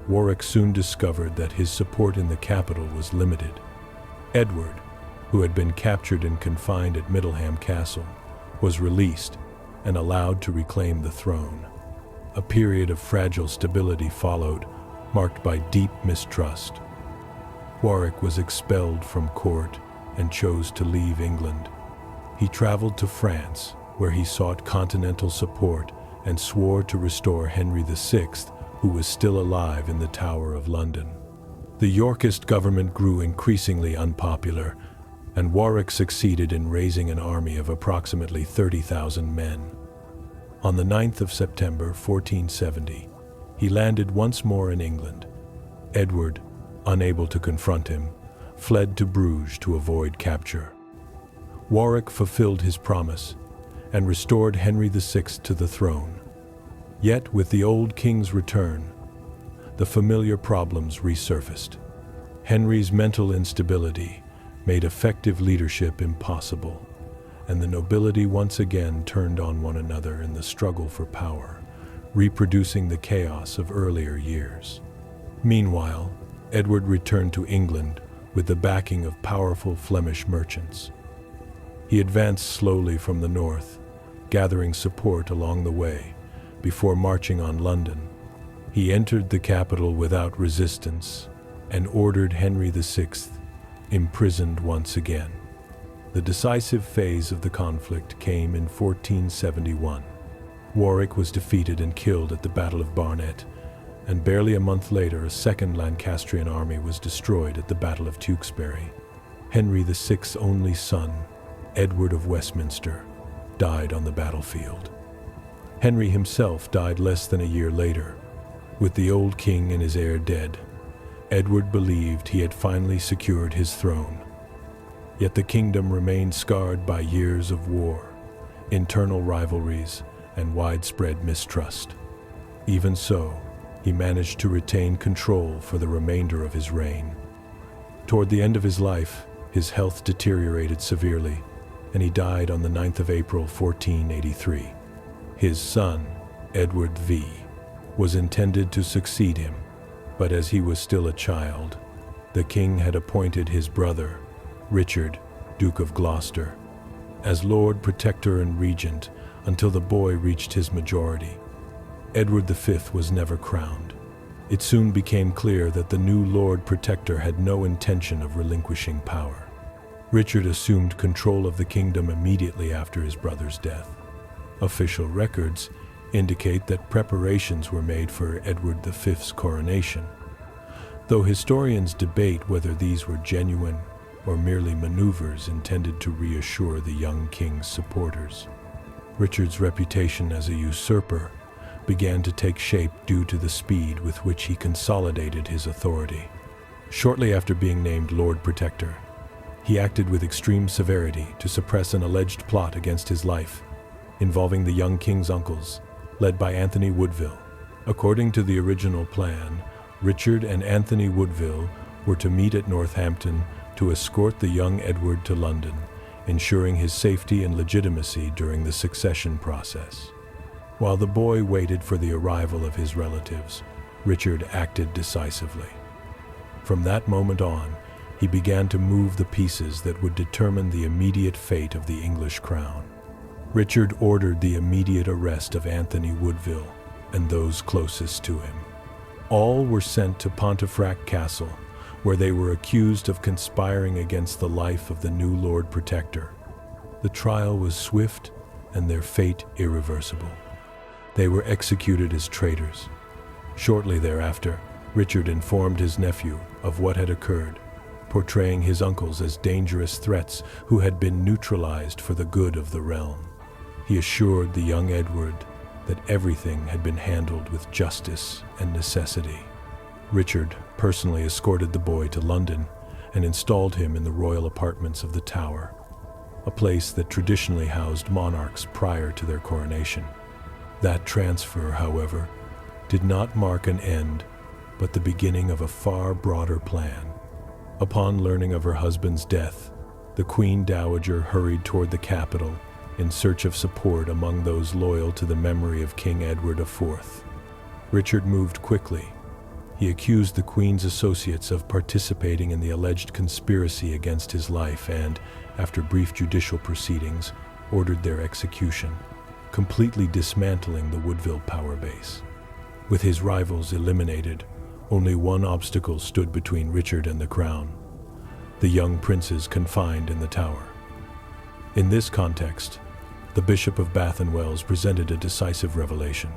Warwick soon discovered that his support in the capital was limited. Edward, who had been captured and confined at Middleham Castle, was released and allowed to reclaim the throne. A period of fragile stability followed, marked by deep mistrust. Warwick was expelled from court and chose to leave England. He traveled to France, where he sought continental support and swore to restore Henry VI, who was still alive in the Tower of London. The Yorkist government grew increasingly unpopular, and Warwick succeeded in raising an army of approximately 30,000 men. On the 9th of September 1470, he landed once more in England. Edward, unable to confront him, fled to Bruges to avoid capture. Warwick fulfilled his promise and restored Henry VI to the throne. Yet, with the old king's return, the familiar problems resurfaced. Henry's mental instability made effective leadership impossible, and the nobility once again turned on one another in the struggle for power, reproducing the chaos of earlier years. Meanwhile, Edward returned to England with the backing of powerful Flemish merchants. He advanced slowly from the north, gathering support along the way, before marching on London. He entered the capital without resistance and ordered Henry VI imprisoned once again. The decisive phase of the conflict came in 1471. Warwick was defeated and killed at the Battle of Barnet, and barely a month later a second Lancastrian army was destroyed at the Battle of Tewkesbury. Henry VI's only son, Edward of Westminster, died on the battlefield. Henry himself died less than a year later, With the old king and his heir dead, Edward believed he had finally secured his throne. Yet the kingdom remained scarred by years of war, internal rivalries, and widespread mistrust. Even so, he managed to retain control for the remainder of his reign. Toward the end of his life, his health deteriorated severely, and he died on the 9th of April, 1483. His son, Edward V, was intended to succeed him, but as he was still a child, the king had appointed his brother, Richard, Duke of Gloucester, as Lord Protector and Regent until the boy reached his majority. Edward V was never crowned. It soon became clear that the new Lord Protector had no intention of relinquishing power. Richard assumed control of the kingdom immediately after his brother's death. Official records indicate that preparations were made for Edward V's coronation, though historians debate whether these were genuine or merely maneuvers intended to reassure the young king's supporters. Richard's reputation as a usurper began to take shape due to the speed with which he consolidated his authority. Shortly after being named Lord Protector, he acted with extreme severity to suppress an alleged plot against his life, involving the young king's uncles, led by Anthony Woodville. According to the original plan, Richard and Anthony Woodville were to meet at Northampton to escort the young Edward to London, ensuring his safety and legitimacy during the succession process. While the boy waited for the arrival of his relatives, Richard acted decisively. From that moment on, he began to move the pieces that would determine the immediate fate of the English crown. Richard ordered the immediate arrest of Anthony Woodville and those closest to him. All were sent to Pontefract Castle, where they were accused of conspiring against the life of the new Lord Protector. The trial was swift and their fate irreversible. They were executed as traitors. Shortly thereafter, Richard informed his nephew of what had occurred, portraying his uncles as dangerous threats who had been neutralized for the good of the realm. He assured the young Edward that everything had been handled with justice and necessity. Richard personally escorted the boy to London and installed him in the royal apartments of the Tower, a place that traditionally housed monarchs prior to their coronation. That transfer, however, did not mark an end, but the beginning of a far broader plan. Upon learning of her husband's death, the Queen Dowager hurried toward the capital in search of support among those loyal to the memory of King Edward IV. Richard moved quickly. He accused the Queen's associates of participating in the alleged conspiracy against his life and, after brief judicial proceedings, ordered their execution, completely dismantling the Woodville power base. With his rivals eliminated, only one obstacle stood between Richard and the crown: the young princes confined in the Tower. In this context, the Bishop of Bath and Wells presented a decisive revelation.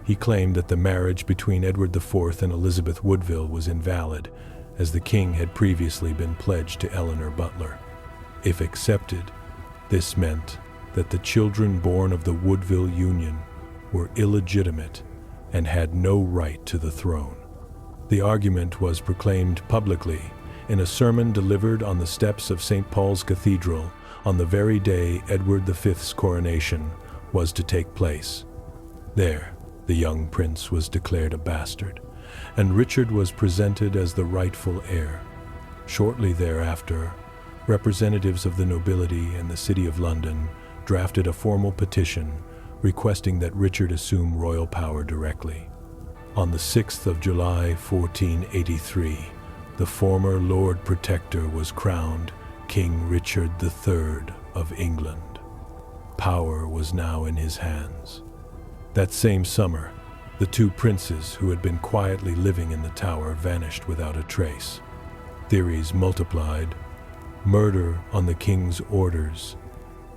He claimed that the marriage between Edward IV and Elizabeth Woodville was invalid, as the king had previously been pledged to Eleanor Butler. If accepted, this meant that the children born of the Woodville union were illegitimate and had no right to the throne. The argument was proclaimed publicly in a sermon delivered on the steps of St. Paul's Cathedral on the very day Edward V's coronation was to take place. There, the young prince was declared a bastard, and Richard was presented as the rightful heir. Shortly thereafter, representatives of the nobility and the City of London drafted a formal petition requesting that Richard assume royal power directly. On the 6th of July, 1483, the former Lord Protector was crowned King Richard III of England. Power was now in his hands. That same summer, the two princes who had been quietly living in the Tower vanished without a trace. Theories multiplied: murder on the king's orders,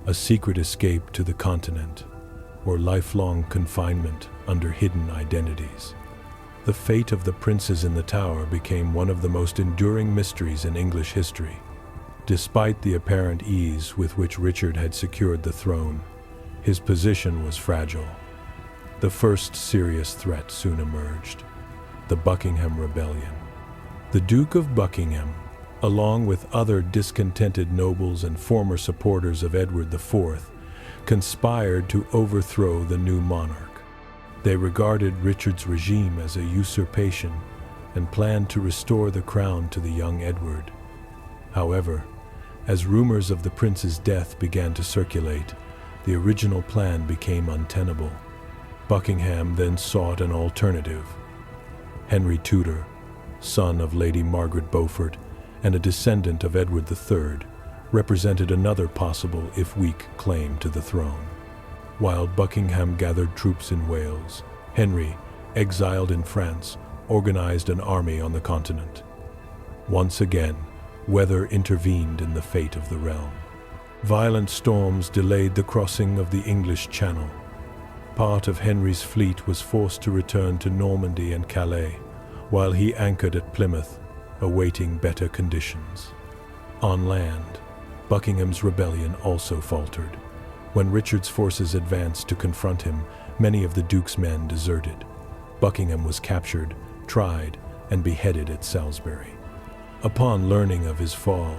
a secret escape to the continent, or lifelong confinement under hidden identities. The fate of the princes in the Tower became one of the most enduring mysteries in English history. Despite the apparent ease with which Richard had secured the throne, his position was fragile. The first serious threat soon emerged: the Buckingham Rebellion. The Duke of Buckingham, along with other discontented nobles and former supporters of Edward IV, conspired to overthrow the new monarch. They regarded Richard's regime as a usurpation and planned to restore the crown to the young Edward. However, as rumors of the prince's death began to circulate, the original plan became untenable. Buckingham then sought an alternative. Henry Tudor, son of Lady Margaret Beaufort and a descendant of Edward III, represented another possible, if weak, claim to the throne. While Buckingham gathered troops in Wales, Henry, exiled in France, organized an army on the continent. Once again, weather intervened in the fate of the realm. Violent storms delayed the crossing of the English Channel. Part of Henry's fleet was forced to return to Normandy and Calais, while he anchored at Plymouth, awaiting better conditions. On land, Buckingham's rebellion also faltered. When Richard's forces advanced to confront him, many of the Duke's men deserted. Buckingham was captured, tried, and beheaded at Salisbury. Upon learning of his fall,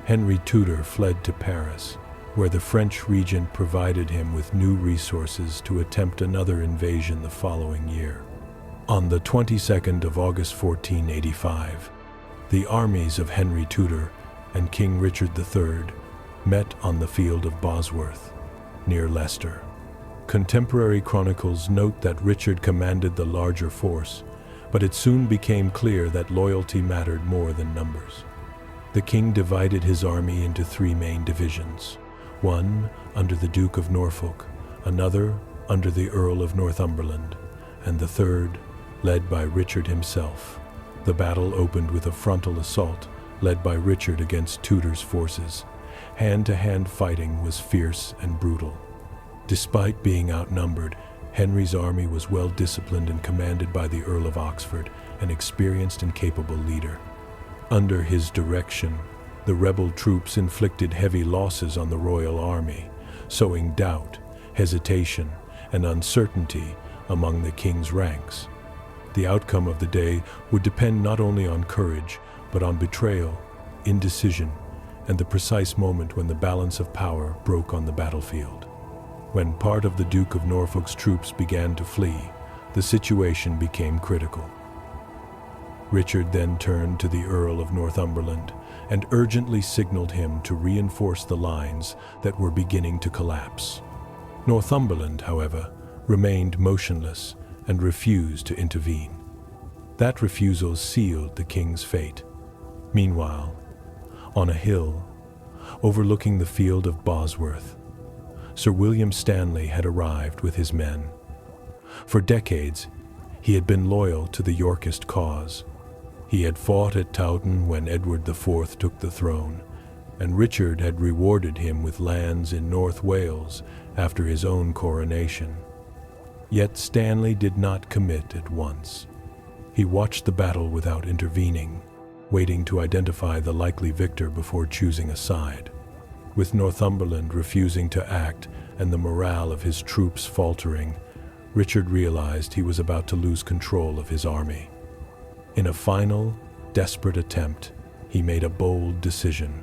Henry Tudor fled to Paris, where the French regent provided him with new resources to attempt another invasion the following year. On the 22nd of August 1485, the armies of Henry Tudor and King Richard III met on the field of Bosworth, near Leicester. Contemporary chronicles note that Richard commanded the larger force, but it soon became clear that loyalty mattered more than numbers. The king divided his army into three main divisions: one under the Duke of Norfolk, another under the Earl of Northumberland, and the third led by Richard himself. The battle opened with a frontal assault led by Richard against Tudor's forces. Hand-to-hand fighting was fierce and brutal. Despite being outnumbered, Henry's army was well disciplined and commanded by the Earl of Oxford, an experienced and capable leader. Under his direction, the rebel troops inflicted heavy losses on the royal army, sowing doubt, hesitation, and uncertainty among the king's ranks. The outcome of the day would depend not only on courage, but on betrayal, indecision, and the precise moment when the balance of power broke on the battlefield. When part of the Duke of Norfolk's troops began to flee, the situation became critical. Richard then turned to the Earl of Northumberland and urgently signaled him to reinforce the lines that were beginning to collapse. Northumberland, however, remained motionless and refused to intervene. That refusal sealed the king's fate. Meanwhile, on a hill overlooking the field of Bosworth, Sir William Stanley had arrived with his men. For decades, he had been loyal to the Yorkist cause. He had fought at Towton when Edward IV took the throne, and Richard had rewarded him with lands in North Wales after his own coronation. Yet Stanley did not commit at once. He watched the battle without intervening, waiting to identify the likely victor before choosing a side. With Northumberland refusing to act and the morale of his troops faltering, Richard realized he was about to lose control of his army. In a final, desperate attempt, he made a bold decision.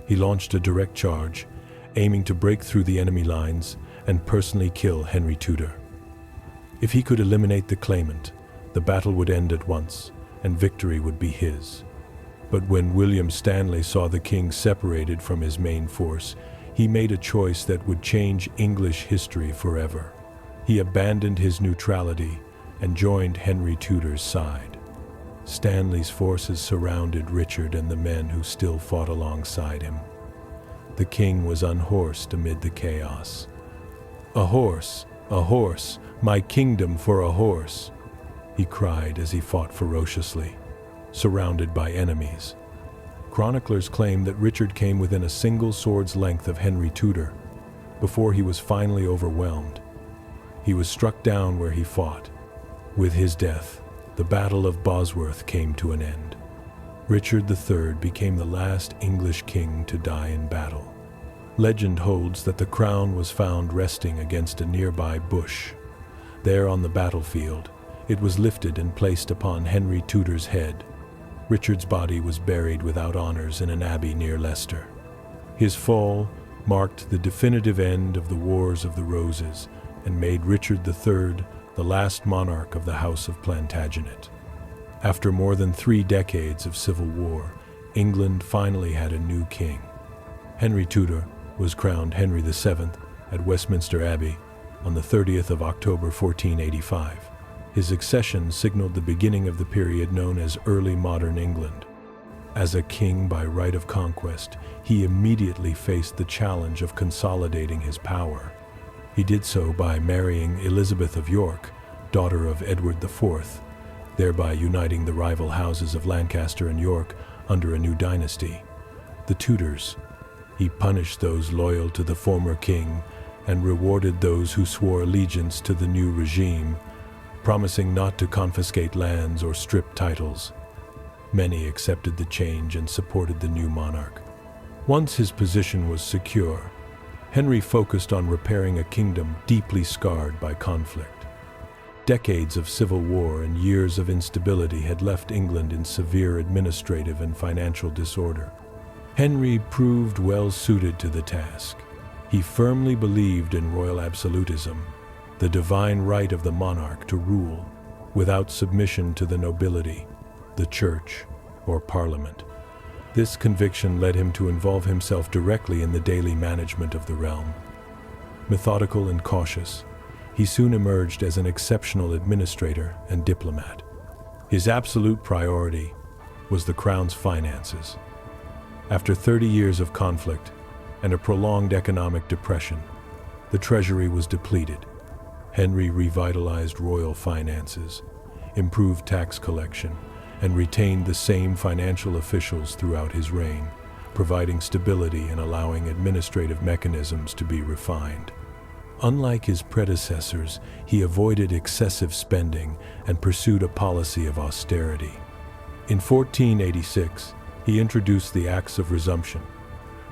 He launched a direct charge, aiming to break through the enemy lines and personally kill Henry Tudor. If he could eliminate the claimant, the battle would end at once, and victory would be his. But when William Stanley saw the king separated from his main force, he made a choice that would change English history forever. He abandoned his neutrality and joined Henry Tudor's side. Stanley's forces surrounded Richard and the men who still fought alongside him. The king was unhorsed amid the chaos. "A horse, my kingdom for a horse," he cried as he fought ferociously, surrounded by enemies. Chroniclers claim that Richard came within a single sword's length of Henry Tudor before he was finally overwhelmed. He was struck down where he fought. With his death, the Battle of Bosworth came to an end. Richard III became the last English king to die in battle. Legend holds that the crown was found resting against a nearby bush. There on the battlefield, it was lifted and placed upon Henry Tudor's head. Richard's body was buried without honors in an abbey near Leicester. His fall marked the definitive end of the Wars of the Roses and made Richard III the last monarch of the House of Plantagenet. After more than 3 decades of civil war, England finally had a new king. Henry Tudor was crowned Henry VII at Westminster Abbey on the 30th of October 1485. His accession signaled the beginning of the period known as Early Modern England. As a king by right of conquest, he immediately faced the challenge of consolidating his power. He did so by marrying Elizabeth of York, daughter of Edward IV, thereby uniting the rival houses of Lancaster and York under a new dynasty, the Tudors. He punished those loyal to the former king and rewarded those who swore allegiance to the new regime, promising not to confiscate lands or strip titles. Many accepted the change and supported the new monarch. Once his position was secure, Henry focused on repairing a kingdom deeply scarred by conflict. Decades of civil war and years of instability had left England in severe administrative and financial disorder. Henry proved well suited to the task. He firmly believed in royal absolutism, the divine right of the monarch to rule without submission to the nobility, the church, or parliament. This conviction led him to involve himself directly in the daily management of the realm. Methodical and cautious, he soon emerged as an exceptional administrator and diplomat. His absolute priority was the crown's finances. After 30 years of conflict and a prolonged economic depression, the treasury was depleted. Henry revitalized royal finances, improved tax collection, and retained the same financial officials throughout his reign, providing stability and allowing administrative mechanisms to be refined. Unlike his predecessors, he avoided excessive spending and pursued a policy of austerity. In 1486, he introduced the Acts of Resumption,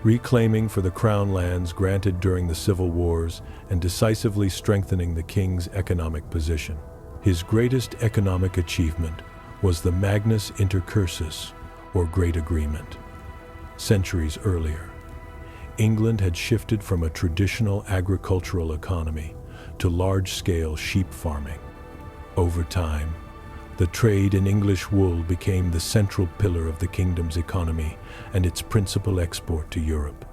reclaiming for the crown lands granted during the civil wars and decisively strengthening the king's economic position. His greatest economic achievement was the Magnus Intercursus, or Great Agreement. Centuries earlier, England had shifted from a traditional agricultural economy to large-scale sheep farming. Over time, the trade in English wool became the central pillar of the kingdom's economy and its principal export to Europe.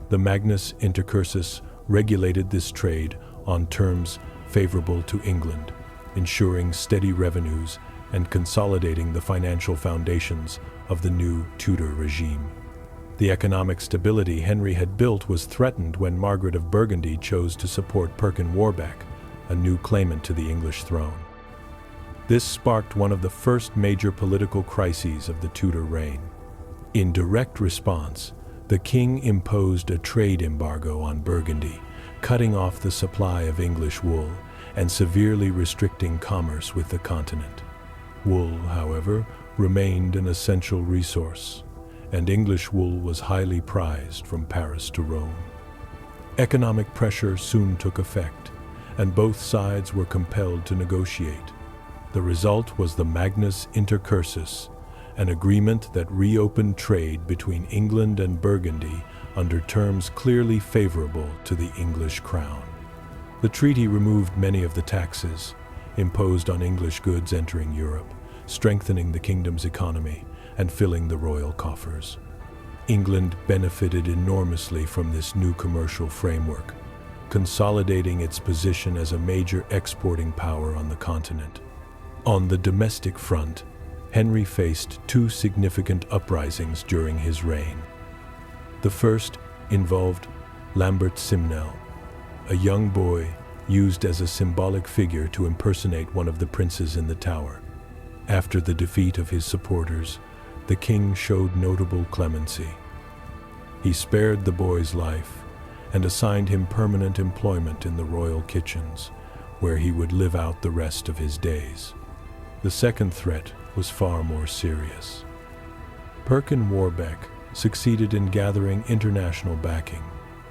The Magnus Intercursus regulated this trade on terms favorable to England, ensuring steady revenues and consolidating the financial foundations of the new Tudor regime. The economic stability Henry had built was threatened when Margaret of Burgundy chose to support Perkin Warbeck, a new claimant to the English throne. This sparked one of the first major political crises of the Tudor reign. In direct response, the king imposed a trade embargo on Burgundy, cutting off the supply of English wool and severely restricting commerce with the continent. Wool, however, remained an essential resource, and English wool was highly prized from Paris to Rome. Economic pressure soon took effect, and both sides were compelled to negotiate. The result was the Magnus Intercursus, an agreement that reopened trade between England and Burgundy under terms clearly favorable to the English crown. The treaty removed many of the taxes imposed on English goods entering Europe, strengthening the kingdom's economy and filling the royal coffers. England benefited enormously from this new commercial framework, consolidating its position as a major exporting power on the continent. On the domestic front, Henry faced 2 significant uprisings during his reign. The first involved Lambert Simnel, a young boy used as a symbolic figure to impersonate one of the princes in the Tower. After the defeat of his supporters, the king showed notable clemency. He spared the boy's life and assigned him permanent employment in the royal kitchens, where he would live out the rest of his days. The second threat was far more serious. Perkin Warbeck succeeded in gathering international backing,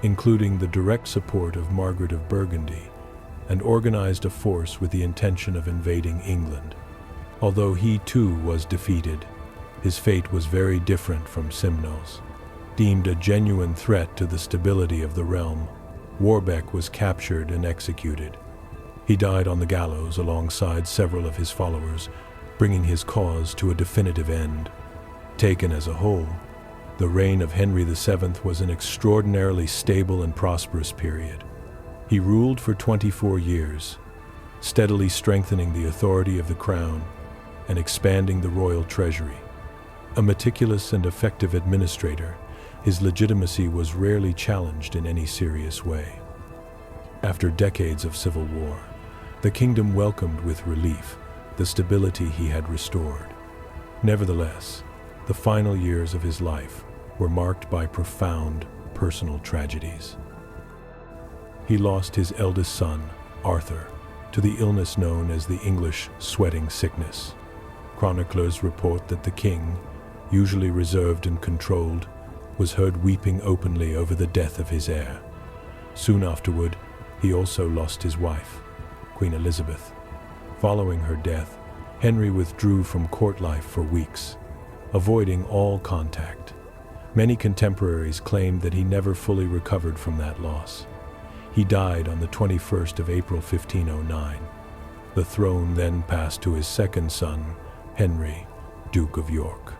including the direct support of Margaret of Burgundy and organized a force with the intention of invading England. Although he too was defeated, his fate was very different from Simnel's. Deemed a genuine threat to the stability of the realm, Warbeck was captured and executed. He died on the gallows alongside several of his followers, bringing his cause to a definitive end. Taken as a whole, the reign of Henry VII was an extraordinarily stable and prosperous period. He ruled for 24 years, steadily strengthening the authority of the crown and expanding the royal treasury. A meticulous and effective administrator, his legitimacy was rarely challenged in any serious way. After decades of civil war, the kingdom welcomed with relief the stability he had restored. Nevertheless, the final years of his life were marked by profound personal tragedies. He lost his eldest son, Arthur, to the illness known as the English sweating sickness. Chroniclers report that the king, usually reserved and controlled, was heard weeping openly over the death of his heir. Soon afterward, he also lost his wife, Queen Elizabeth. Following her death, Henry withdrew from court life for weeks, avoiding all contact. Many contemporaries claimed that he never fully recovered from that loss. He died on the 21st of April 1509. The throne then passed to his second son, Henry, Duke of York.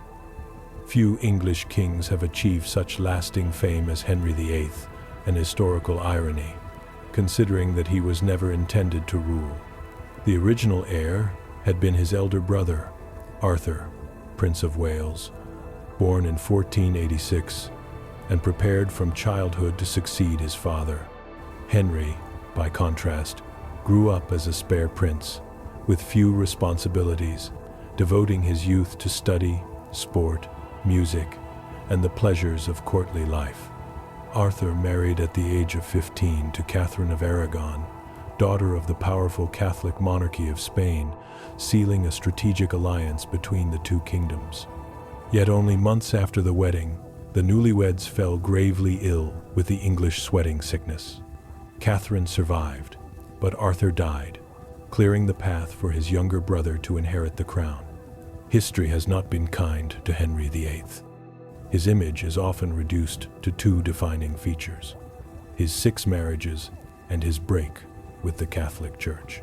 Few English kings have achieved such lasting fame as Henry VIII, an historical irony, considering that he was never intended to rule. The original heir had been his elder brother, Arthur, Prince of Wales, born in 1486, and prepared from childhood to succeed his father. Henry, by contrast, grew up as a spare prince, with few responsibilities, devoting his youth to study, sport, music, and the pleasures of courtly life. Arthur married at the age of 15 to Catherine of Aragon, daughter of the powerful Catholic monarchy of Spain, sealing a strategic alliance between the two kingdoms. Yet only months after the wedding, the newlyweds fell gravely ill with the English sweating sickness. Catherine survived, but Arthur died, clearing the path for his younger brother to inherit the crown. History has not been kind to Henry VIII. His image is often reduced to two defining features: his 6 marriages and his break with the Catholic Church.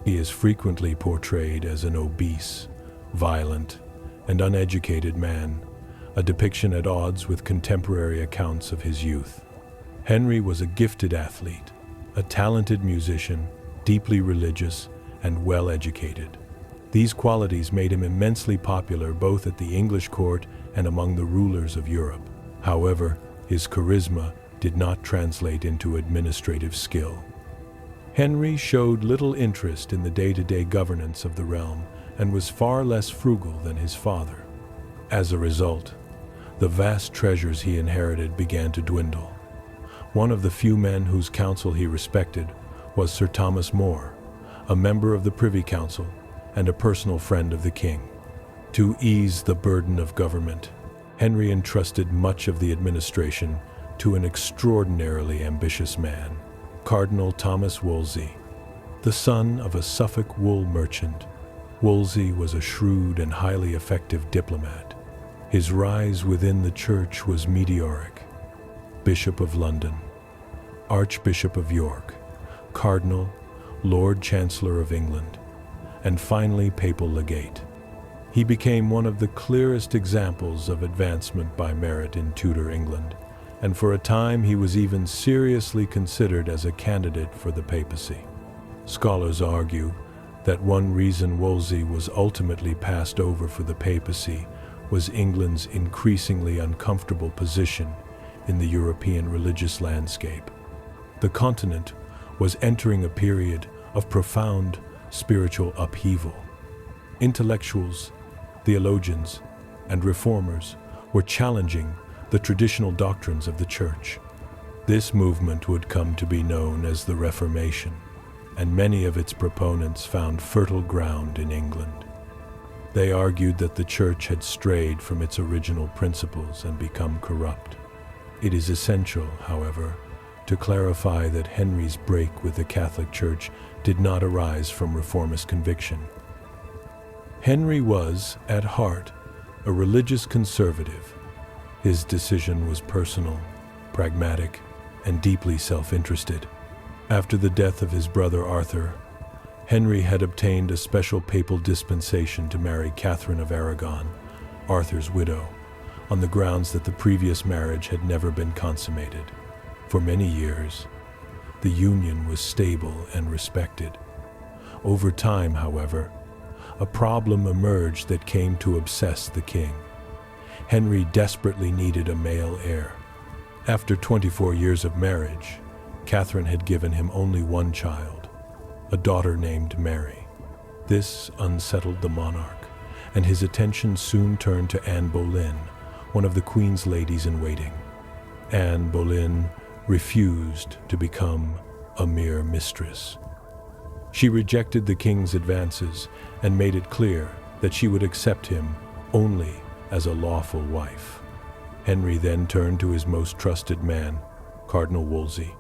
He is frequently portrayed as an obese, violent, and uneducated man, a depiction at odds with contemporary accounts of his youth. Henry was a gifted athlete, a talented musician, deeply religious, and well-educated. These qualities made him immensely popular both at the English court and among the rulers of Europe. However, his charisma did not translate into administrative skill. Henry showed little interest in the day-to-day governance of the realm and was far less frugal than his father. As a result, the vast treasures he inherited began to dwindle. One of the few men whose counsel he respected was Sir Thomas More, a member of the Privy Council and a personal friend of the king. To ease the burden of government, Henry entrusted much of the administration to an extraordinarily ambitious man, Cardinal Thomas Wolsey. The son of a Suffolk wool merchant, Wolsey was a shrewd and highly effective diplomat. His rise within the church was meteoric. Bishop of London, Archbishop of York, Cardinal, Lord Chancellor of England, and finally Papal Legate. He became one of the clearest examples of advancement by merit in Tudor England, and for a time he was even seriously considered as a candidate for the papacy. Scholars argue that one reason Wolsey was ultimately passed over for the papacy was England's increasingly uncomfortable position in the European religious landscape. The continent was entering a period of profound spiritual upheaval. Intellectuals, theologians, and reformers were challenging the traditional doctrines of the Church. This movement would come to be known as the Reformation, and many of its proponents found fertile ground in England. They argued that the Church had strayed from its original principles and become corrupt. It is essential, however, to clarify that Henry's break with the Catholic Church did not arise from reformist conviction. Henry was, at heart, a religious conservative. His decision was personal, pragmatic, and deeply self-interested. After the death of his brother Arthur, Henry had obtained a special papal dispensation to marry Catherine of Aragon, Arthur's widow, on the grounds that the previous marriage had never been consummated. For many years, the union was stable and respected. Over time, however, a problem emerged that came to obsess the king. Henry desperately needed a male heir. After 24 years of marriage, Catherine had given him only one child, a daughter named Mary. This unsettled the monarch, and his attention soon turned to Anne Boleyn, one of the Queen's ladies-in-waiting. Anne Boleyn refused to become a mere mistress. She rejected the king's advances and made it clear that she would accept him only as a lawful wife. Henry then turned to his most trusted man, Cardinal Wolsey,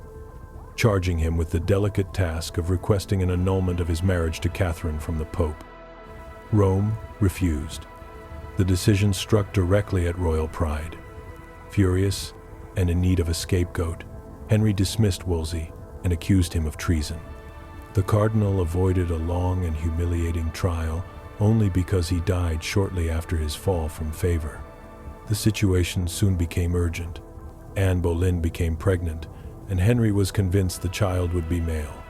charging him with the delicate task of requesting an annulment of his marriage to Catherine from the Pope. Rome refused. The decision struck directly at royal pride. Furious and in need of a scapegoat, Henry dismissed Wolsey and accused him of treason. The cardinal avoided a long and humiliating trial only because he died shortly after his fall from favor. The situation soon became urgent. Anne Boleyn became pregnant, and Henry was convinced the child would be male.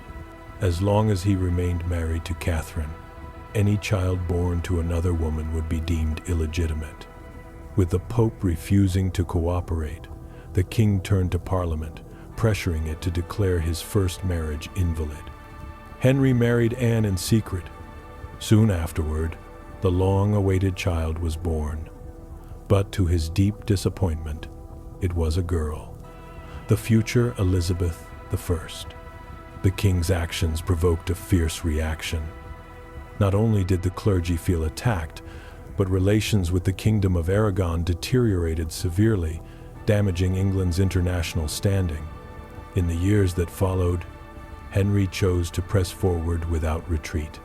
As long as he remained married to Catherine, any child born to another woman would be deemed illegitimate. With the Pope refusing to cooperate, the king turned to Parliament, pressuring it to declare his first marriage invalid. Henry married Anne in secret. Soon afterward, the long-awaited child was born. But to his deep disappointment, it was a girl, the future Elizabeth I. The king's actions provoked a fierce reaction. Not only did the clergy feel attacked, but relations with the Kingdom of Aragon deteriorated severely, damaging England's international standing. In the years that followed, Henry chose to press forward without retreat.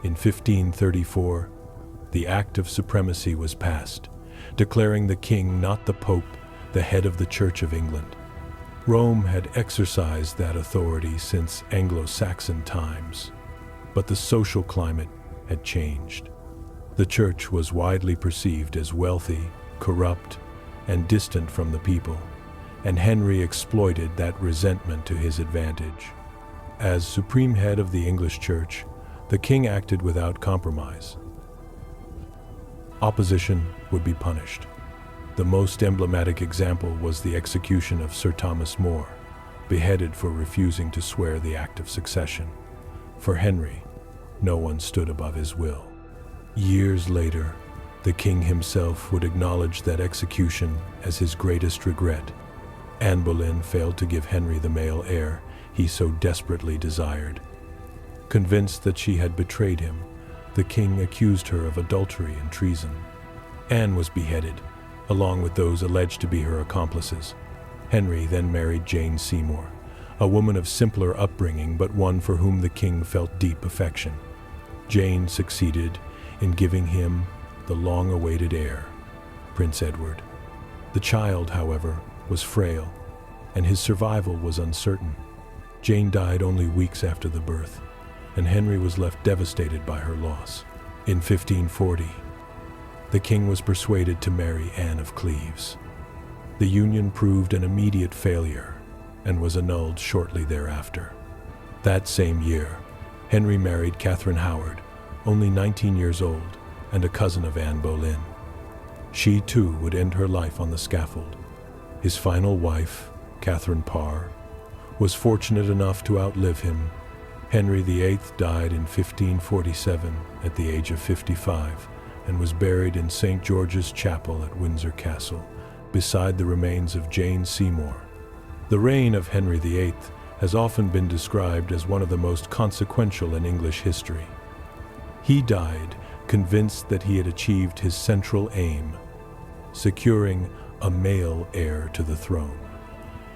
In 1534, the Act of Supremacy was passed, declaring the king, not the Pope, the head of the Church of England. Rome had exercised that authority since Anglo-Saxon times, but the social climate had changed. The Church was widely perceived as wealthy, corrupt, and distant from the people, and Henry exploited that resentment to his advantage. As supreme head of the English Church, the king acted without compromise. Opposition would be punished. The most emblematic example was the execution of Sir Thomas More, beheaded for refusing to swear the Act of Succession. For Henry, no one stood above his will. Years later, the king himself would acknowledge that execution as his greatest regret. Anne Boleyn failed to give Henry the male heir he so desperately desired. Convinced that she had betrayed him, the king accused her of adultery and treason. Anne was beheaded, along with those alleged to be her accomplices. Henry then married Jane Seymour, a woman of simpler upbringing but one for whom the king felt deep affection. Jane succeeded in giving him the long-awaited heir, Prince Edward. The child, however, was frail, and his survival was uncertain. Jane died only weeks after the birth, and Henry was left devastated by her loss. In 1540, the king was persuaded to marry Anne of Cleves. The union proved an immediate failure and was annulled shortly thereafter. That same year, Henry married Catherine Howard, only 19 years old, and a cousin of Anne Boleyn. She, too, would end her life on the scaffold. His final wife, Catherine Parr, was fortunate enough to outlive him. Henry VIII died in 1547 at the age of 55 and was buried in St. George's Chapel at Windsor Castle, beside the remains of Jane Seymour. The reign of Henry VIII has often been described as one of the most consequential in English history. He died convinced that he had achieved his central aim, securing a male heir to the throne.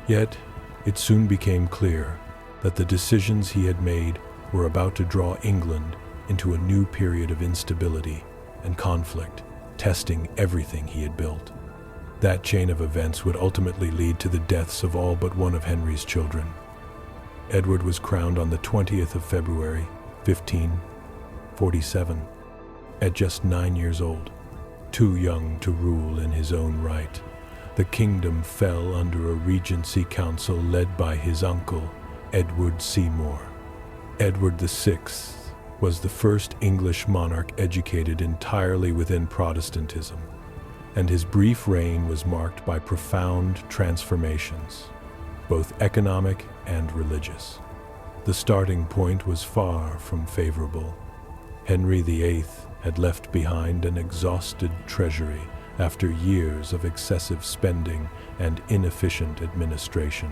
Yet, It soon became clear that the decisions he had made were about to draw England into a new period of instability and conflict, testing everything he had built. That chain of events would ultimately lead to the deaths of all but one of Henry's children. Edward was crowned on the 20th of February, 1547, at just 9 years old, too young to rule in his own right. The kingdom fell under a regency council led by his uncle, Edward Seymour. Edward VI was the first English monarch educated entirely within Protestantism, and his brief reign was marked by profound transformations, both economic and religious. The starting point was far from favorable. Henry VIII had left behind an exhausted treasury after years of excessive spending and inefficient administration.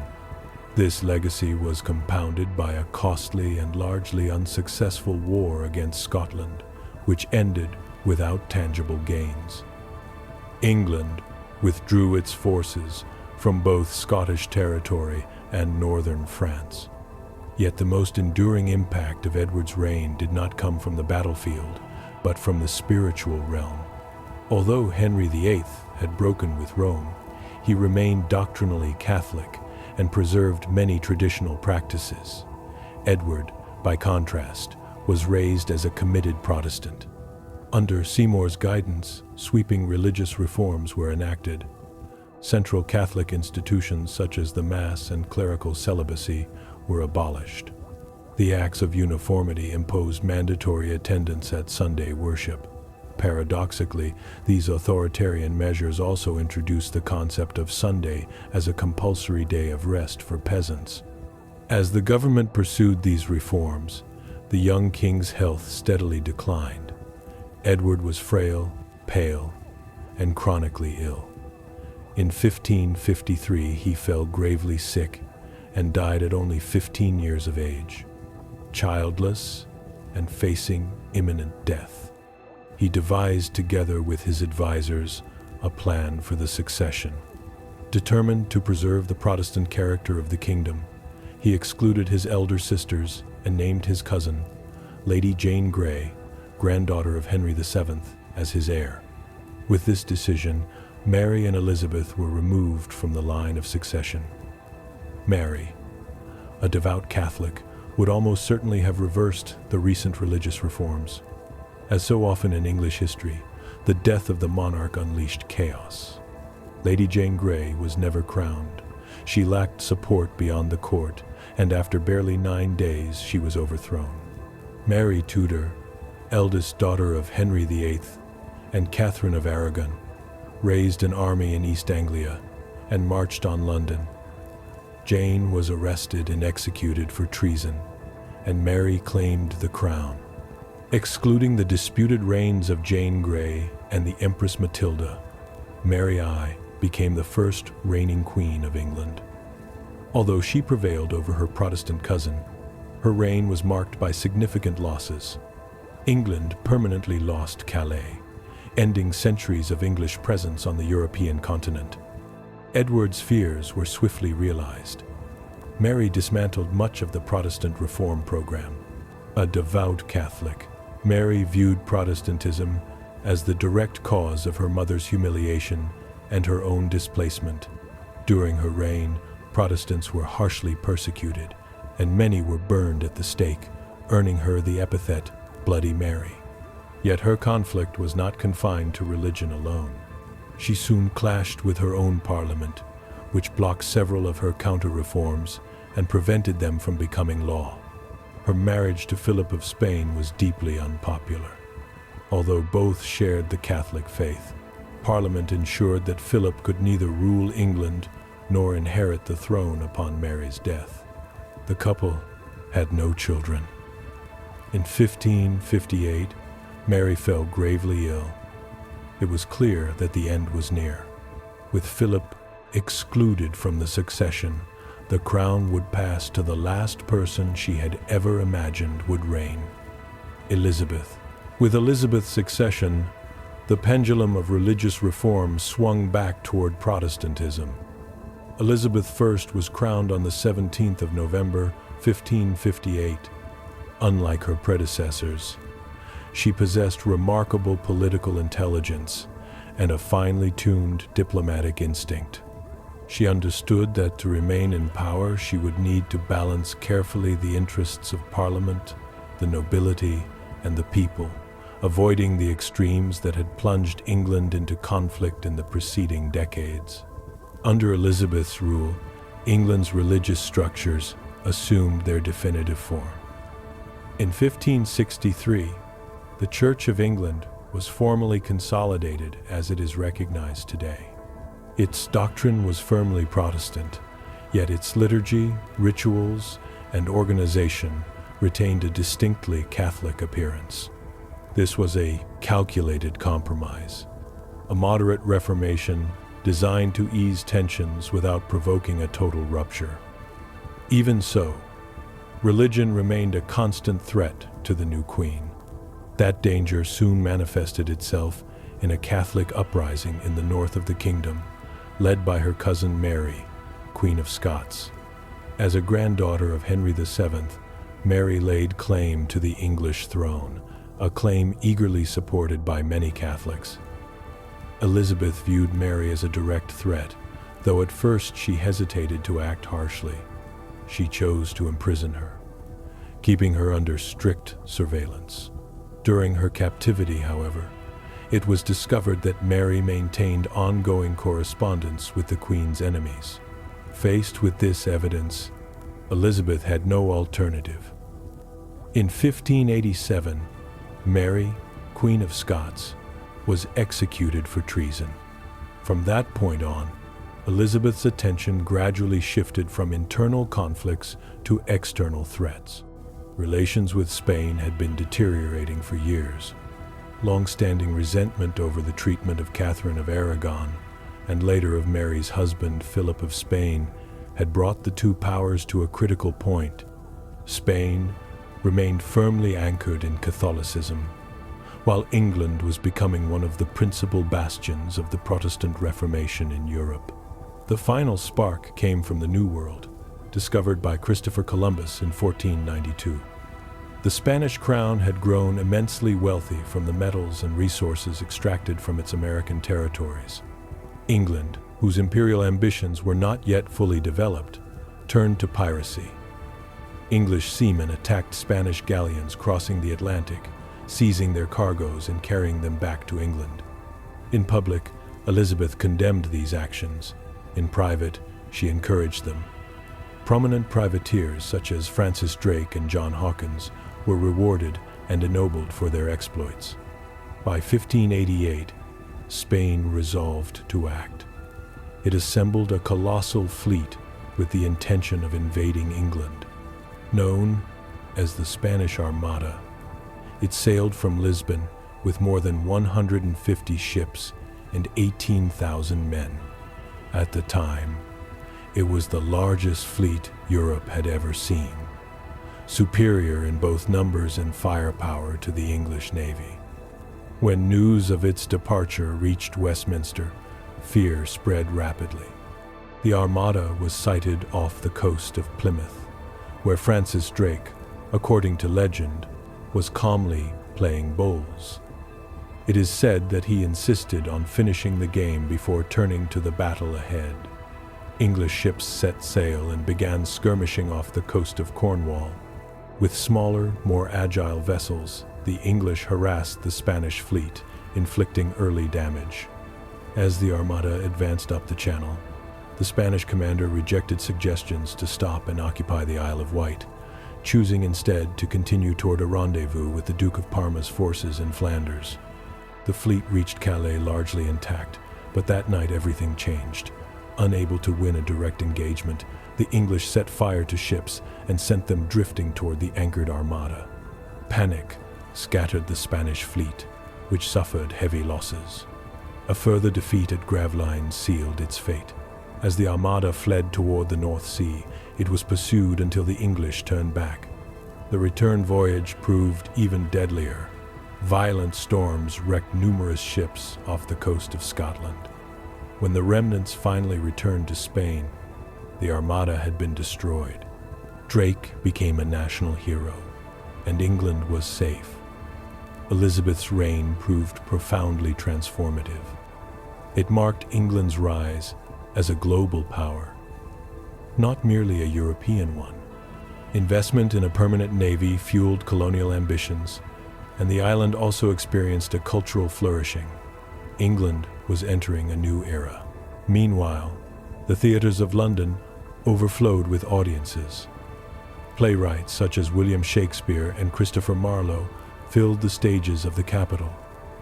This legacy was compounded by a costly and largely unsuccessful war against Scotland, which ended without tangible gains. England withdrew its forces from both Scottish territory and northern France. Yet the most enduring impact of Edward's reign did not come from the battlefield, but from the spiritual realm. Although Henry VIII had broken with Rome, he remained doctrinally Catholic and preserved many traditional practices. Edward, by contrast, was raised as a committed Protestant. Under Seymour's guidance, sweeping religious reforms were enacted. Central Catholic institutions such as the Mass and clerical celibacy were abolished. The Acts of Uniformity imposed mandatory attendance at Sunday worship. Paradoxically, these authoritarian measures also introduced the concept of Sunday as a compulsory day of rest for peasants. As the government pursued these reforms, the young king's health steadily declined. Edward was frail, pale, and chronically ill. In 1553, he fell gravely sick and died at only 15 years of age. Childless and facing imminent death, he devised together with his advisors a plan for the succession. Determined to preserve the Protestant character of the kingdom, he excluded his elder sisters and named his cousin, Lady Jane Grey, granddaughter of Henry VII, as his heir. With this decision, Mary and Elizabeth were removed from the line of succession. Mary, a devout Catholic, would almost certainly have reversed the recent religious reforms. As so often in English history, the death of the monarch unleashed chaos. Lady Jane Grey was never crowned. She lacked support beyond the court, and after barely 9 days, she was overthrown. Mary Tudor, eldest daughter of Henry VIII and Catherine of Aragon, raised an army in East Anglia and marched on London. Jane was arrested and executed for treason, and Mary claimed the crown. Excluding the disputed reigns of Jane Grey and the Empress Matilda, Mary I became the first reigning queen of England. Although she prevailed over her Protestant cousin, her reign was marked by significant losses. England permanently lost Calais, ending centuries of English presence on the European continent. Edward's fears were swiftly realized. Mary dismantled much of the Protestant reform program. A devout Catholic, Mary viewed Protestantism as the direct cause of her mother's humiliation and her own displacement. During her reign, Protestants were harshly persecuted, and many were burned at the stake, earning her the epithet Bloody Mary. Yet her conflict was not confined to religion alone. She soon clashed with her own parliament, which blocked several of her counter-reforms and prevented them from becoming law. Her marriage to Philip of Spain was deeply unpopular. Although both shared the Catholic faith, Parliament ensured that Philip could neither rule England nor inherit the throne upon Mary's death. The couple had no children. In 1558, Mary fell gravely ill. It was clear that the end was near. With Philip excluded from the succession, the crown would pass to the last person she had ever imagined would reign, Elizabeth. With Elizabeth's accession, the pendulum of religious reform swung back toward Protestantism. Elizabeth I was crowned on the 17th of November, 1558. Unlike her predecessors, she possessed remarkable political intelligence and a finely tuned diplomatic instinct. She understood that to remain in power, she would need to balance carefully the interests of Parliament, the nobility, and the people, avoiding the extremes that had plunged England into conflict in the preceding decades. Under Elizabeth's rule, England's religious structures assumed their definitive form. In 1563, the Church of England was formally consolidated as it is recognized today. Its doctrine was firmly Protestant, yet its liturgy, rituals, and organization retained a distinctly Catholic appearance. This was a calculated compromise, a moderate reformation designed to ease tensions without provoking a total rupture. Even so, religion remained a constant threat to the new queen. That danger soon manifested itself in a Catholic uprising in the north of the kingdom, led by her cousin Mary, Queen of Scots. As a granddaughter of Henry VII, Mary laid claim to the English throne, a claim eagerly supported by many Catholics. Elizabeth viewed Mary as a direct threat, though at first she hesitated to act harshly. She chose to imprison her, keeping her under strict surveillance. During her captivity, however, it was discovered that Mary maintained ongoing correspondence with the Queen's enemies. Faced with this evidence, Elizabeth had no alternative. In 1587, Mary, Queen of Scots, was executed for treason. From that point on, Elizabeth's attention gradually shifted from internal conflicts to external threats. Relations with Spain had been deteriorating for years. Long-standing resentment over the treatment of Catherine of Aragon and later of Mary's husband, Philip of Spain, had brought the two powers to a critical point. Spain remained firmly anchored in Catholicism, while England was becoming one of the principal bastions of the Protestant Reformation in Europe. The final spark came from the New World, discovered by Christopher Columbus in 1492. The Spanish crown had grown immensely wealthy from the metals and resources extracted from its American territories. England, whose imperial ambitions were not yet fully developed, turned to piracy. English seamen attacked Spanish galleons crossing the Atlantic, seizing their cargoes and carrying them back to England. In public, Elizabeth condemned these actions. In private, she encouraged them. Prominent privateers such as Francis Drake and John Hawkins were rewarded and ennobled for their exploits. By 1588, Spain resolved to act. It assembled a colossal fleet with the intention of invading England. Known as the Spanish Armada, it sailed from Lisbon with more than 150 ships and 18,000 men. At the time, it was the largest fleet Europe had ever seen, superior in both numbers and firepower to the English Navy. When news of its departure reached Westminster, fear spread rapidly. The Armada was sighted off the coast of Plymouth, where Francis Drake, according to legend, was calmly playing bowls. It is said that he insisted on finishing the game before turning to the battle ahead. English ships set sail and began skirmishing off the coast of Cornwall. With smaller, more agile vessels, the English harassed the Spanish fleet, inflicting early damage. As the Armada advanced up the channel, the Spanish commander rejected suggestions to stop and occupy the Isle of Wight, choosing instead to continue toward a rendezvous with the Duke of Parma's forces in Flanders. The fleet reached Calais largely intact, but that night everything changed. Unable to win a direct engagement, the English set fire to ships and sent them drifting toward the anchored Armada. Panic scattered the Spanish fleet, which suffered heavy losses. A further defeat at Gravelines sealed its fate. As the Armada fled toward the North Sea, it was pursued until the English turned back. The return voyage proved even deadlier. Violent storms wrecked numerous ships off the coast of Scotland. When the remnants finally returned to Spain, The Armada had been destroyed. Drake became a national hero, and England was safe. Elizabeth's reign proved profoundly transformative. It marked England's rise as a global power, not merely a European one. Investment in a permanent navy fueled colonial ambitions, and the island also experienced a cultural flourishing. England was entering a new era. Meanwhile, the theaters of London overflowed with audiences. Playwrights such as William Shakespeare and Christopher Marlowe filled the stages of the capital,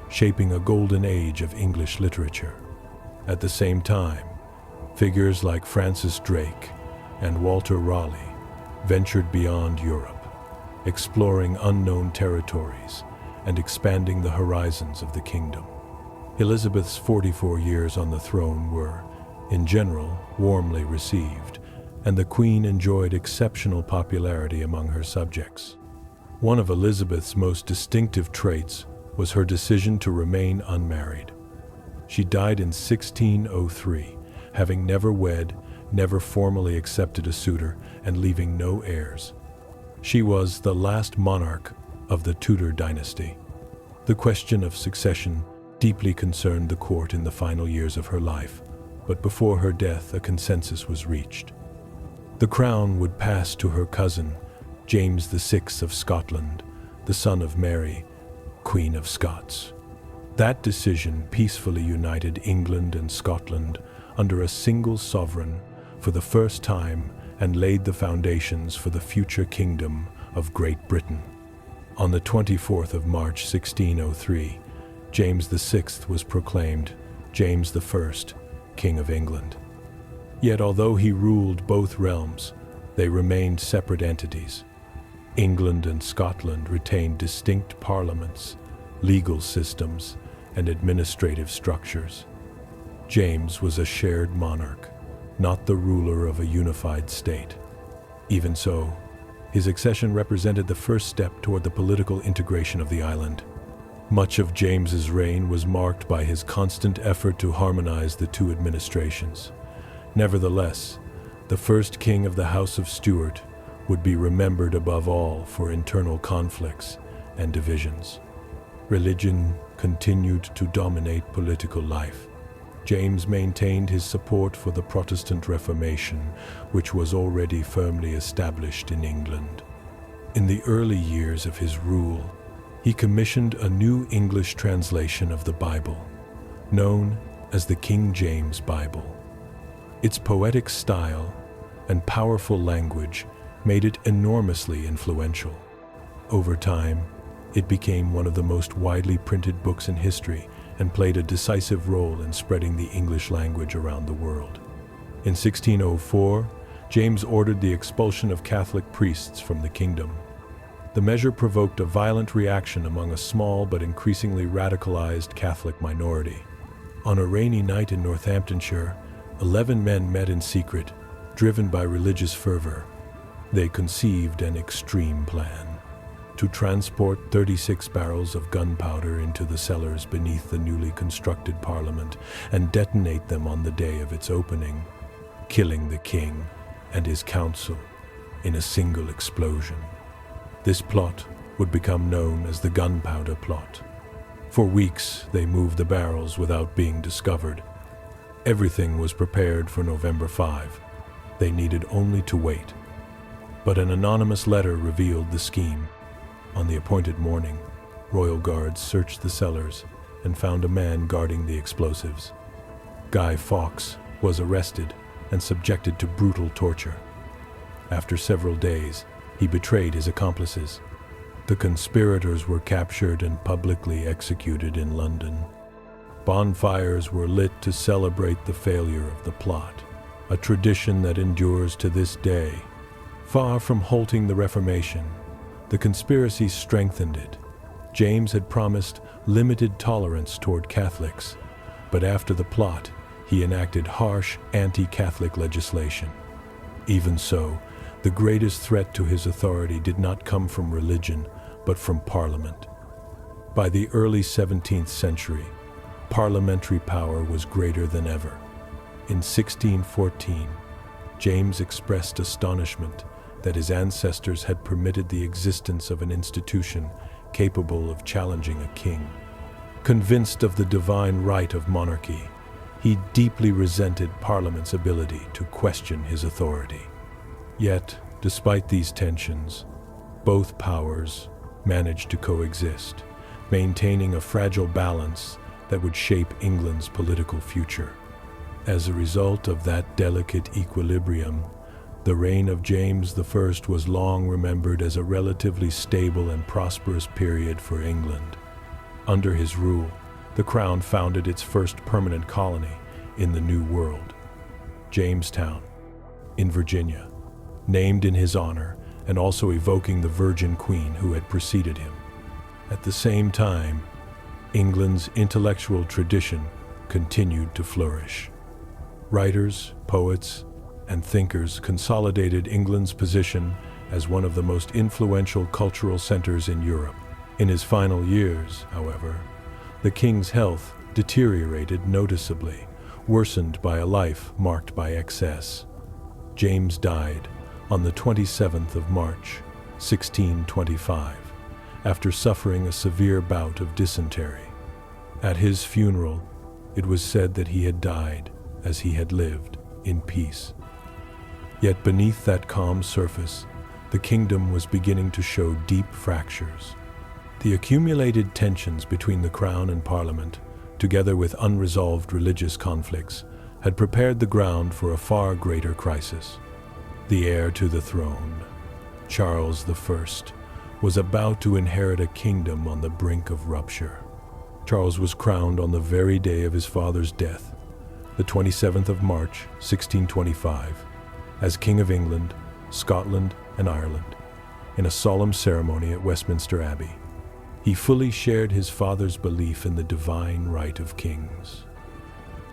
shaping a golden age of English literature. At the same time, figures like Francis Drake and Walter Raleigh ventured beyond Europe, exploring unknown territories and expanding the horizons of the kingdom. Elizabeth's 44 years on the throne were, in general, warmly received, and the Queen enjoyed exceptional popularity among her subjects. One of Elizabeth's most distinctive traits was her decision to remain unmarried. She died in 1603, having never wed, never formally accepted a suitor, and leaving no heirs. She was the last monarch of the Tudor dynasty. The question of succession deeply concerned the court in the final years of her life, but before her death a consensus was reached. The crown would pass to her cousin, James VI of Scotland, the son of Mary, Queen of Scots. That decision peacefully united England and Scotland under a single sovereign for the first time and laid the foundations for the future kingdom of Great Britain. On the 24th of March 1603, James VI was proclaimed James I, King of England. Yet although he ruled both realms, they remained separate entities. England and Scotland retained distinct parliaments, legal systems, and administrative structures. James was a shared monarch, not the ruler of a unified state. Even so, his accession represented the first step toward the political integration of the island. Much of James's reign was marked by his constant effort to harmonize the two administrations. Nevertheless, the first king of the House of Stuart would be remembered above all for internal conflicts and divisions. Religion continued to dominate political life. James maintained his support for the Protestant Reformation, which was already firmly established in England. In the early years of his rule, he commissioned a new English translation of the Bible, known as the King James Bible. Its poetic style and powerful language made it enormously influential. Over time, it became one of the most widely printed books in history and played a decisive role in spreading the English language around the world. In 1604, James ordered the expulsion of Catholic priests from the kingdom. The measure provoked a violent reaction among a small but increasingly radicalized Catholic minority. On a rainy night in Northamptonshire, 11 men met in secret, driven by religious fervor. They conceived an extreme plan: to transport 36 barrels of gunpowder into the cellars beneath the newly constructed Parliament and detonate them on the day of its opening, killing the king and his council in a single explosion. This plot would become known as the Gunpowder Plot. For weeks, they moved the barrels without being discovered. Everything was prepared for November 5. They needed only to wait. But an anonymous letter revealed the scheme. On the appointed morning, royal guards searched the cellars and found a man guarding the explosives. Guy Fawkes was arrested and subjected to brutal torture. After several days, he betrayed his accomplices. The conspirators were captured and publicly executed in London. Bonfires were lit to celebrate the failure of the plot, a tradition that endures to this day. Far from halting the Reformation, the conspiracy strengthened it. James had promised limited tolerance toward Catholics, but after the plot, he enacted harsh anti-Catholic legislation. Even so, the greatest threat to his authority did not come from religion, but from Parliament. By the early 17th century, parliamentary power was greater than ever. In 1614, James expressed astonishment that his ancestors had permitted the existence of an institution capable of challenging a king. Convinced of the divine right of monarchy, he deeply resented Parliament's ability to question his authority. Yet, despite these tensions, both powers managed to coexist, maintaining a fragile balance that would shape England's political future. As a result of that delicate equilibrium, the reign of James I was long remembered as a relatively stable and prosperous period for England. Under his rule, the Crown founded its first permanent colony in the New World, Jamestown, in Virginia, named in his honor and also evoking the Virgin Queen who had preceded him. At the same time, England's intellectual tradition continued to flourish. Writers, poets, and thinkers consolidated England's position as one of the most influential cultural centers in Europe. In his final years, however, the king's health deteriorated noticeably, worsened by a life marked by excess. James died on the 27th of March, 1625, after suffering a severe bout of dysentery. At his funeral, it was said that he had died as he had lived, in peace. Yet beneath that calm surface, the kingdom was beginning to show deep fractures. The accumulated tensions between the Crown and Parliament, together with unresolved religious conflicts, had prepared the ground for a far greater crisis. The heir to the throne, Charles I, was about to inherit a kingdom on the brink of rupture. Charles was crowned on the very day of his father's death, the 27th of March, 1625, as King of England, Scotland, and Ireland, in a solemn ceremony at Westminster Abbey. He fully shared his father's belief in the divine right of kings.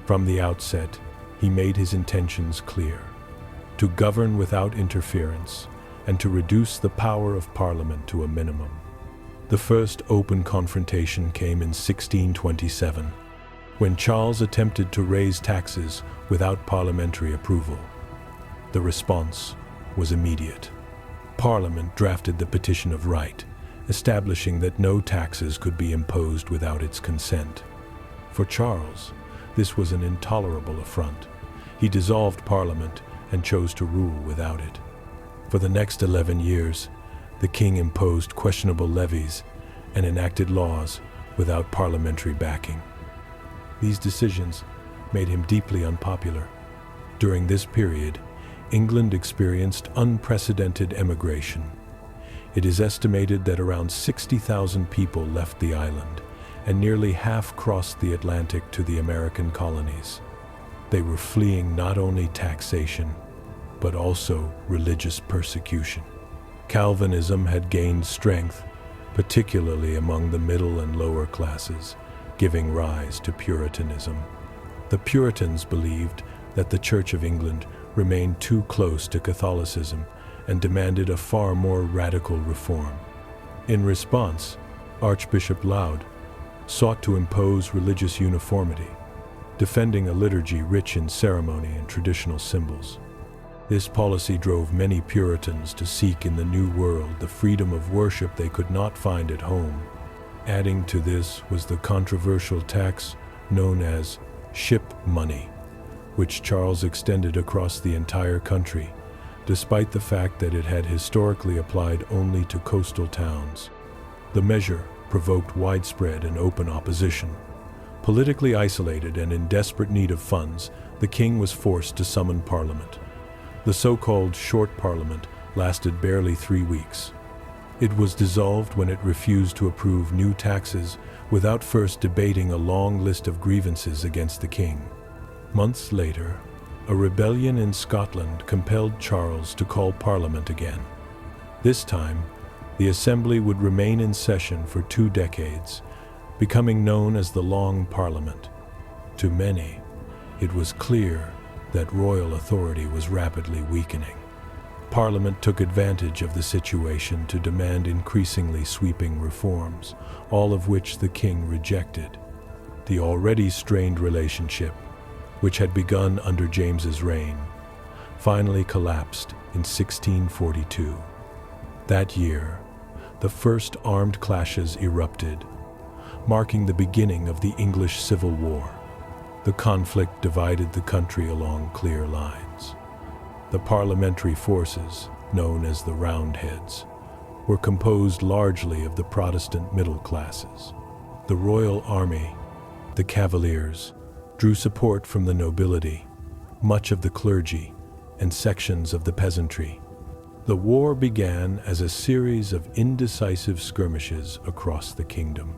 From the outset, he made his intentions clear: to govern without interference and to reduce the power of Parliament to a minimum. The first open confrontation came in 1627, when Charles attempted to raise taxes without parliamentary approval. The response was immediate. Parliament drafted the Petition of Right, establishing that no taxes could be imposed without its consent. For Charles, this was an intolerable affront. He dissolved Parliament and chose to rule without it. For the next 11 years, the king imposed questionable levies and enacted laws without parliamentary backing. These decisions made him deeply unpopular. During this period, England experienced unprecedented emigration. It is estimated that around 60,000 people left the island, and nearly half crossed the Atlantic to the American colonies. They were fleeing not only taxation, but also religious persecution. Calvinism had gained strength, particularly among the middle and lower classes, giving rise to Puritanism. The Puritans believed that the Church of England remained too close to Catholicism and demanded a far more radical reform. In response, Archbishop Laud sought to impose religious uniformity, defending a liturgy rich in ceremony and traditional symbols. This policy drove many Puritans to seek in the New World the freedom of worship they could not find at home. Adding to this was the controversial tax known as ship money, which Charles extended across the entire country, despite the fact that it had historically applied only to coastal towns. The measure provoked widespread and open opposition. Politically isolated and in desperate need of funds, the king was forced to summon Parliament. The so-called Short Parliament lasted barely 3 weeks. It was dissolved when it refused to approve new taxes without first debating a long list of grievances against the king. Months later, a rebellion in Scotland compelled Charles to call Parliament again. This time, the Assembly would remain in session for 2 decades, becoming known as the Long Parliament. To many, it was clear that royal authority was rapidly weakening. Parliament took advantage of the situation to demand increasingly sweeping reforms, all of which the king rejected. The already strained relationship, which had begun under James's reign, finally collapsed in 1642. That year, the first armed clashes erupted, marking the beginning of the English Civil War. The conflict divided the country along clear lines. The parliamentary forces, known as the Roundheads, were composed largely of the Protestant middle classes. The royal army, the Cavaliers, drew support from the nobility, much of the clergy, and sections of the peasantry. The war began as a series of indecisive skirmishes across the kingdom.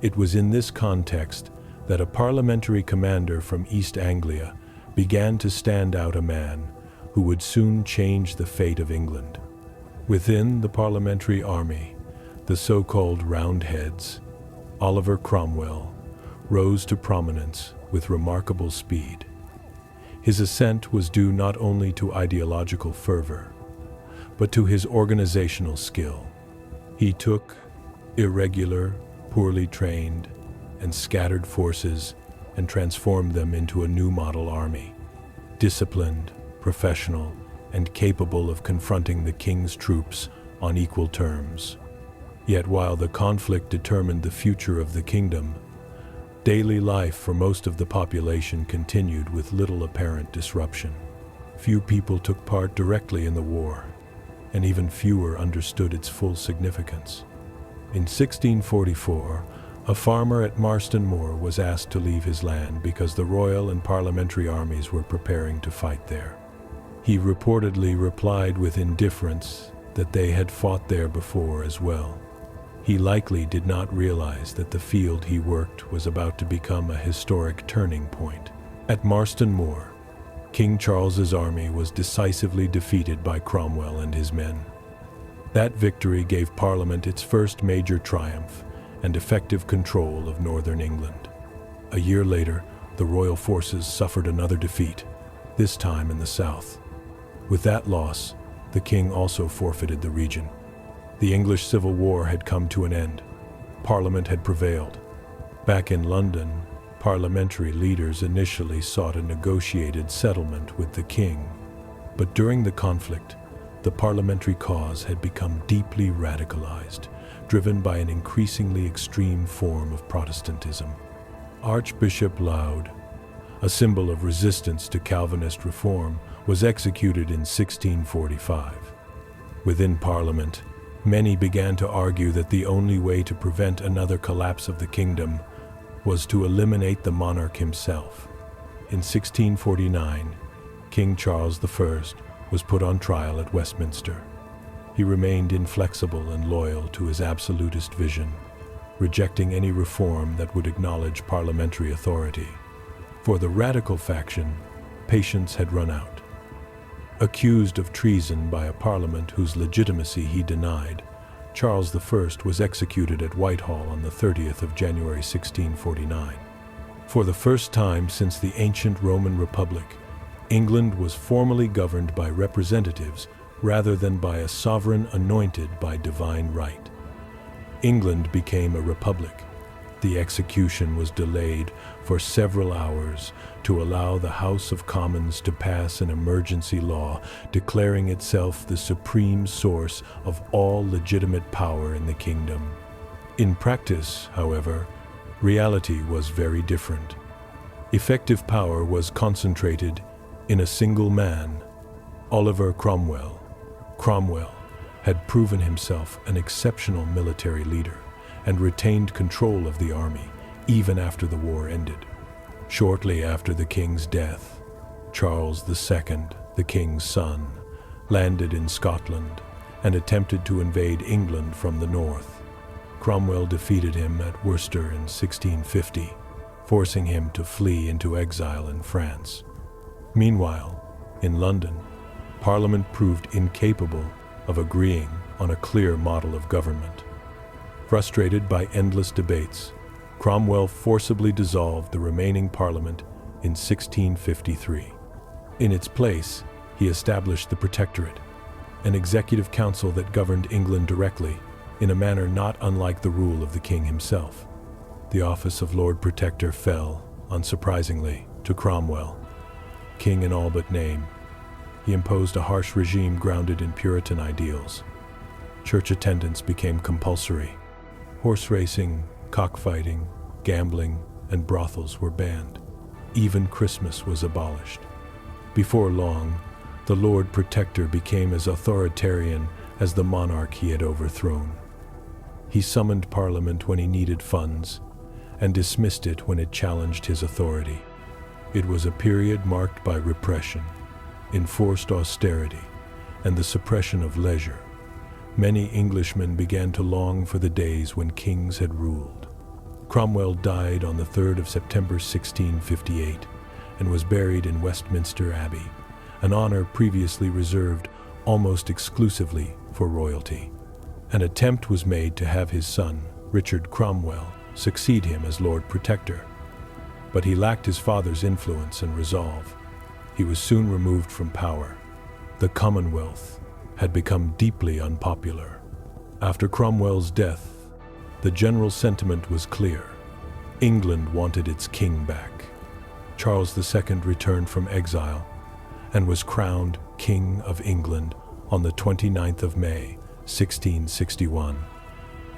It was in this context that a parliamentary commander from East Anglia began to stand out, a man who would soon change the fate of England. Within the parliamentary army, the so-called Roundheads, Oliver Cromwell rose to prominence with remarkable speed. His ascent was due not only to ideological fervor, but to his organizational skill. He took irregular, poorly trained, and scattered forces and transformed them into a new model army, disciplined, professional, and capable of confronting the king's troops on equal terms. Yet while the conflict determined the future of the kingdom, daily life for most of the population continued with little apparent disruption. Few people took part directly in the war, and even fewer understood its full significance. In 1644, a farmer at Marston Moor was asked to leave his land because the royal and parliamentary armies were preparing to fight there. He reportedly replied with indifference that they had fought there before as well. He likely did not realize that the field he worked was about to become a historic turning point. At Marston Moor, King Charles's army was decisively defeated by Cromwell and his men. That victory gave Parliament its first major triumph and effective control of northern England. A year later, the royal forces suffered another defeat, this time in the south. With that loss, the king also forfeited the region. The English Civil War had come to an end. Parliament had prevailed. Back in London, parliamentary leaders initially sought a negotiated settlement with the king. But during the conflict, the parliamentary cause had become deeply radicalized, driven by an increasingly extreme form of Protestantism. Archbishop Laud, a symbol of resistance to Calvinist reform, was executed in 1645. Within Parliament, many began to argue that the only way to prevent another collapse of the kingdom was to eliminate the monarch himself. In 1649, King Charles I was put on trial at Westminster. He remained inflexible and loyal to his absolutist vision, rejecting any reform that would acknowledge parliamentary authority. For the radical faction, patience had run out. Accused of treason by a parliament whose legitimacy he denied, Charles I was executed at Whitehall on the 30th of January 1649. For the first time since the ancient Roman Republic, England was formally governed by representatives rather than by a sovereign anointed by divine right. England became a republic. The execution was delayed for several hours to allow the House of Commons to pass an emergency law declaring itself the supreme source of all legitimate power in the kingdom. In practice, however, reality was very different. Effective power was concentrated in a single man, Oliver Cromwell. Cromwell had proven himself an exceptional military leader and retained control of the army even after the war ended. Shortly after the king's death, Charles II, the king's son, landed in Scotland and attempted to invade England from the north. Cromwell defeated him at Worcester in 1650, forcing him to flee into exile in France. Meanwhile, in London, Parliament proved incapable of agreeing on a clear model of government. Frustrated by endless debates, Cromwell forcibly dissolved the remaining Parliament in 1653. In its place, he established the Protectorate, an executive council that governed England directly, in a manner not unlike the rule of the king himself. The office of Lord Protector fell, unsurprisingly, to Cromwell. King in all but name, He imposed a harsh regime grounded in Puritan ideals. Church attendance became compulsory. Horse racing, cockfighting, gambling, and brothels were banned. Even Christmas was abolished. Before long, the Lord Protector became as authoritarian as the monarch he had overthrown. He summoned Parliament when he needed funds, and dismissed it when it challenged his authority. It was a period marked by repression, enforced austerity, and the suppression of leisure. Many Englishmen began to long for the days when kings had ruled. Cromwell died on the 3rd of September 1658 and was buried in Westminster Abbey, an honor previously reserved almost exclusively for royalty. An attempt was made to have his son, Richard Cromwell, succeed him as Lord Protector, but he lacked his father's influence and resolve. He was soon removed from power. The Commonwealth had become deeply unpopular. After Cromwell's death, the general sentiment was clear. England wanted its king back. Charles II returned from exile and was crowned King of England on the 29th of May, 1661.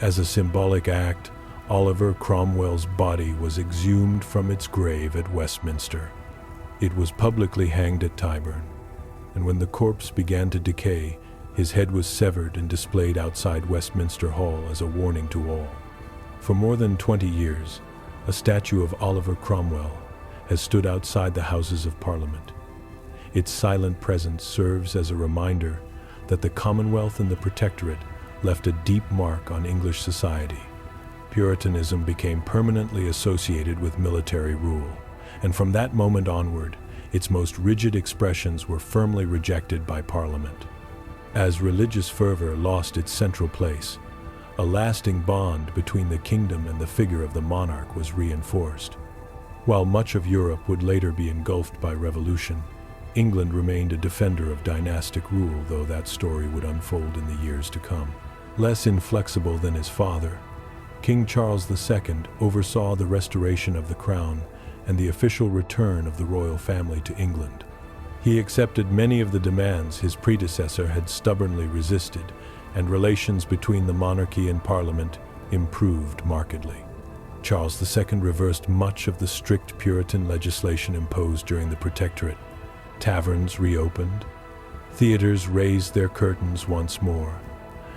As a symbolic act, Oliver Cromwell's body was exhumed from its grave at Westminster. It was publicly hanged at Tyburn, and when the corpse began to decay, his head was severed and displayed outside Westminster Hall as a warning to all. For more than 20 years, a statue of Oliver Cromwell has stood outside the Houses of Parliament. Its silent presence serves as a reminder that the Commonwealth and the Protectorate left a deep mark on English society. Puritanism became permanently associated with military rule, and from that moment onward, its most rigid expressions were firmly rejected by Parliament. As religious fervor lost its central place, a lasting bond between the kingdom and the figure of the monarch was reinforced. While much of Europe would later be engulfed by revolution, England remained a defender of dynastic rule, though that story would unfold in the years to come. Less inflexible than his father, King Charles II oversaw the restoration of the crown and the official return of the royal family to England. He accepted many of the demands his predecessor had stubbornly resisted, and relations between the monarchy and Parliament improved markedly. Charles II reversed much of the strict Puritan legislation imposed during the Protectorate. Taverns reopened, theaters raised their curtains once more,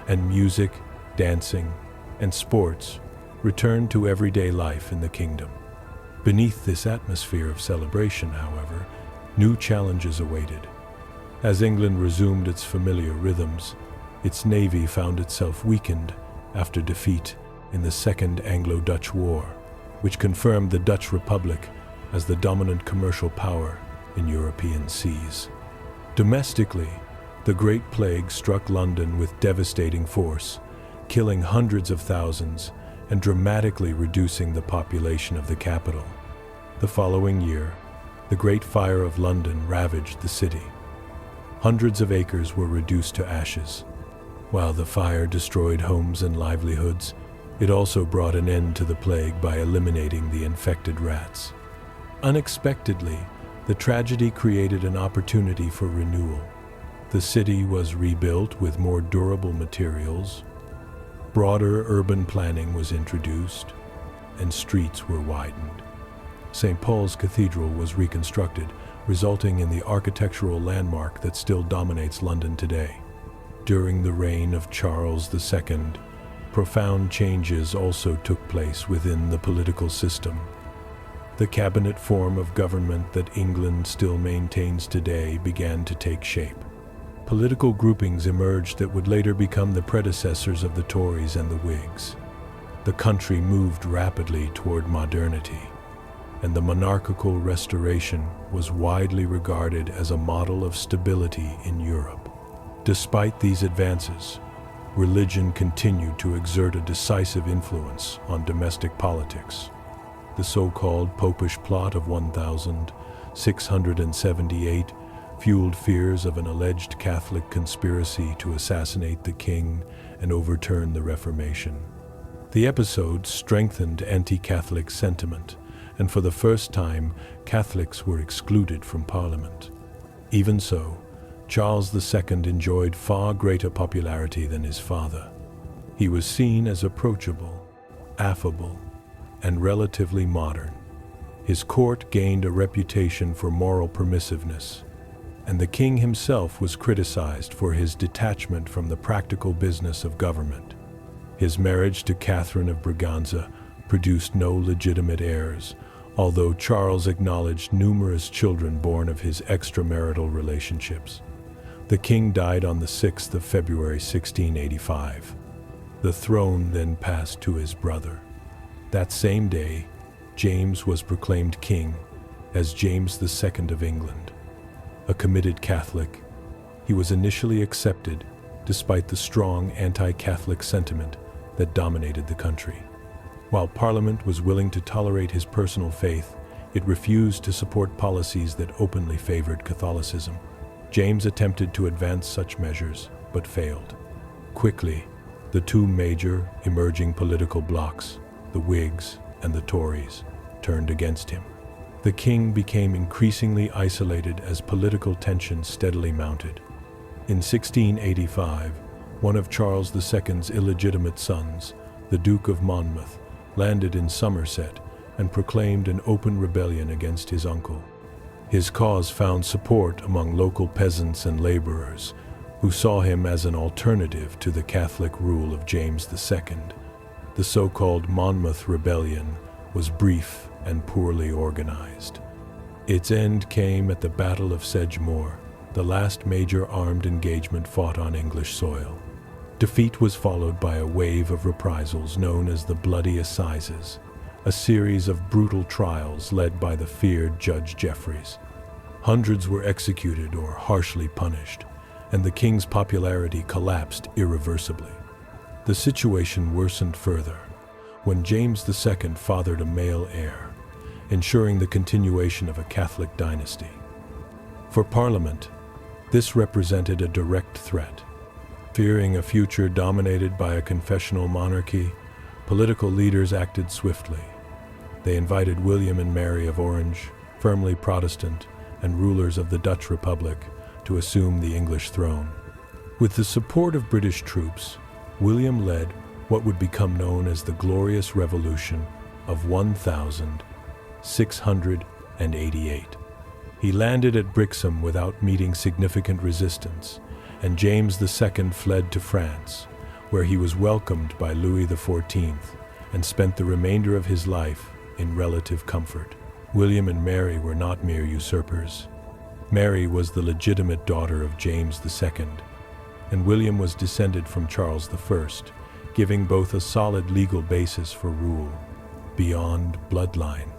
and music, dancing, and sports returned to everyday life in the kingdom. Beneath this atmosphere of celebration, however, new challenges awaited. As England resumed its familiar rhythms, its navy found itself weakened after defeat in the Second Anglo-Dutch War, which confirmed the Dutch Republic as the dominant commercial power in European seas. Domestically, the Great Plague struck London with devastating force, killing hundreds of thousands and dramatically reducing the population of the capital. The following year, the Great Fire of London ravaged the city. Hundreds of acres were reduced to ashes. While the fire destroyed homes and livelihoods, it also brought an end to the plague by eliminating the infected rats. Unexpectedly, the tragedy created an opportunity for renewal. The city was rebuilt with more durable materials, broader urban planning was introduced, and streets were widened. St. Paul's Cathedral was reconstructed, resulting in the architectural landmark that still dominates London today. During the reign of Charles II, profound changes also took place within the political system. The cabinet form of government that England still maintains today began to take shape. Political groupings emerged that would later become the predecessors of the Tories and the Whigs. The country moved rapidly toward modernity, and the monarchical restoration was widely regarded as a model of stability in Europe. Despite these advances, religion continued to exert a decisive influence on domestic politics. The so-called Popish Plot of 1678 fueled fears of an alleged Catholic conspiracy to assassinate the king and overturn the Reformation. The episode strengthened anti-Catholic sentiment, and for the first time, Catholics were excluded from Parliament. Even so, Charles II enjoyed far greater popularity than his father. He was seen as approachable, affable, and relatively modern. His court gained a reputation for moral permissiveness, and the king himself was criticized for his detachment from the practical business of government. His marriage to Catherine of Braganza produced no legitimate heirs, although Charles acknowledged numerous children born of his extramarital relationships. The king died on the 6th of February 1685. The throne then passed to his brother. That same day, James was proclaimed king as James II of England. A committed Catholic, he was initially accepted despite the strong anti-Catholic sentiment that dominated the country. While Parliament was willing to tolerate his personal faith, it refused to support policies that openly favored Catholicism. James attempted to advance such measures, but failed. Quickly, the two major emerging political blocs, the Whigs and the Tories, turned against him. The king became increasingly isolated as political tensions steadily mounted. In 1685, one of Charles II's illegitimate sons, the Duke of Monmouth, landed in Somerset and proclaimed an open rebellion against his uncle. His cause found support among local peasants and laborers, who saw him as an alternative to the Catholic rule of James II. The so-called Monmouth Rebellion was brief and poorly organized. Its end came at the Battle of Sedgemoor, the last major armed engagement fought on English soil. Defeat was followed by a wave of reprisals known as the Bloody Assizes, a series of brutal trials led by the feared Judge Jeffreys. Hundreds were executed or harshly punished, and the king's popularity collapsed irreversibly. The situation worsened further when James II fathered a male heir, ensuring the continuation of a Catholic dynasty. For Parliament, this represented a direct threat. Fearing a future dominated by a confessional monarchy, political leaders acted swiftly. They invited William and Mary of Orange, firmly Protestant, and rulers of the Dutch Republic, to assume the English throne. With the support of British troops, William led what would become known as the Glorious Revolution of 1688. He landed at Brixham without meeting significant resistance, and James II fled to France, where he was welcomed by Louis XIV and spent the remainder of his life in relative comfort. William and Mary were not mere usurpers. Mary was the legitimate daughter of James II, and William was descended from Charles I, giving both a solid legal basis for rule beyond bloodline.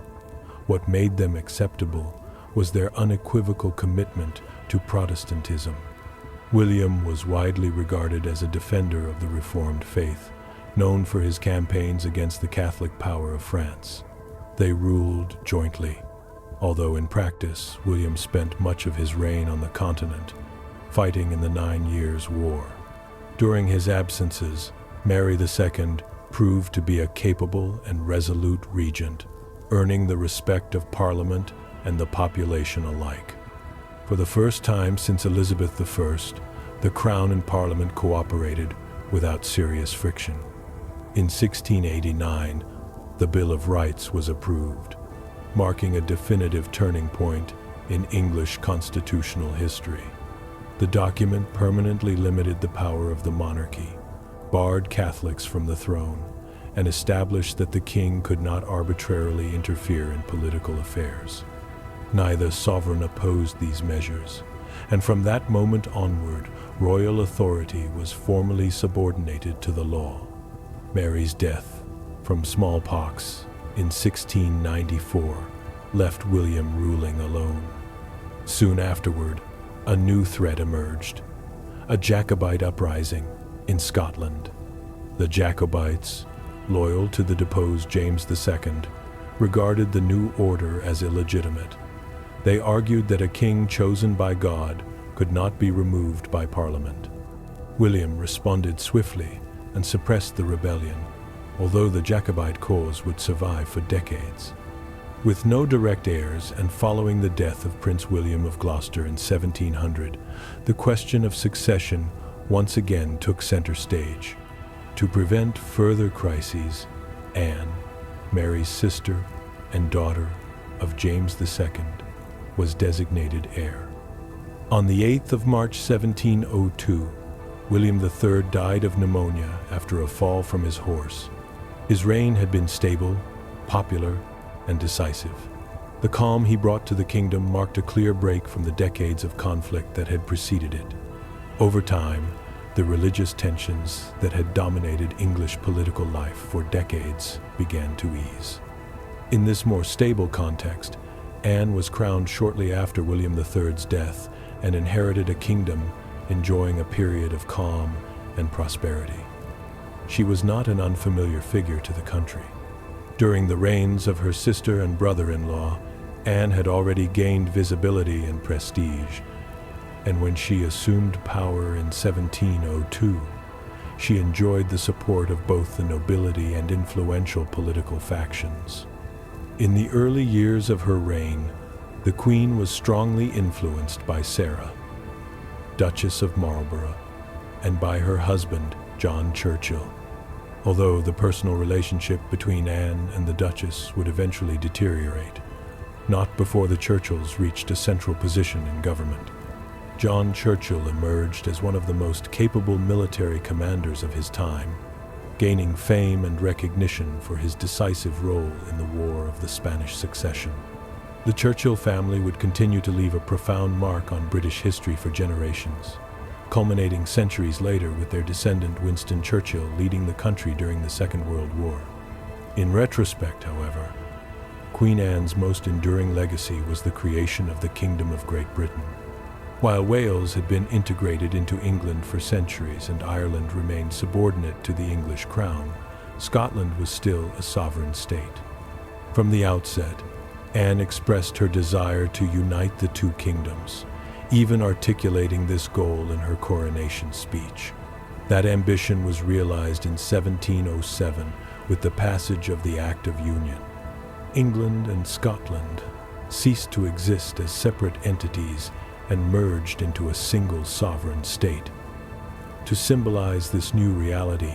What made them acceptable was their unequivocal commitment to Protestantism. William was widely regarded as a defender of the Reformed faith, known for his campaigns against the Catholic power of France. They ruled jointly, although in practice, William spent much of his reign on the continent, fighting in the 9 Years' War. During his absences, Mary II proved to be a capable and resolute regent, earning the respect of Parliament and the population alike. For the first time since Elizabeth I, the Crown and Parliament cooperated without serious friction. In 1689, the Bill of Rights was approved, marking a definitive turning point in English constitutional history. The document permanently limited the power of the monarchy, barred Catholics from the throne, and established that the king could not arbitrarily interfere in political affairs. Neither sovereign opposed these measures, and from that moment onward, royal authority was formally subordinated to the law. Mary's death from smallpox in 1694 left William ruling alone. Soon afterward, a new threat emerged, a Jacobite uprising in Scotland. The Jacobites, loyal to the deposed James II, regarded the new order as illegitimate. They argued that a king chosen by God could not be removed by Parliament. William responded swiftly and suppressed the rebellion, although the Jacobite cause would survive for decades. With no direct heirs and following the death of Prince William of Gloucester in 1700, the question of succession once again took center stage. To prevent further crises, Anne, Mary's sister and daughter of James II, was designated heir. On the 8th of March 1702, William III died of pneumonia after a fall from his horse. His reign had been stable, popular, and decisive. The calm he brought to the kingdom marked a clear break from the decades of conflict that had preceded it. Over time, the religious tensions that had dominated English political life for decades began to ease. In this more stable context, Anne was crowned shortly after William III's death and inherited a kingdom enjoying a period of calm and prosperity. She was not an unfamiliar figure to the country. During the reigns of her sister and brother-in-law, Anne had already gained visibility and prestige, and when she assumed power in 1702, she enjoyed the support of both the nobility and influential political factions. In the early years of her reign, the Queen was strongly influenced by Sarah, Duchess of Marlborough, and by her husband, John Churchill, although the personal relationship between Anne and the Duchess would eventually deteriorate, not before the Churchills reached a central position in government. John Churchill emerged as one of the most capable military commanders of his time, gaining fame and recognition for his decisive role in the War of the Spanish Succession. The Churchill family would continue to leave a profound mark on British history for generations, culminating centuries later with their descendant Winston Churchill leading the country during the Second World War. In retrospect, however, Queen Anne's most enduring legacy was the creation of the Kingdom of Great Britain. While Wales had been integrated into England for centuries and Ireland remained subordinate to the English crown, Scotland was still a sovereign state. From the outset, Anne expressed her desire to unite the two kingdoms, even articulating this goal in her coronation speech. That ambition was realized in 1707 with the passage of the Act of Union. England and Scotland ceased to exist as separate entities and merged into a single sovereign state. To symbolize this new reality,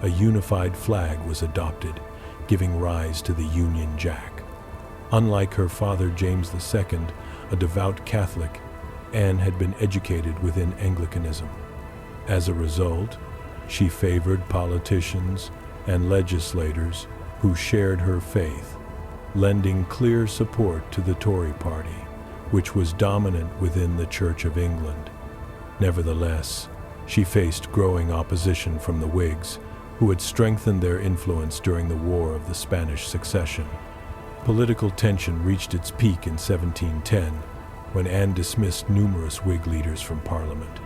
a unified flag was adopted, giving rise to the Union Jack. Unlike her father James II, a devout Catholic, Anne had been educated within Anglicanism. As a result, she favored politicians and legislators who shared her faith, lending clear support to the Tory party, which was dominant within the Church of England. Nevertheless, she faced growing opposition from the Whigs, who had strengthened their influence during the War of the Spanish Succession. Political tension reached its peak in 1710, when Anne dismissed numerous Whig leaders from Parliament,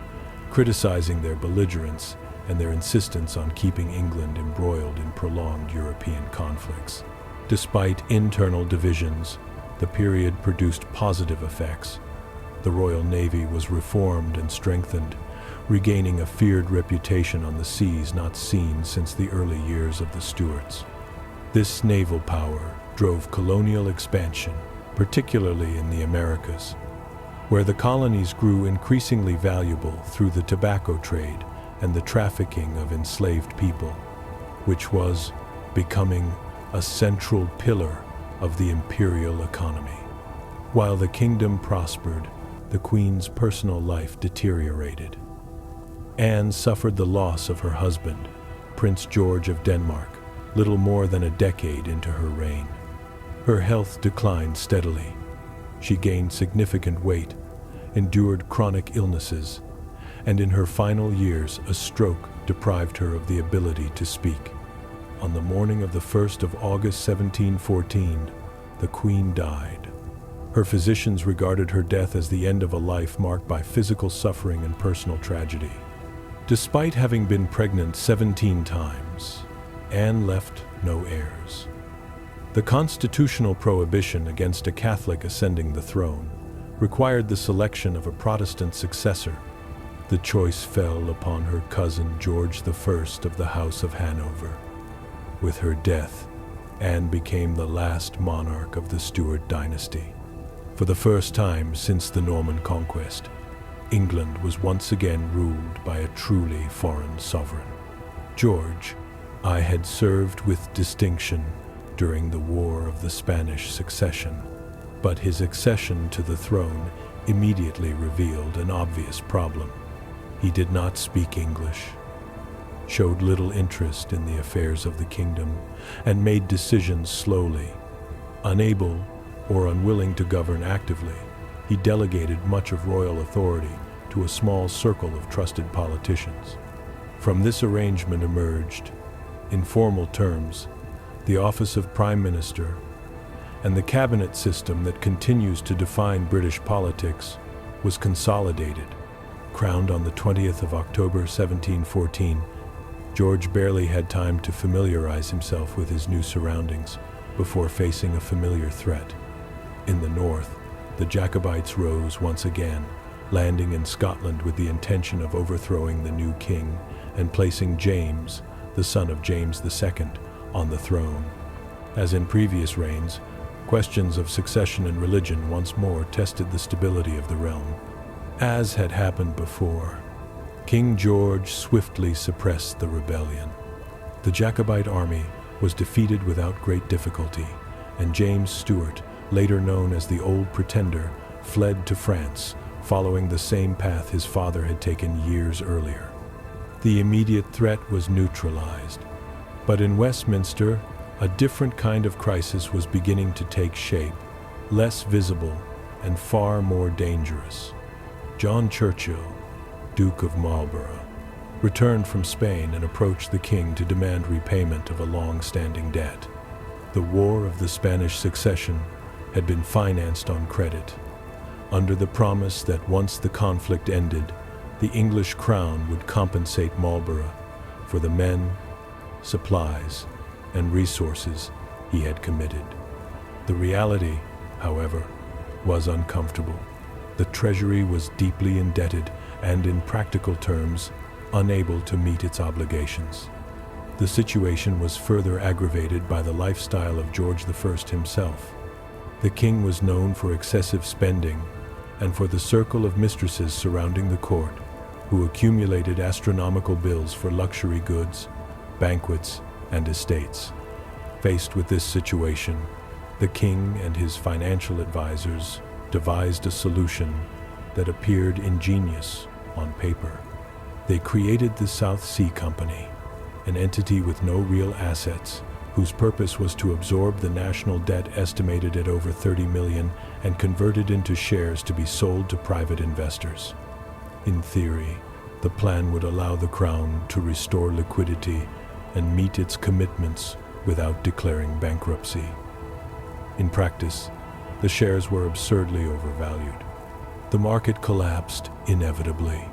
criticizing their belligerence and their insistence on keeping England embroiled in prolonged European conflicts. Despite internal divisions, the period produced positive effects. The Royal Navy was reformed and strengthened, regaining a feared reputation on the seas not seen since the early years of the Stuarts. This naval power drove colonial expansion, particularly in the Americas, where the colonies grew increasingly valuable through the tobacco trade and the trafficking of enslaved people, which was becoming a central pillar of the imperial economy. While the kingdom prospered, the Queen's personal life deteriorated. Anne suffered the loss of her husband, Prince George of Denmark, little more than a decade into her reign. Her health declined steadily. She gained significant weight, endured chronic illnesses, and in her final years, a stroke deprived her of the ability to speak. On the morning of the 1st of August 1714, the Queen died. Her physicians regarded her death as the end of a life marked by physical suffering and personal tragedy. Despite having been pregnant 17 times, Anne left no heirs. The constitutional prohibition against a Catholic ascending the throne required the selection of a Protestant successor. The choice fell upon her cousin George I of the House of Hanover. With her death, and became the last monarch of the Stuart dynasty. For the first time since the Norman conquest, England was once again ruled by a truly foreign sovereign. George I had served with distinction during the War of the Spanish Succession, but his accession to the throne immediately revealed an obvious problem. He did not speak English, showed little interest in the affairs of the kingdom, and made decisions slowly. Unable or unwilling to govern actively, he delegated much of royal authority to a small circle of trusted politicians. From this arrangement emerged, in formal terms, the office of Prime Minister, and the cabinet system that continues to define British politics was consolidated. Crowned on the 20th of October 1714, George barely had time to familiarize himself with his new surroundings before facing a familiar threat. In the north, the Jacobites rose once again, landing in Scotland with the intention of overthrowing the new king and placing James, the son of James II, on the throne. As in previous reigns, questions of succession and religion once more tested the stability of the realm. As had happened before, King George swiftly suppressed the rebellion. The Jacobite army was defeated without great difficulty, and James Stuart, later known as the Old Pretender, fled to France, following the same path his father had taken years earlier. The immediate threat was neutralized, but in Westminster, a different kind of crisis was beginning to take shape, less visible and far more dangerous. John Churchill, Duke of Marlborough, returned from Spain and approached the king to demand repayment of a long-standing debt. The War of the Spanish Succession had been financed on credit, under the promise that once the conflict ended, the English crown would compensate Marlborough for the men, supplies, and resources he had committed. The reality, however, was uncomfortable. The treasury was deeply indebted and, in practical terms, unable to meet its obligations. The situation was further aggravated by the lifestyle of George I himself. The king was known for excessive spending and for the circle of mistresses surrounding the court, who accumulated astronomical bills for luxury goods, banquets, and estates. Faced with this situation, the king and his financial advisors devised a solution that appeared ingenious on paper. They created the South Sea Company, an entity with no real assets, whose purpose was to absorb the national debt estimated at over 30 million and convert it into shares to be sold to private investors. In theory, the plan would allow the crown to restore liquidity and meet its commitments without declaring bankruptcy. In practice, the shares were absurdly overvalued. The market collapsed inevitably,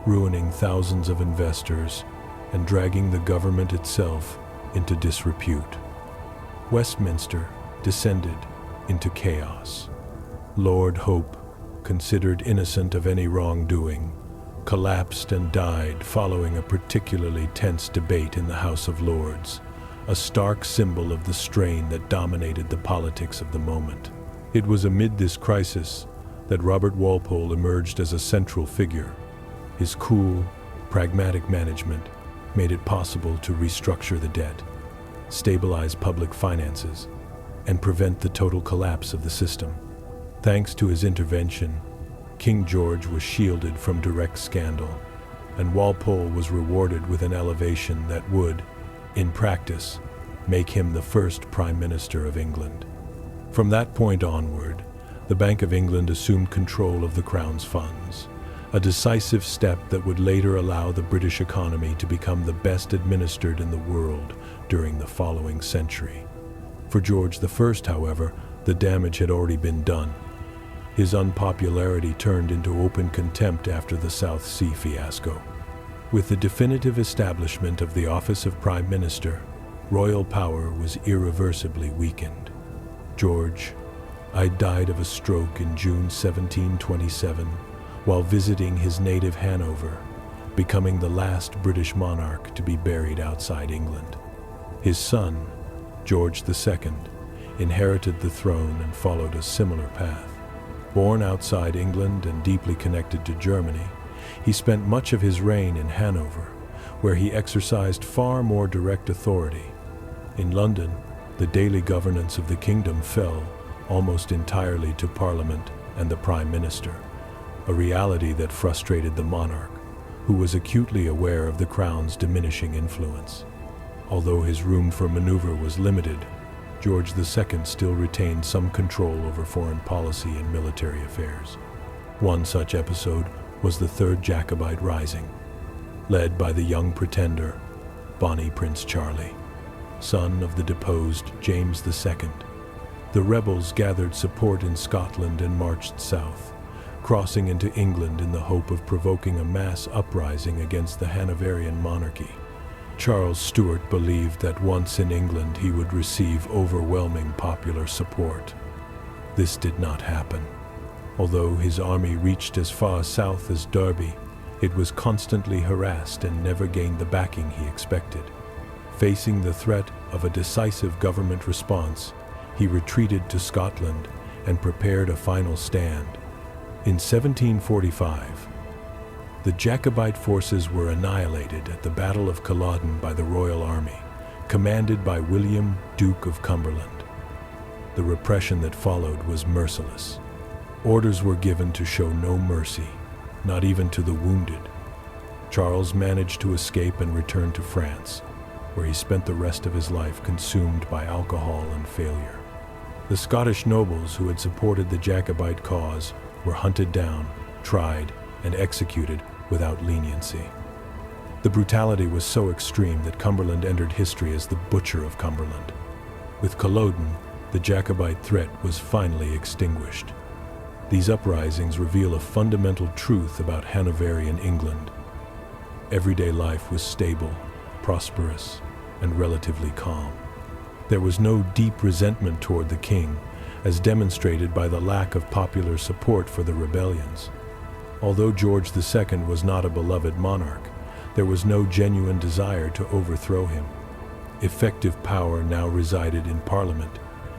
ruining thousands of investors and dragging the government itself into disrepute. Westminster descended into chaos. Lord Hope, considered innocent of any wrongdoing, collapsed and died following a particularly tense debate in the House of Lords, a stark symbol of the strain that dominated the politics of the moment. It was amid this crisis that Robert Walpole emerged as a central figure. His cool, pragmatic management made it possible to restructure the debt, stabilize public finances, and prevent the total collapse of the system. Thanks to his intervention, King George was shielded from direct scandal, and Walpole was rewarded with an elevation that would, in practice, make him the first Prime Minister of England. From that point onward, the Bank of England assumed control of the Crown's funds, a decisive step that would later allow the British economy to become the best administered in the world during the following century. For George I, however, the damage had already been done. His unpopularity turned into open contempt after the South Sea fiasco. With the definitive establishment of the office of Prime Minister, royal power was irreversibly weakened. George I died of a stroke in June 1727 while visiting his native Hanover, becoming the last British monarch to be buried outside England. His son, George II, inherited the throne and followed a similar path. Born outside England and deeply connected to Germany, he spent much of his reign in Hanover, where he exercised far more direct authority. In London, the daily governance of the kingdom fell almost entirely to Parliament and the Prime Minister, a reality that frustrated the monarch, who was acutely aware of the crown's diminishing influence. Although his room for maneuver was limited, George II still retained some control over foreign policy and military affairs. One such episode was the Third Jacobite Rising, led by the young pretender, Bonnie Prince Charlie, son of the deposed James II. The rebels gathered support in Scotland and marched south, crossing into England in the hope of provoking a mass uprising against the Hanoverian monarchy. Charles Stuart believed that once in England he would receive overwhelming popular support. This did not happen. Although his army reached as far south as Derby, it was constantly harassed and never gained the backing he expected. Facing the threat of a decisive government response, he retreated to Scotland and prepared a final stand. In 1745, the Jacobite forces were annihilated at the Battle of Culloden by the Royal Army, commanded by William, Duke of Cumberland. The repression that followed was merciless. Orders were given to show no mercy, not even to the wounded. Charles managed to escape and return to France, where he spent the rest of his life consumed by alcohol and failure. The Scottish nobles who had supported the Jacobite cause were hunted down, tried, and executed without leniency. The brutality was so extreme that Cumberland entered history as the Butcher of Cumberland. With Culloden, the Jacobite threat was finally extinguished. These uprisings reveal a fundamental truth about Hanoverian England. Everyday life was stable, prosperous, and relatively calm. There was no deep resentment toward the king, as demonstrated by the lack of popular support for the rebellions. Although George II was not a beloved monarch, there was no genuine desire to overthrow him. Effective power now resided in Parliament,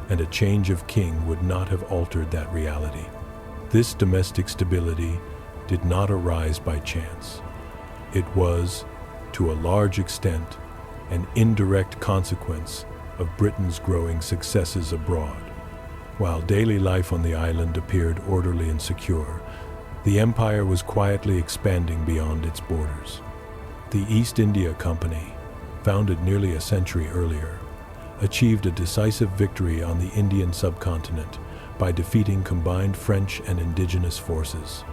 and a change of king would not have altered that reality. This domestic stability did not arise by chance. It was, to a large extent, an indirect consequence of Britain's growing successes abroad. While daily life on the island appeared orderly and secure, the empire was quietly expanding beyond its borders. The East India Company, founded nearly a century earlier, achieved a decisive victory on the Indian subcontinent by defeating combined French and indigenous forces.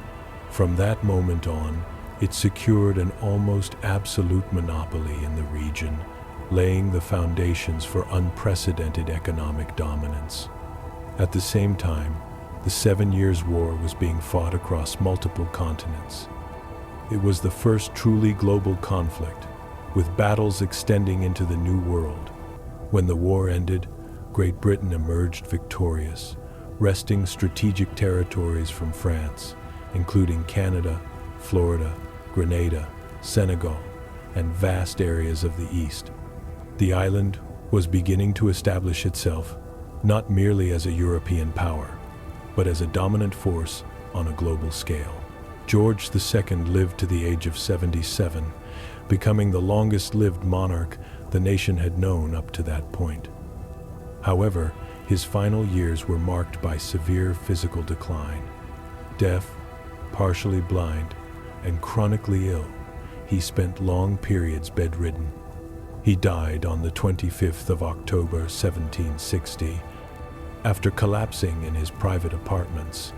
From that moment on, it secured an almost absolute monopoly in the region, laying the foundations for unprecedented economic dominance. At the same time, the 7 Years' War was being fought across multiple continents. It was the first truly global conflict, with battles extending into the New World. When the war ended, Great Britain emerged victorious, wresting strategic territories from France, including Canada, Florida, Grenada, Senegal, and vast areas of the East. The island was beginning to establish itself not merely as a European power, but as a dominant force on a global scale. George II lived to the age of 77, becoming the longest-lived monarch the nation had known up to that point. However, his final years were marked by severe physical decline. Deaf, partially blind, and chronically ill, he spent long periods bedridden. He died on the 25th of October, 1760, after collapsing in his private apartments,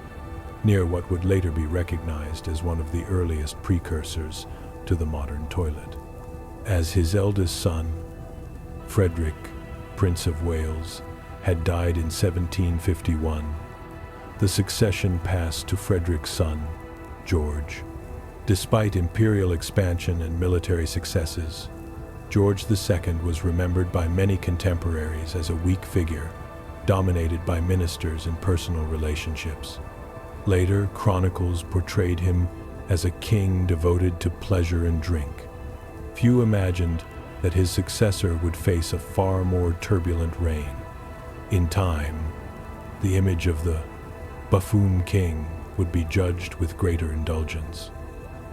near what would later be recognized as one of the earliest precursors to the modern toilet. As his eldest son, Frederick, Prince of Wales, had died in 1751, the succession passed to Frederick's son, George. Despite imperial expansion and military successes, George II was remembered by many contemporaries as a weak figure, dominated by ministers and personal relationships. Later, chronicles portrayed him as a king devoted to pleasure and drink. Few imagined that his successor would face a far more turbulent reign. In time, the image of the buffoon king would be judged with greater indulgence.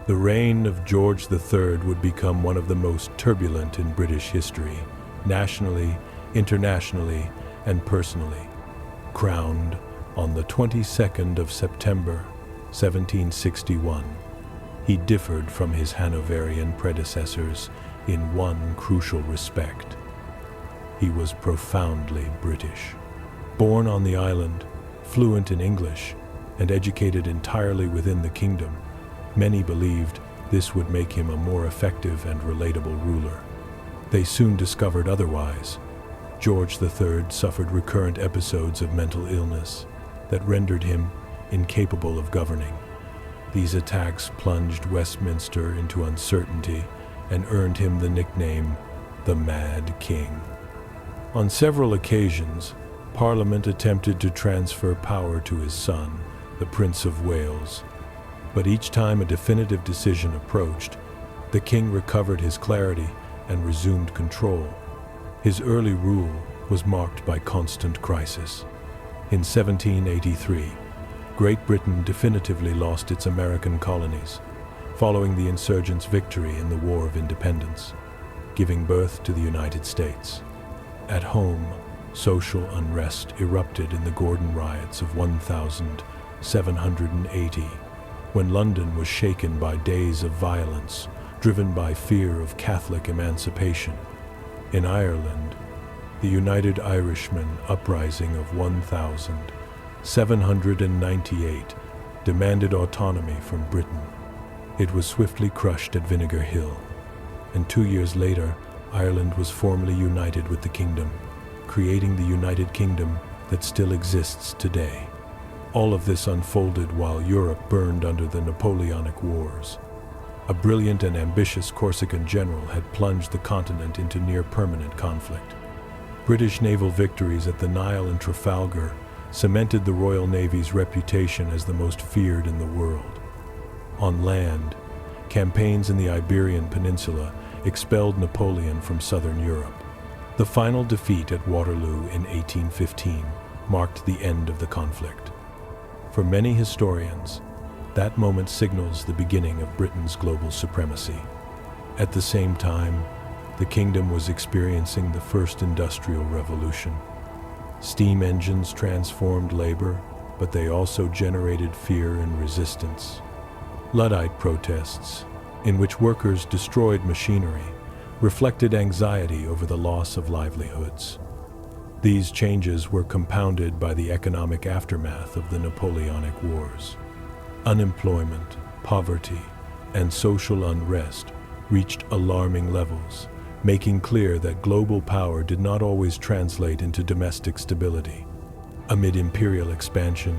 The reign of George III would become one of the most turbulent in British history, nationally, internationally, and personally. Crowned on the 22nd of September, 1761, he differed from his Hanoverian predecessors in one crucial respect. He was profoundly British. Born on the island, fluent in English, and educated entirely within the kingdom, many believed this would make him a more effective and relatable ruler. They soon discovered otherwise. George III suffered recurrent episodes of mental illness that rendered him incapable of governing. These attacks plunged Westminster into uncertainty and earned him the nickname the Mad King. On several occasions, Parliament attempted to transfer power to his son, the Prince of Wales, but each time a definitive decision approached, the king recovered his clarity and resumed control. His early rule was marked by constant crisis. In 1783, Great Britain definitively lost its American colonies, following the insurgents' victory in the War of Independence, giving birth to the United States. At home, social unrest erupted in the Gordon riots of 1780, when London was shaken by days of violence, driven by fear of Catholic emancipation. In Ireland, the United Irishmen uprising of 1798 demanded autonomy from Britain. It was swiftly crushed at Vinegar Hill, and 2 years later, Ireland was formally united with the kingdom, creating the United Kingdom that still exists today. All of this unfolded while Europe burned under the Napoleonic Wars. A brilliant and ambitious Corsican general had plunged the continent into near-permanent conflict. British naval victories at the Nile and Trafalgar cemented the Royal Navy's reputation as the most feared in the world. On land, campaigns in the Iberian Peninsula expelled Napoleon from southern Europe. The final defeat at Waterloo in 1815 marked the end of the conflict. For many historians, that moment signals the beginning of Britain's global supremacy. At the same time, the kingdom was experiencing the first industrial revolution. Steam engines transformed labor, but they also generated fear and resistance. Luddite protests, in which workers destroyed machinery, reflected anxiety over the loss of livelihoods. These changes were compounded by the economic aftermath of the Napoleonic Wars. Unemployment, poverty, and social unrest reached alarming levels, making clear that global power did not always translate into domestic stability. Amid imperial expansion,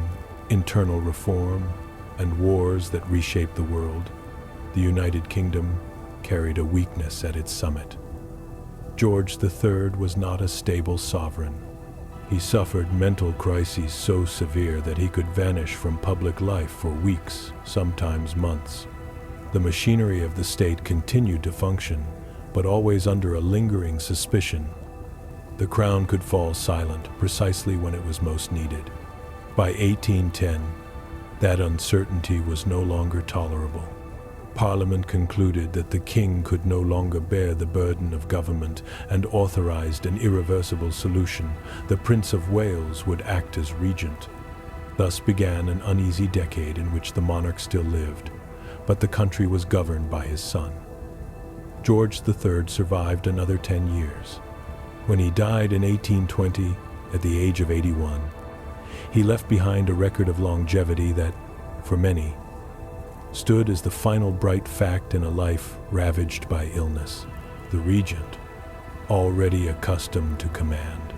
internal reform, and wars that reshaped the world, the United Kingdom carried a weakness at its summit. George III was not a stable sovereign. He suffered mental crises so severe that he could vanish from public life for weeks, sometimes months. The machinery of the state continued to function, but always under a lingering suspicion. The crown could fall silent precisely when it was most needed. By 1810, that uncertainty was no longer tolerable. Parliament concluded that the king could no longer bear the burden of government and authorized an irreversible solution. The Prince of Wales would act as regent. Thus began an uneasy decade in which the monarch still lived, but the country was governed by his son. George III survived another 10 years. When he died in 1820, at the age of 81, he left behind a record of longevity that, for many, stood as the final bright fact in a life ravaged by illness. The regent, already accustomed to command,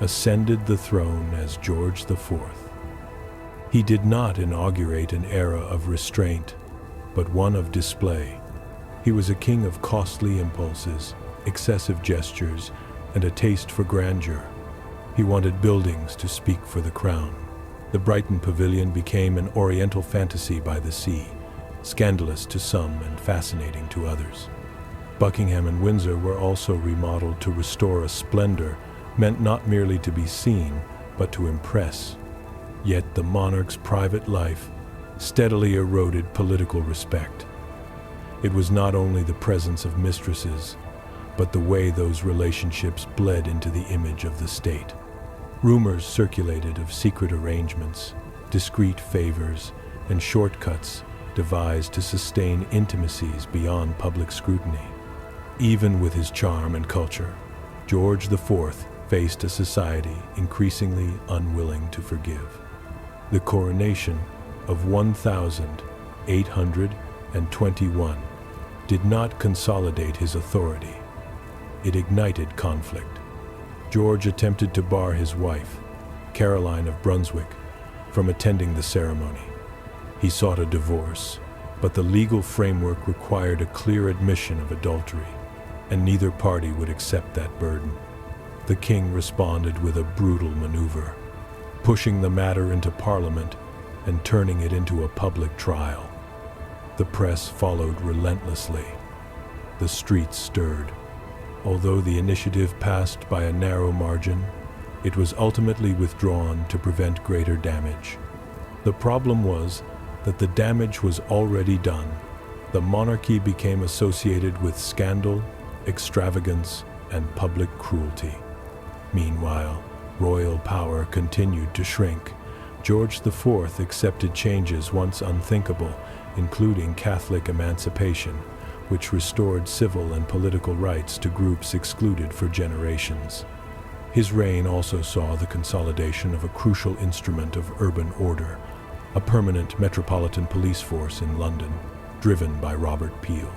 ascended the throne as George IV. He did not inaugurate an era of restraint, but one of display. He was a king of costly impulses, excessive gestures, and a taste for grandeur. He wanted buildings to speak for the crown. The Brighton Pavilion became an oriental fantasy by the sea, scandalous to some and fascinating to others. Buckingham and Windsor were also remodeled to restore a splendor meant not merely to be seen, but to impress. Yet the monarch's private life steadily eroded political respect. It was not only the presence of mistresses, but the way those relationships bled into the image of the state. Rumors circulated of secret arrangements, discreet favors, and shortcuts devised to sustain intimacies beyond public scrutiny. Even with his charm and culture, George IV faced a society increasingly unwilling to forgive. The coronation of 1821 did not consolidate his authority. It ignited conflict. George attempted to bar his wife, Caroline of Brunswick, from attending the ceremony. He sought a divorce, but the legal framework required a clear admission of adultery, and neither party would accept that burden. The king responded with a brutal maneuver, pushing the matter into Parliament and turning it into a public trial. The press followed relentlessly. The streets stirred. Although the initiative passed by a narrow margin, it was ultimately withdrawn to prevent greater damage. The problem was that the damage was already done. The monarchy became associated with scandal, extravagance, and public cruelty. Meanwhile, royal power continued to shrink. George IV accepted changes once unthinkable, including Catholic emancipation, which restored civil and political rights to groups excluded for generations. His reign also saw the consolidation of a crucial instrument of urban order, a permanent metropolitan police force in London, driven by Robert Peel.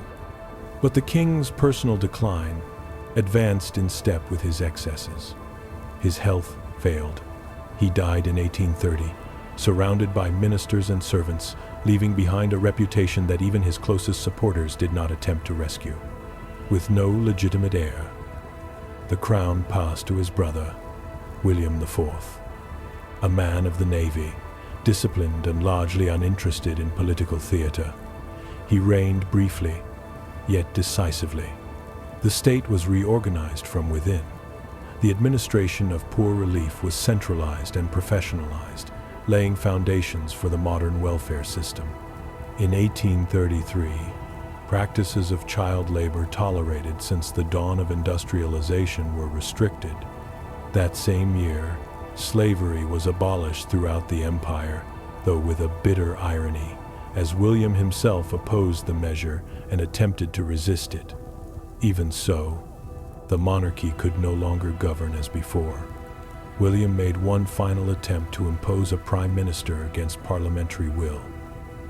But the king's personal decline advanced in step with his excesses. His health failed. He died in 1830, surrounded by ministers and servants, leaving behind a reputation that even his closest supporters did not attempt to rescue. With no legitimate heir, the crown passed to his brother, William IV. A man of the Navy, disciplined and largely uninterested in political theater, he reigned briefly, yet decisively. The state was reorganized from within. The administration of poor relief was centralized and professionalized, laying foundations for the modern welfare system. In 1833, practices of child labor tolerated since the dawn of industrialization were restricted. That same year, slavery was abolished throughout the empire, though with a bitter irony, as William himself opposed the measure and attempted to resist it. Even so, the monarchy could no longer govern as before. William made one final attempt to impose a prime minister against parliamentary will.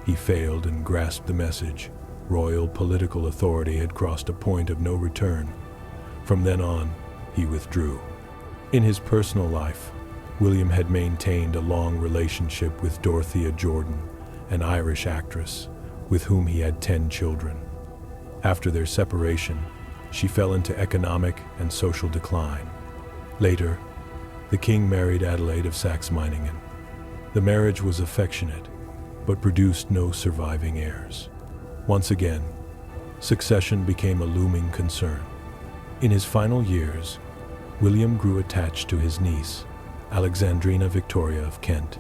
He failed and grasped the message. Royal political authority had crossed a point of no return. From then on, he withdrew. In his personal life, William had maintained a long relationship with Dorothea Jordan, an Irish actress, with whom he had 10 children. After their separation, she fell into economic and social decline. Later, the king married Adelaide of Saxe-Meiningen. The marriage was affectionate, but produced no surviving heirs. Once again, succession became a looming concern. In his final years, William grew attached to his niece, Alexandrina Victoria of Kent.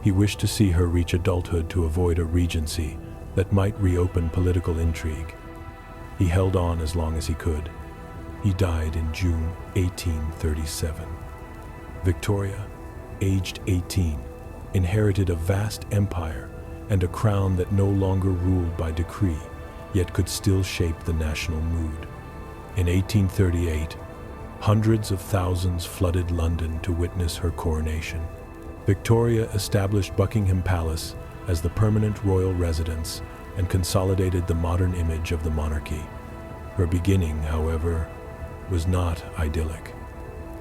He wished to see her reach adulthood to avoid a regency that might reopen political intrigue. He held on as long as he could. He died in June 1837. Victoria, aged 18, inherited a vast empire and a crown that no longer ruled by decree, yet could still shape the national mood. In 1838, hundreds of thousands flooded London to witness her coronation. Victoria established Buckingham Palace as the permanent royal residence and consolidated the modern image of the monarchy. Her beginning, however, was not idyllic.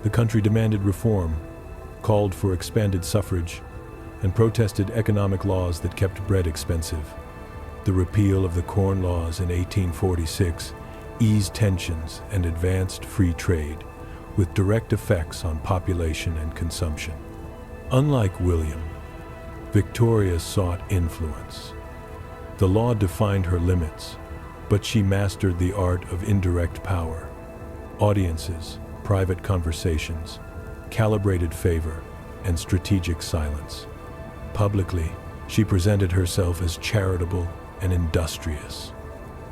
The country demanded reform, called for expanded suffrage, and protested economic laws that kept bread expensive. The repeal of the Corn Laws in 1846 eased tensions and advanced free trade, with direct effects on population and consumption. Unlike William, Victoria sought influence. The law defined her limits, but she mastered the art of indirect power. Audiences, private conversations, calibrated favor, and strategic silence. Publicly, she presented herself as charitable and industrious.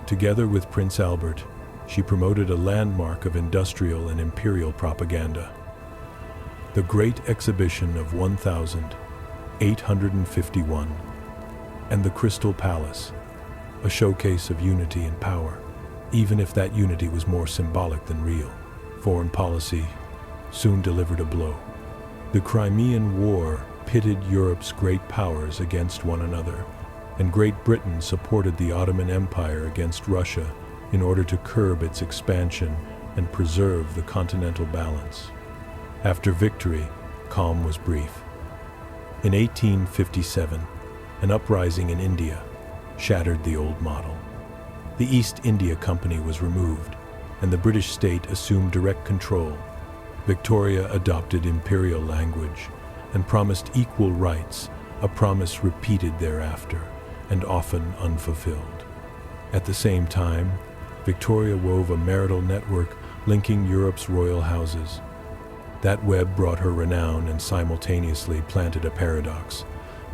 Together with Prince Albert, she promoted a landmark of industrial and imperial propaganda. The Great Exhibition of 1851 and the Crystal Palace, a showcase of unity and power, even if that unity was more symbolic than real. Foreign policy soon delivered a blow. The Crimean War pitted Europe's great powers against one another, and Great Britain supported the Ottoman Empire against Russia in order to curb its expansion and preserve the continental balance. After victory, calm was brief. In 1857, an uprising in India shattered the old model. The East India Company was removed, and the British state assumed direct control. Victoria adopted imperial language and promised equal rights, a promise repeated thereafter and often unfulfilled. At the same time, Victoria wove a marital network linking Europe's royal houses. That web brought her renown and simultaneously planted a paradox.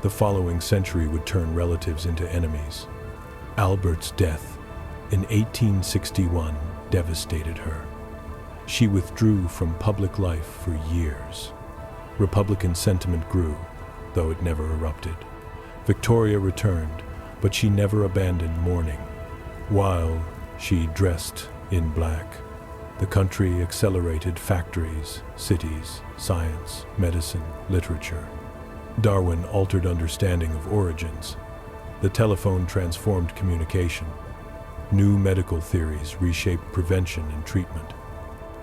The following century would turn relatives into enemies. Albert's death in 1861 devastated her. She withdrew from public life for years. Republican sentiment grew, though it never erupted. Victoria returned, but she never abandoned mourning. While she dressed in black, the country accelerated factories, cities, science, medicine, literature. Darwin altered understanding of origins. The telephone transformed communication. New medical theories reshaped prevention and treatment.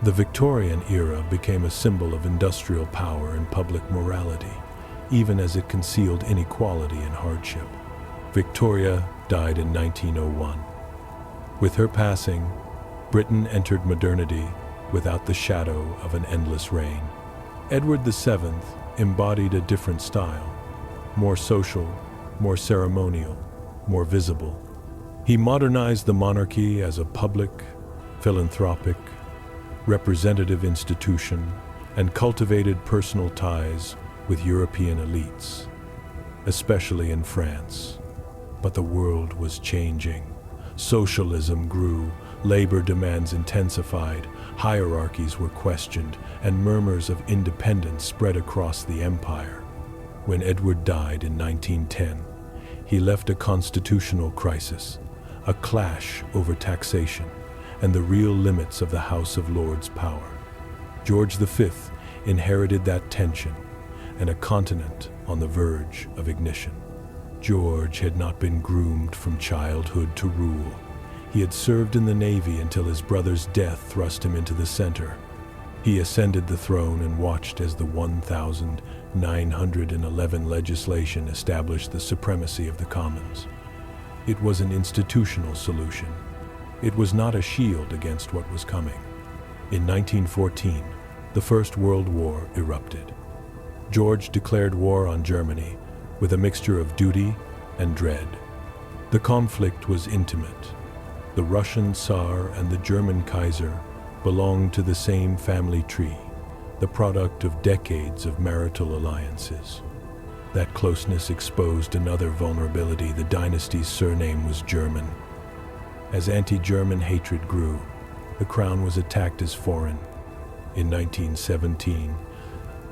The Victorian era became a symbol of industrial power and public morality, even as it concealed inequality and hardship. Victoria died in 1901. With her passing, Britain entered modernity without the shadow of an endless reign. Edward VII embodied a different style, more social, more ceremonial, more visible. He modernized the monarchy as a public, philanthropic, representative institution and cultivated personal ties with European elites, especially in France. But the world was changing. Socialism grew, labor demands intensified, hierarchies were questioned, and murmurs of independence spread across the empire. When Edward died in 1910, he left a constitutional crisis, a clash over taxation, and the real limits of the House of Lords' power. George V inherited that tension, and a continent on the verge of ignition. George had not been groomed from childhood to rule. He had served in the Navy until his brother's death thrust him into the center. He ascended the throne and watched as the 1911 legislation established the supremacy of the Commons. It was an institutional solution. It was not a shield against what was coming. In 1914, the First World War erupted. George declared war on Germany with a mixture of duty and dread. The conflict was intimate. The Russian Tsar and the German Kaiser belonged to the same family tree, the product of decades of marital alliances. That closeness exposed another vulnerability. The dynasty's surname was German. As anti-German hatred grew, the crown was attacked as foreign. In 1917,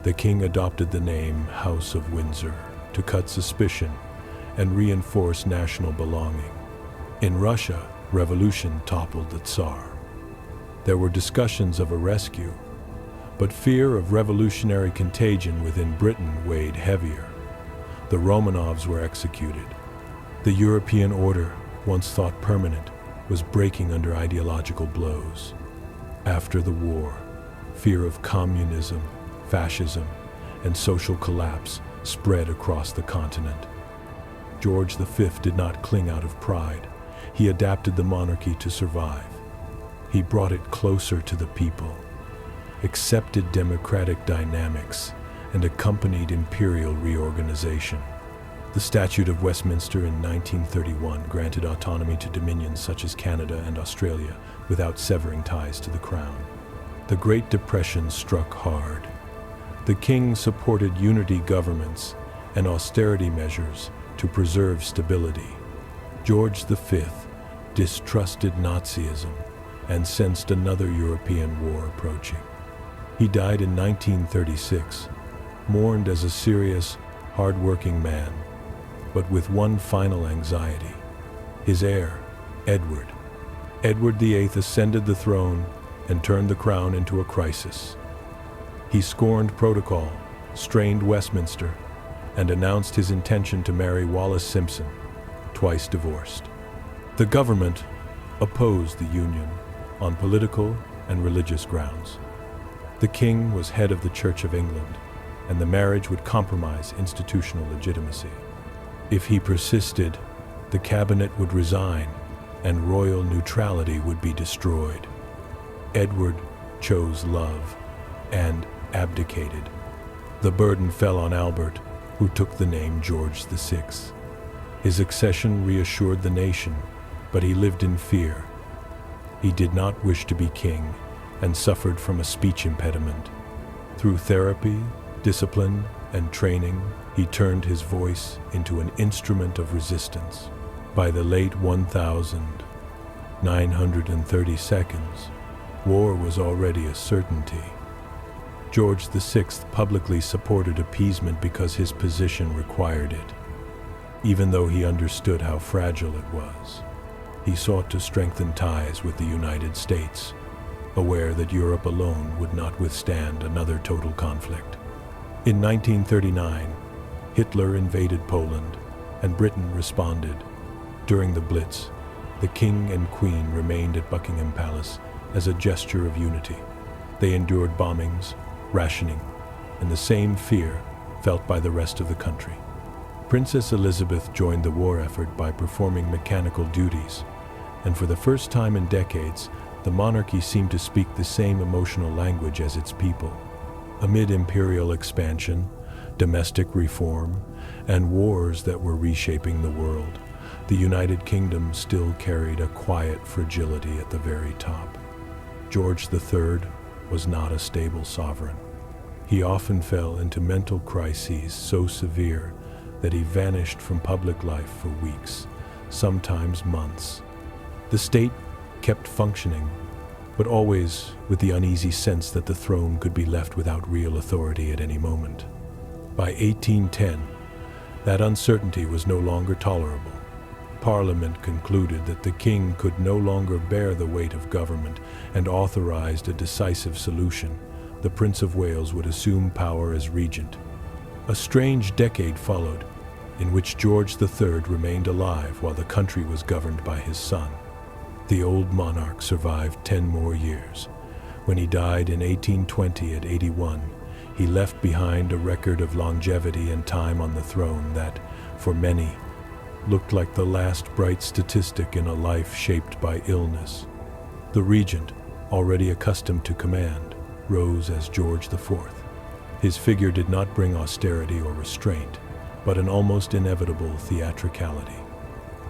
the king adopted the name House of Windsor to cut suspicion and reinforce national belonging. In Russia, revolution toppled the Tsar. There were discussions of a rescue, but fear of revolutionary contagion within Britain weighed heavier. The Romanovs were executed. The European order, once thought permanent, was breaking under ideological blows. After the war, fear of communism, fascism, and social collapse spread across the continent. George V did not cling out of pride. He adapted the monarchy to survive. He brought it closer to the people, accepted democratic dynamics, and accompanied imperial reorganization. The Statute of Westminster in 1931 granted autonomy to dominions such as Canada and Australia without severing ties to the Crown. The Great Depression struck hard. The king supported unity governments and austerity measures to preserve stability. George V distrusted Nazism and sensed another European war approaching. He died in 1936, mourned as a serious, hard-working man, but with one final anxiety: his heir, Edward. Edward VIII ascended the throne and turned the crown into a crisis. He scorned protocol, strained Westminster, and announced his intention to marry Wallis Simpson, twice divorced. The government opposed the union on political and religious grounds. The king was head of the Church of England, and the marriage would compromise institutional legitimacy. If he persisted, the cabinet would resign, and royal neutrality would be destroyed. Edward chose love and abdicated. The burden fell on Albert, who took the name George VI. His accession reassured the nation, but he lived in fear. He did not wish to be king and suffered from a speech impediment. Through therapy, discipline, and training, he turned his voice into an instrument of resistance. By the late 1932, war was already a certainty. George VI publicly supported appeasement because his position required it. Even though he understood how fragile it was, he sought to strengthen ties with the United States, aware that Europe alone would not withstand another total conflict. In 1939, Hitler invaded Poland, and Britain responded. During the Blitz, the King and Queen remained at Buckingham Palace as a gesture of unity. They endured bombings, rationing, and the same fear felt by the rest of the country. Princess Elizabeth joined the war effort by performing mechanical duties, and for the first time in decades, the monarchy seemed to speak the same emotional language as its people. Amid imperial expansion, domestic reform, and wars that were reshaping the world, the United Kingdom still carried a quiet fragility at the very top. George III was not a stable sovereign. He often fell into mental crises so severe that he vanished from public life for weeks, sometimes months. The state kept functioning, but always with the uneasy sense that the throne could be left without real authority at any moment. By 1810, that uncertainty was no longer tolerable. Parliament concluded that the king could no longer bear the weight of government and authorized a decisive solution. The Prince of Wales would assume power as regent. A strange decade followed, in which George III remained alive while the country was governed by his son. The old monarch survived 10 more years. When he died in 1820 at 81, he left behind a record of longevity and time on the throne that, for many, looked like the last bright statistic in a life shaped by illness. The regent, already accustomed to command, rose as George IV. His figure did not bring austerity or restraint, but an almost inevitable theatricality.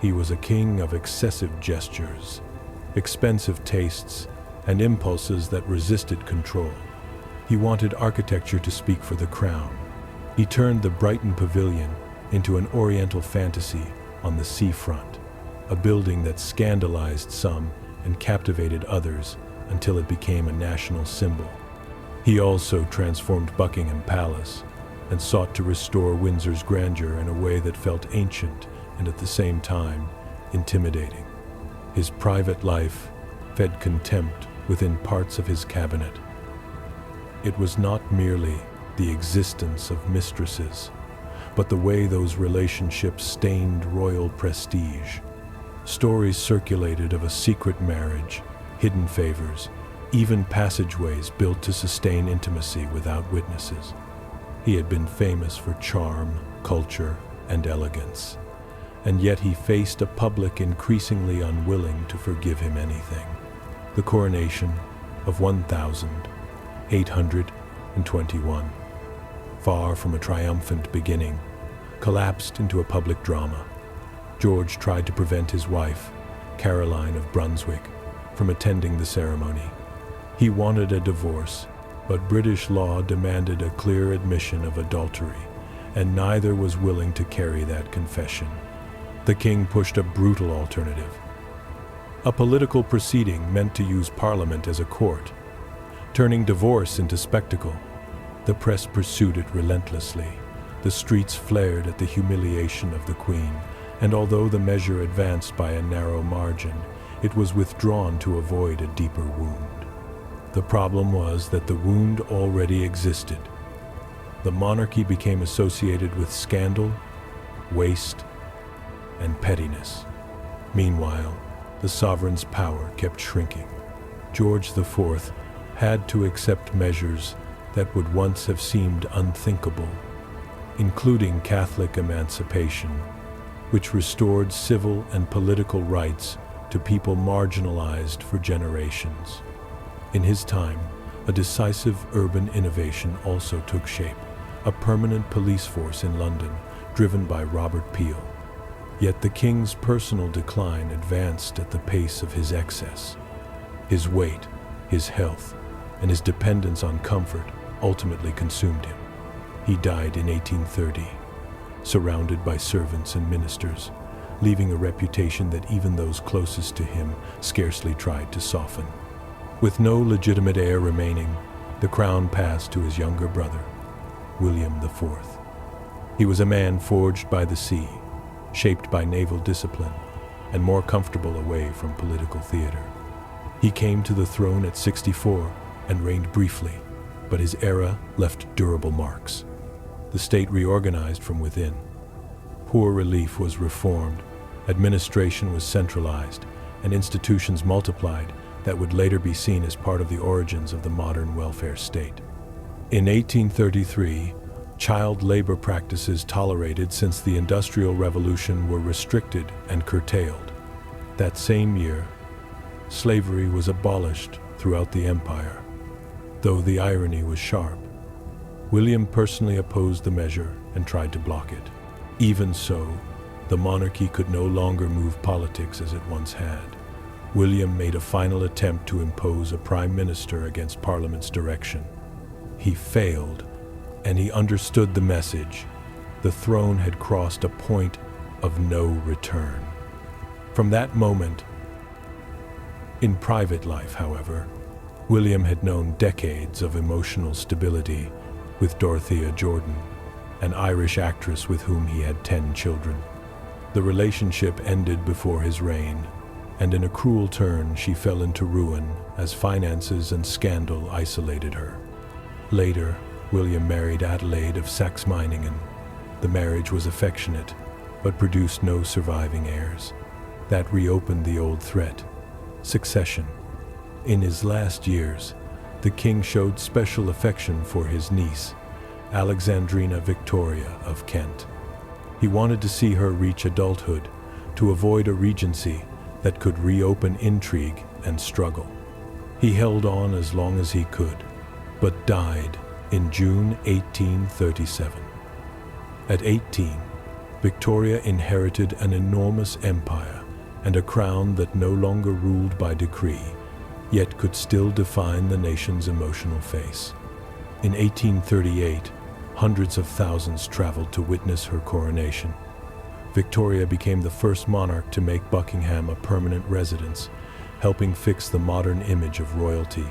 He was a king of excessive gestures, expensive tastes, and impulses that resisted control. He wanted architecture to speak for the crown. He turned the Brighton Pavilion into an oriental fantasy on the seafront, a building that scandalized some and captivated others until it became a national symbol. He also transformed Buckingham Palace and sought to restore Windsor's grandeur in a way that felt ancient and at the same time intimidating. His private life fed contempt within parts of his cabinet. It was not merely the existence of mistresses, but the way those relationships stained royal prestige. Stories circulated of a secret marriage, hidden favors, even passageways built to sustain intimacy without witnesses. He had been famous for charm, culture, and elegance, and yet he faced a public increasingly unwilling to forgive him anything. The coronation of 1821. Far from a triumphant beginning, collapsed into a public drama. George tried to prevent his wife, Caroline of Brunswick, from attending the ceremony. He wanted a divorce, but British law demanded a clear admission of adultery, and neither was willing to carry that confession. The king pushed a brutal alternative, a political proceeding meant to use Parliament as a court, turning divorce into spectacle. The press pursued it relentlessly. The streets flared at the humiliation of the Queen, and although the measure advanced by a narrow margin, it was withdrawn to avoid a deeper wound. The problem was that the wound already existed. The monarchy became associated with scandal, waste, and pettiness. Meanwhile, the sovereign's power kept shrinking. George IV had to accept measures that would once have seemed unthinkable, including Catholic emancipation, which restored civil and political rights to people marginalized for generations. In his time, a decisive urban innovation also took shape, a permanent police force in London, driven by Robert Peel. Yet the king's personal decline advanced at the pace of his excess. His weight, his health, and his dependence on comfort ultimately consumed him. He died in 1830, surrounded by servants and ministers, leaving a reputation that even those closest to him scarcely tried to soften. With no legitimate heir remaining, the crown passed to his younger brother, William IV. He was a man forged by the sea, shaped by naval discipline, and more comfortable away from political theater. He came to the throne at 64 and reigned briefly, but his era left durable marks. The state reorganized from within. Poor relief was reformed, administration was centralized, and institutions multiplied that would later be seen as part of the origins of the modern welfare state. In 1833, child labor practices tolerated since the Industrial Revolution were restricted and curtailed. That same year, slavery was abolished throughout the empire. Though the irony was sharp, William personally opposed the measure and tried to block it. Even so, the monarchy could no longer move politics as it once had. William made a final attempt to impose a prime minister against Parliament's direction. He failed, and he understood the message. The throne had crossed a point of no return. From that moment, in private life, however, William had known decades of emotional stability with Dorothea Jordan, an Irish actress with whom he had 10 children. The relationship ended before his reign, and in a cruel turn she fell into ruin as finances and scandal isolated her. Later, William married Adelaide of Saxe-Meiningen. The marriage was affectionate, but produced no surviving heirs. That reopened the old threat: succession. In his last years, the king showed special affection for his niece, Alexandrina Victoria of Kent. He wanted to see her reach adulthood, to avoid a regency that could reopen intrigue and struggle. He held on as long as he could, but died in June 1837. At 18, Victoria inherited an enormous empire and a crown that no longer ruled by decree, yet could still define the nation's emotional face. In 1838, hundreds of thousands traveled to witness her coronation. Victoria became the first monarch to make Buckingham a permanent residence, helping fix the modern image of royalty.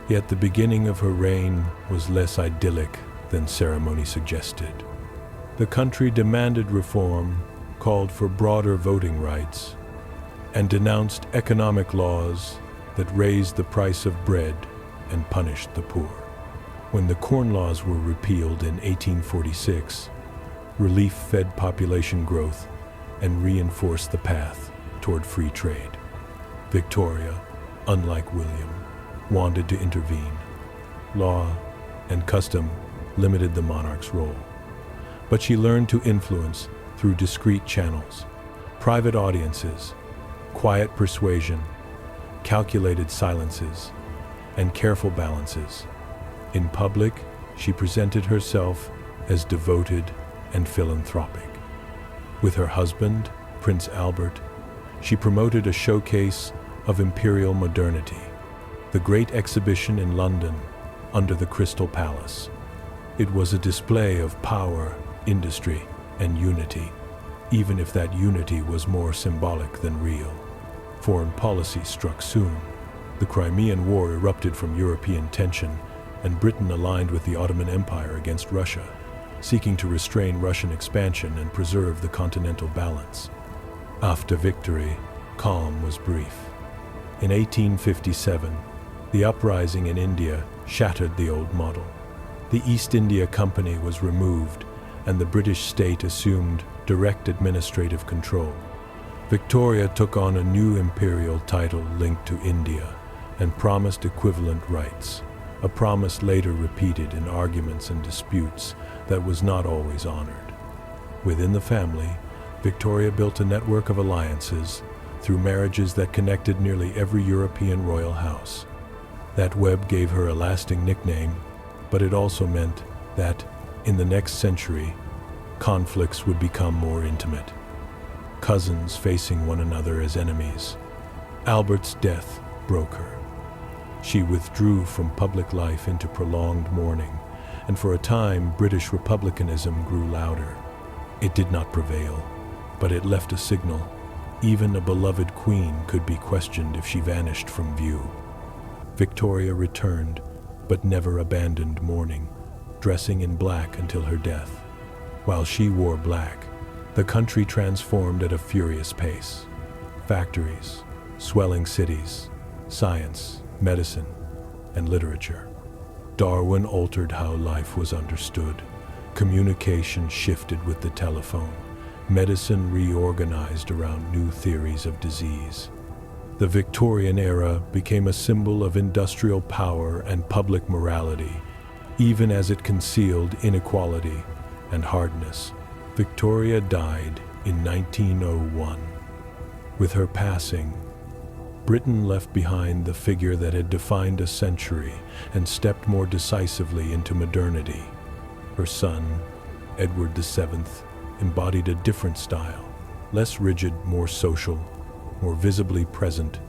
Yet the beginning of her reign was less idyllic than ceremony suggested. The country demanded reform, called for broader voting rights, and denounced economic laws that raised the price of bread and punished the poor. When the Corn Laws were repealed in 1846, relief fed population growth and reinforced the path toward free trade. Victoria, unlike William, wanted to intervene. Law and custom limited the monarch's role, but she learned to influence through discreet channels: private audiences, quiet persuasion, calculated silences, and careful balances. In public, she presented herself as devoted and philanthropic. With her husband, Prince Albert, she promoted a showcase of imperial modernity, the Great Exhibition in London under the Crystal Palace. It was a display of power, industry, and unity, even if that unity was more symbolic than real. Foreign policy struck soon. The Crimean War erupted from European tension, and Britain aligned with the Ottoman Empire against Russia, seeking to restrain Russian expansion and preserve the continental balance. After victory, calm was brief. In 1857, the uprising in India shattered the old model. The East India Company was removed, and the British state assumed direct administrative control. Victoria took on a new imperial title linked to India and promised equivalent rights, a promise later repeated in arguments and disputes that was not always honored. Within the family, Victoria built a network of alliances through marriages that connected nearly every European royal house. That web gave her a lasting nickname, but it also meant that, in the next century, conflicts would become more intimate. Cousins facing one another as enemies. Albert's death broke her. She withdrew from public life into prolonged mourning, and for a time British republicanism grew louder. It did not prevail, but it left a signal. Even a beloved queen could be questioned if she vanished from view. Victoria returned, but never abandoned mourning, dressing in black until her death. While she wore black, the country transformed at a furious pace. Factories, swelling cities, science, medicine, and literature. Darwin altered how life was understood. Communication shifted with the telephone. Medicine reorganized around new theories of disease. The Victorian era became a symbol of industrial power and public morality, even as it concealed inequality and hardness. Victoria died in 1901. With her passing, Britain left behind the figure that had defined a century and stepped more decisively into modernity. Her son, Edward VII, embodied a different style, less rigid, more social, more visibly present.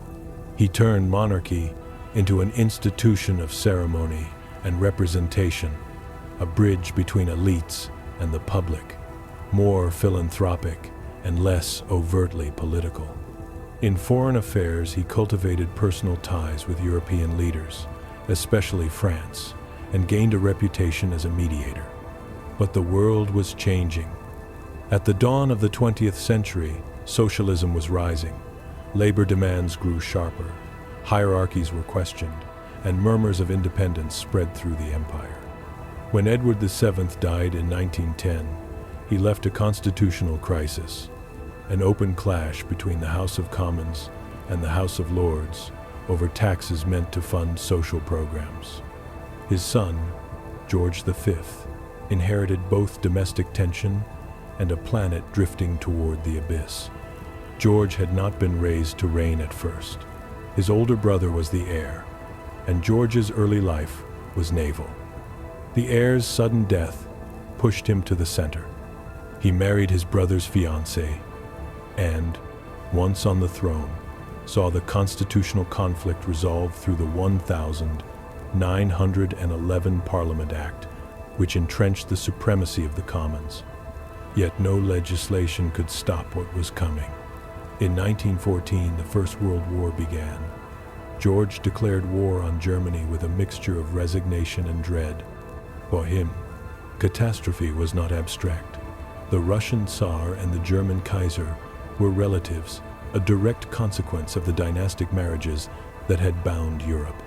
He turned monarchy into an institution of ceremony and representation, a bridge between elites and the public, more philanthropic and less overtly political. In foreign affairs, he cultivated personal ties with European leaders, especially France, and gained a reputation as a mediator. But the world was changing. At the dawn of the 20th century, socialism was rising. Labor demands grew sharper, hierarchies were questioned, and murmurs of independence spread through the empire. When Edward VII died in 1910, he left a constitutional crisis, an open clash between the House of Commons and the House of Lords over taxes meant to fund social programs. His son, George V, inherited both domestic tension and a planet drifting toward the abyss. George had not been raised to reign at first. His older brother was the heir, and George's early life was naval. The heir's sudden death pushed him to the center. He married his brother's fiancée, and, once on the throne, saw the constitutional conflict resolved through the 1911 Parliament Act, which entrenched the supremacy of the Commons. Yet no legislation could stop what was coming. In 1914, the First World War began. George declared war on Germany with a mixture of resignation and dread. For him, catastrophe was not abstract. The Russian Tsar and the German Kaiser were relatives, a direct consequence of the dynastic marriages that had bound Europe.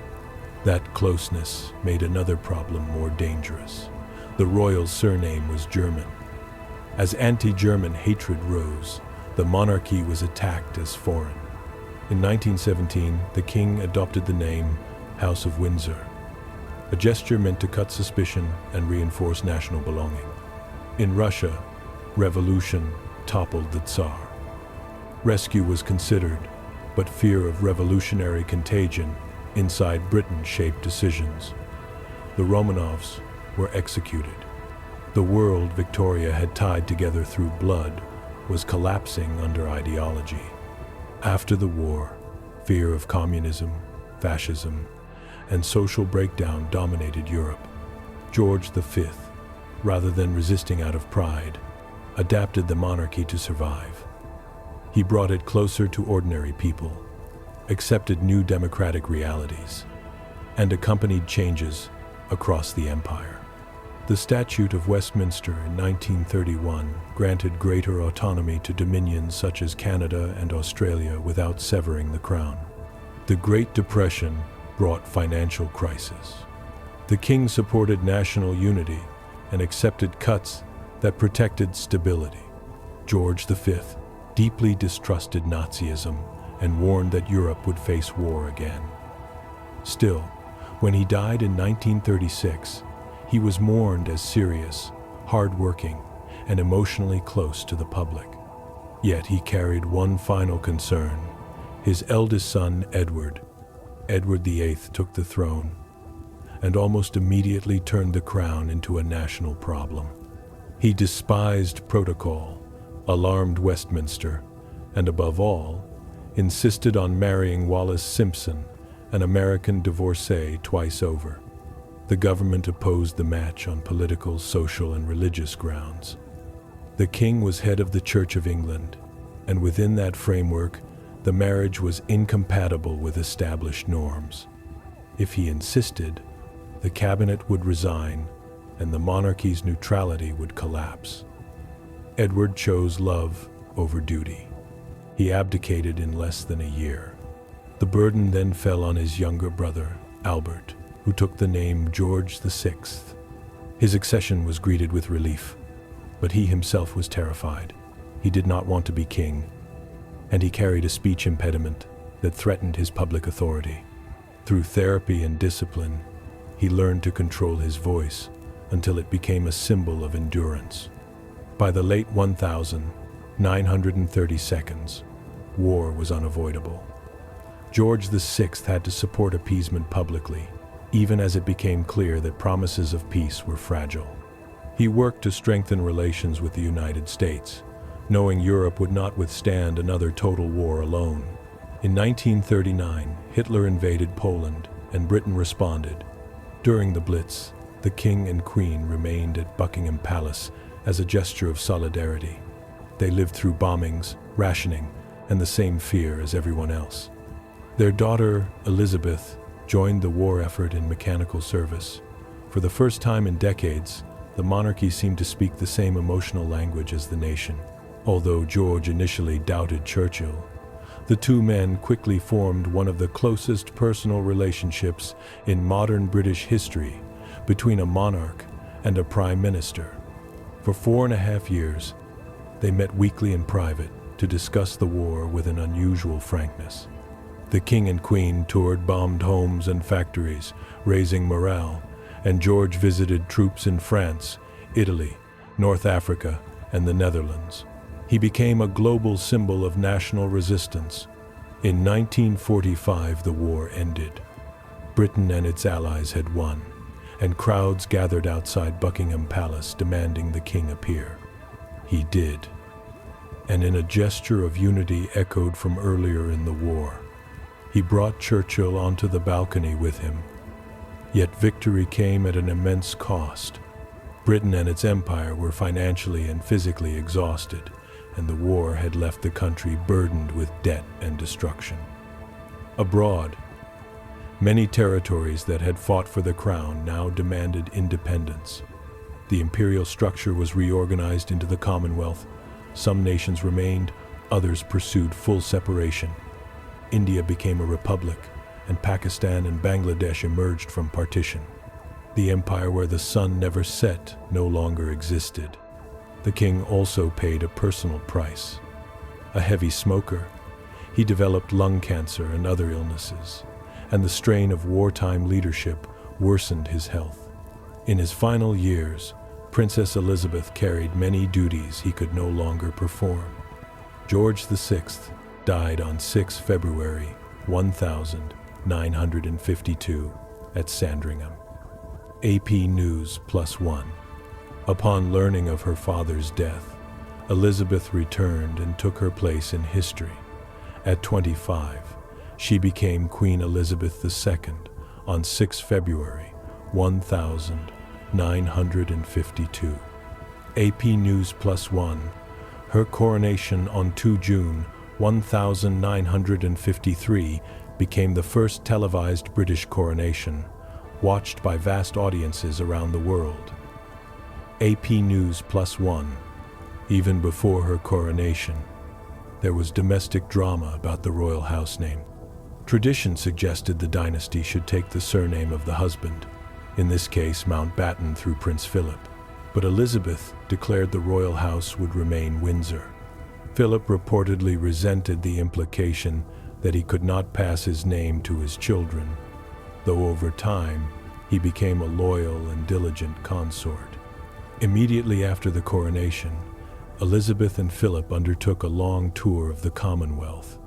That closeness made another problem more dangerous. The royal surname was German. As anti-German hatred rose, the monarchy was attacked as foreign. In 1917, the king adopted the name House of Windsor, a gesture meant to cut suspicion and reinforce national belonging. In Russia, revolution toppled the Tsar. Rescue was considered, but fear of revolutionary contagion inside Britain shaped decisions. The Romanovs were executed. The world Victoria had tied together through blood was collapsing under ideology. After the war, fear of communism, fascism, and social breakdown dominated Europe. George V, rather than resisting out of pride, adapted the monarchy to survive. He brought it closer to ordinary people, accepted new democratic realities, and accompanied changes across the empire. The Statute of Westminster in 1931 granted greater autonomy to dominions such as Canada and Australia without severing the crown. The Great Depression brought financial crisis. The king supported national unity and accepted cuts that protected stability. George V deeply distrusted Nazism and warned that Europe would face war again. Still, when he died in 1936, he was mourned as serious, hard-working, and emotionally close to the public. Yet he carried one final concern. His eldest son, Edward VIII, took the throne and almost immediately turned the crown into a national problem. He despised protocol, alarmed Westminster, and above all, insisted on marrying Wallis Simpson, an American divorcee, twice over. The government opposed the match on political, social, and religious grounds. The king was head of the Church of England, and within that framework, the marriage was incompatible with established norms. If he insisted, the cabinet would resign, and the monarchy's neutrality would collapse. Edward chose love over duty. He abdicated in less than a year. The burden then fell on his younger brother, Albert, who took the name George VI. His accession was greeted with relief, but he himself was terrified. He did not want to be king, and he carried a speech impediment that threatened his public authority. Through therapy and discipline, he learned to control his voice until it became a symbol of endurance. By the late 1932s, war was unavoidable. George VI had to support appeasement publicly, even as it became clear that promises of peace were fragile. He worked to strengthen relations with the United States, knowing Europe would not withstand another total war alone. In 1939, Hitler invaded Poland, and Britain responded. During the Blitz, the King and Queen remained at Buckingham Palace as a gesture of solidarity. They lived through bombings, rationing, and the same fear as everyone else. Their daughter, Elizabeth, joined the war effort in mechanical service. For the first time in decades, the monarchy seemed to speak the same emotional language as the nation. Although George initially doubted Churchill, the two men quickly formed one of the closest personal relationships in modern British history between a monarch and a prime minister. For 4.5 years, they met weekly in private to discuss the war with an unusual frankness. The King and Queen toured bombed homes and factories, raising morale, and George visited troops in France, Italy, North Africa, and the Netherlands. He became a global symbol of national resistance. In 1945, the war ended. Britain and its allies had won, and crowds gathered outside Buckingham Palace demanding the king appear. He did, and in a gesture of unity echoed from earlier in the war, he brought Churchill onto the balcony with him. Yet victory came at an immense cost. Britain and its empire were financially and physically exhausted, and the war had left the country burdened with debt and destruction. Abroad, many territories that had fought for the crown now demanded independence. The imperial structure was reorganized into the Commonwealth. Some nations remained, others pursued full separation. India became a republic, and Pakistan and Bangladesh emerged from partition. The empire where the sun never set no longer existed. The king also paid a personal price. A heavy smoker, he developed lung cancer and other illnesses, and the strain of wartime leadership worsened his health. In his final years, Princess Elizabeth carried many duties he could no longer perform. George VI died on 6 February 1952 at Sandringham. AP News +1. Upon learning of her father's death, Elizabeth returned and took her place in history. At 25, she became Queen Elizabeth II on 6 February 1952. AP News +1. Her coronation on 2 June 1953 became the first televised British coronation, watched by vast audiences around the world. AP News +1. Even before her coronation, there was domestic drama about the royal house name. Tradition suggested the dynasty should take the surname of the husband, in this case Mountbatten through Prince Philip, but Elizabeth declared the royal house would remain Windsor. Philip reportedly resented the implication that he could not pass his name to his children, though over time he became a loyal and diligent consort. Immediately after the coronation, Elizabeth and Philip undertook a long tour of the Commonwealth,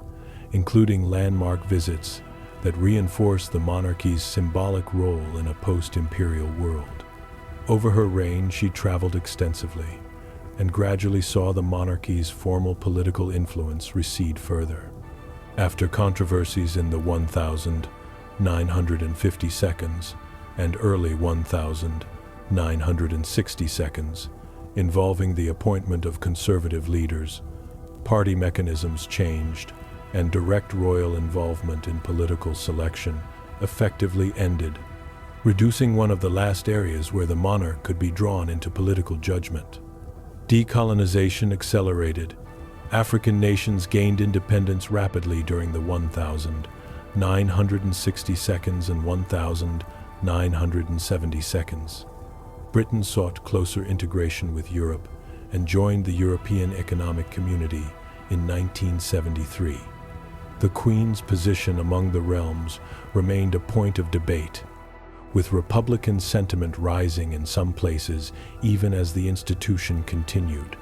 including landmark visits that reinforced the monarchy's symbolic role in a post-imperial world. Over her reign, she traveled extensively and gradually saw the monarchy's formal political influence recede further. After controversies in the 1952 and early 1960s involving the appointment of conservative leaders, party mechanisms changed, and direct royal involvement in political selection effectively ended, reducing one of the last areas where the monarch could be drawn into political judgment. Decolonization accelerated. African nations gained independence rapidly during the 1960s and 1970s. Britain sought closer integration with Europe and joined the European Economic Community in 1973. The Queen's position among the realms remained a point of debate, with Republican sentiment rising in some places even as the institution continued.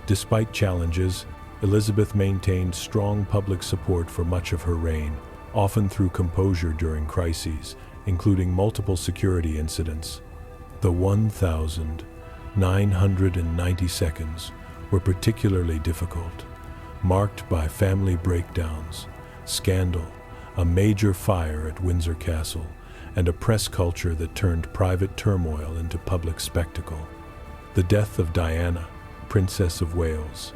Despite challenges, Elizabeth maintained strong public support for much of her reign, often through composure during crises, including multiple security incidents. The 1990s were particularly difficult, marked by family breakdowns, scandal, a major fire at Windsor Castle, and a press culture that turned private turmoil into public spectacle. The death of Diana, Princess of Wales,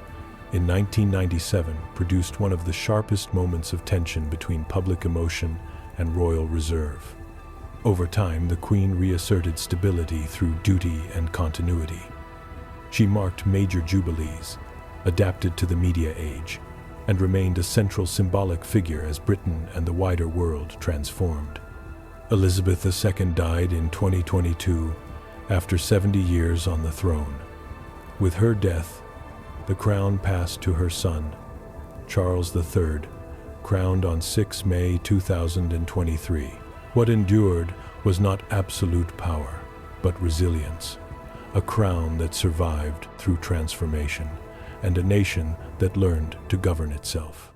in 1997 produced one of the sharpest moments of tension between public emotion and royal reserve. Over time, the Queen reasserted stability through duty and continuity. She marked major jubilees, adapted to the media age, and remained a central symbolic figure as Britain and the wider world transformed. Elizabeth II died in 2022 after 70 years on the throne. With her death, the crown passed to her son, Charles III, crowned on 6 May 2023. What endured was not absolute power, but resilience, a crown that survived through transformation, and a nation that learned to govern itself.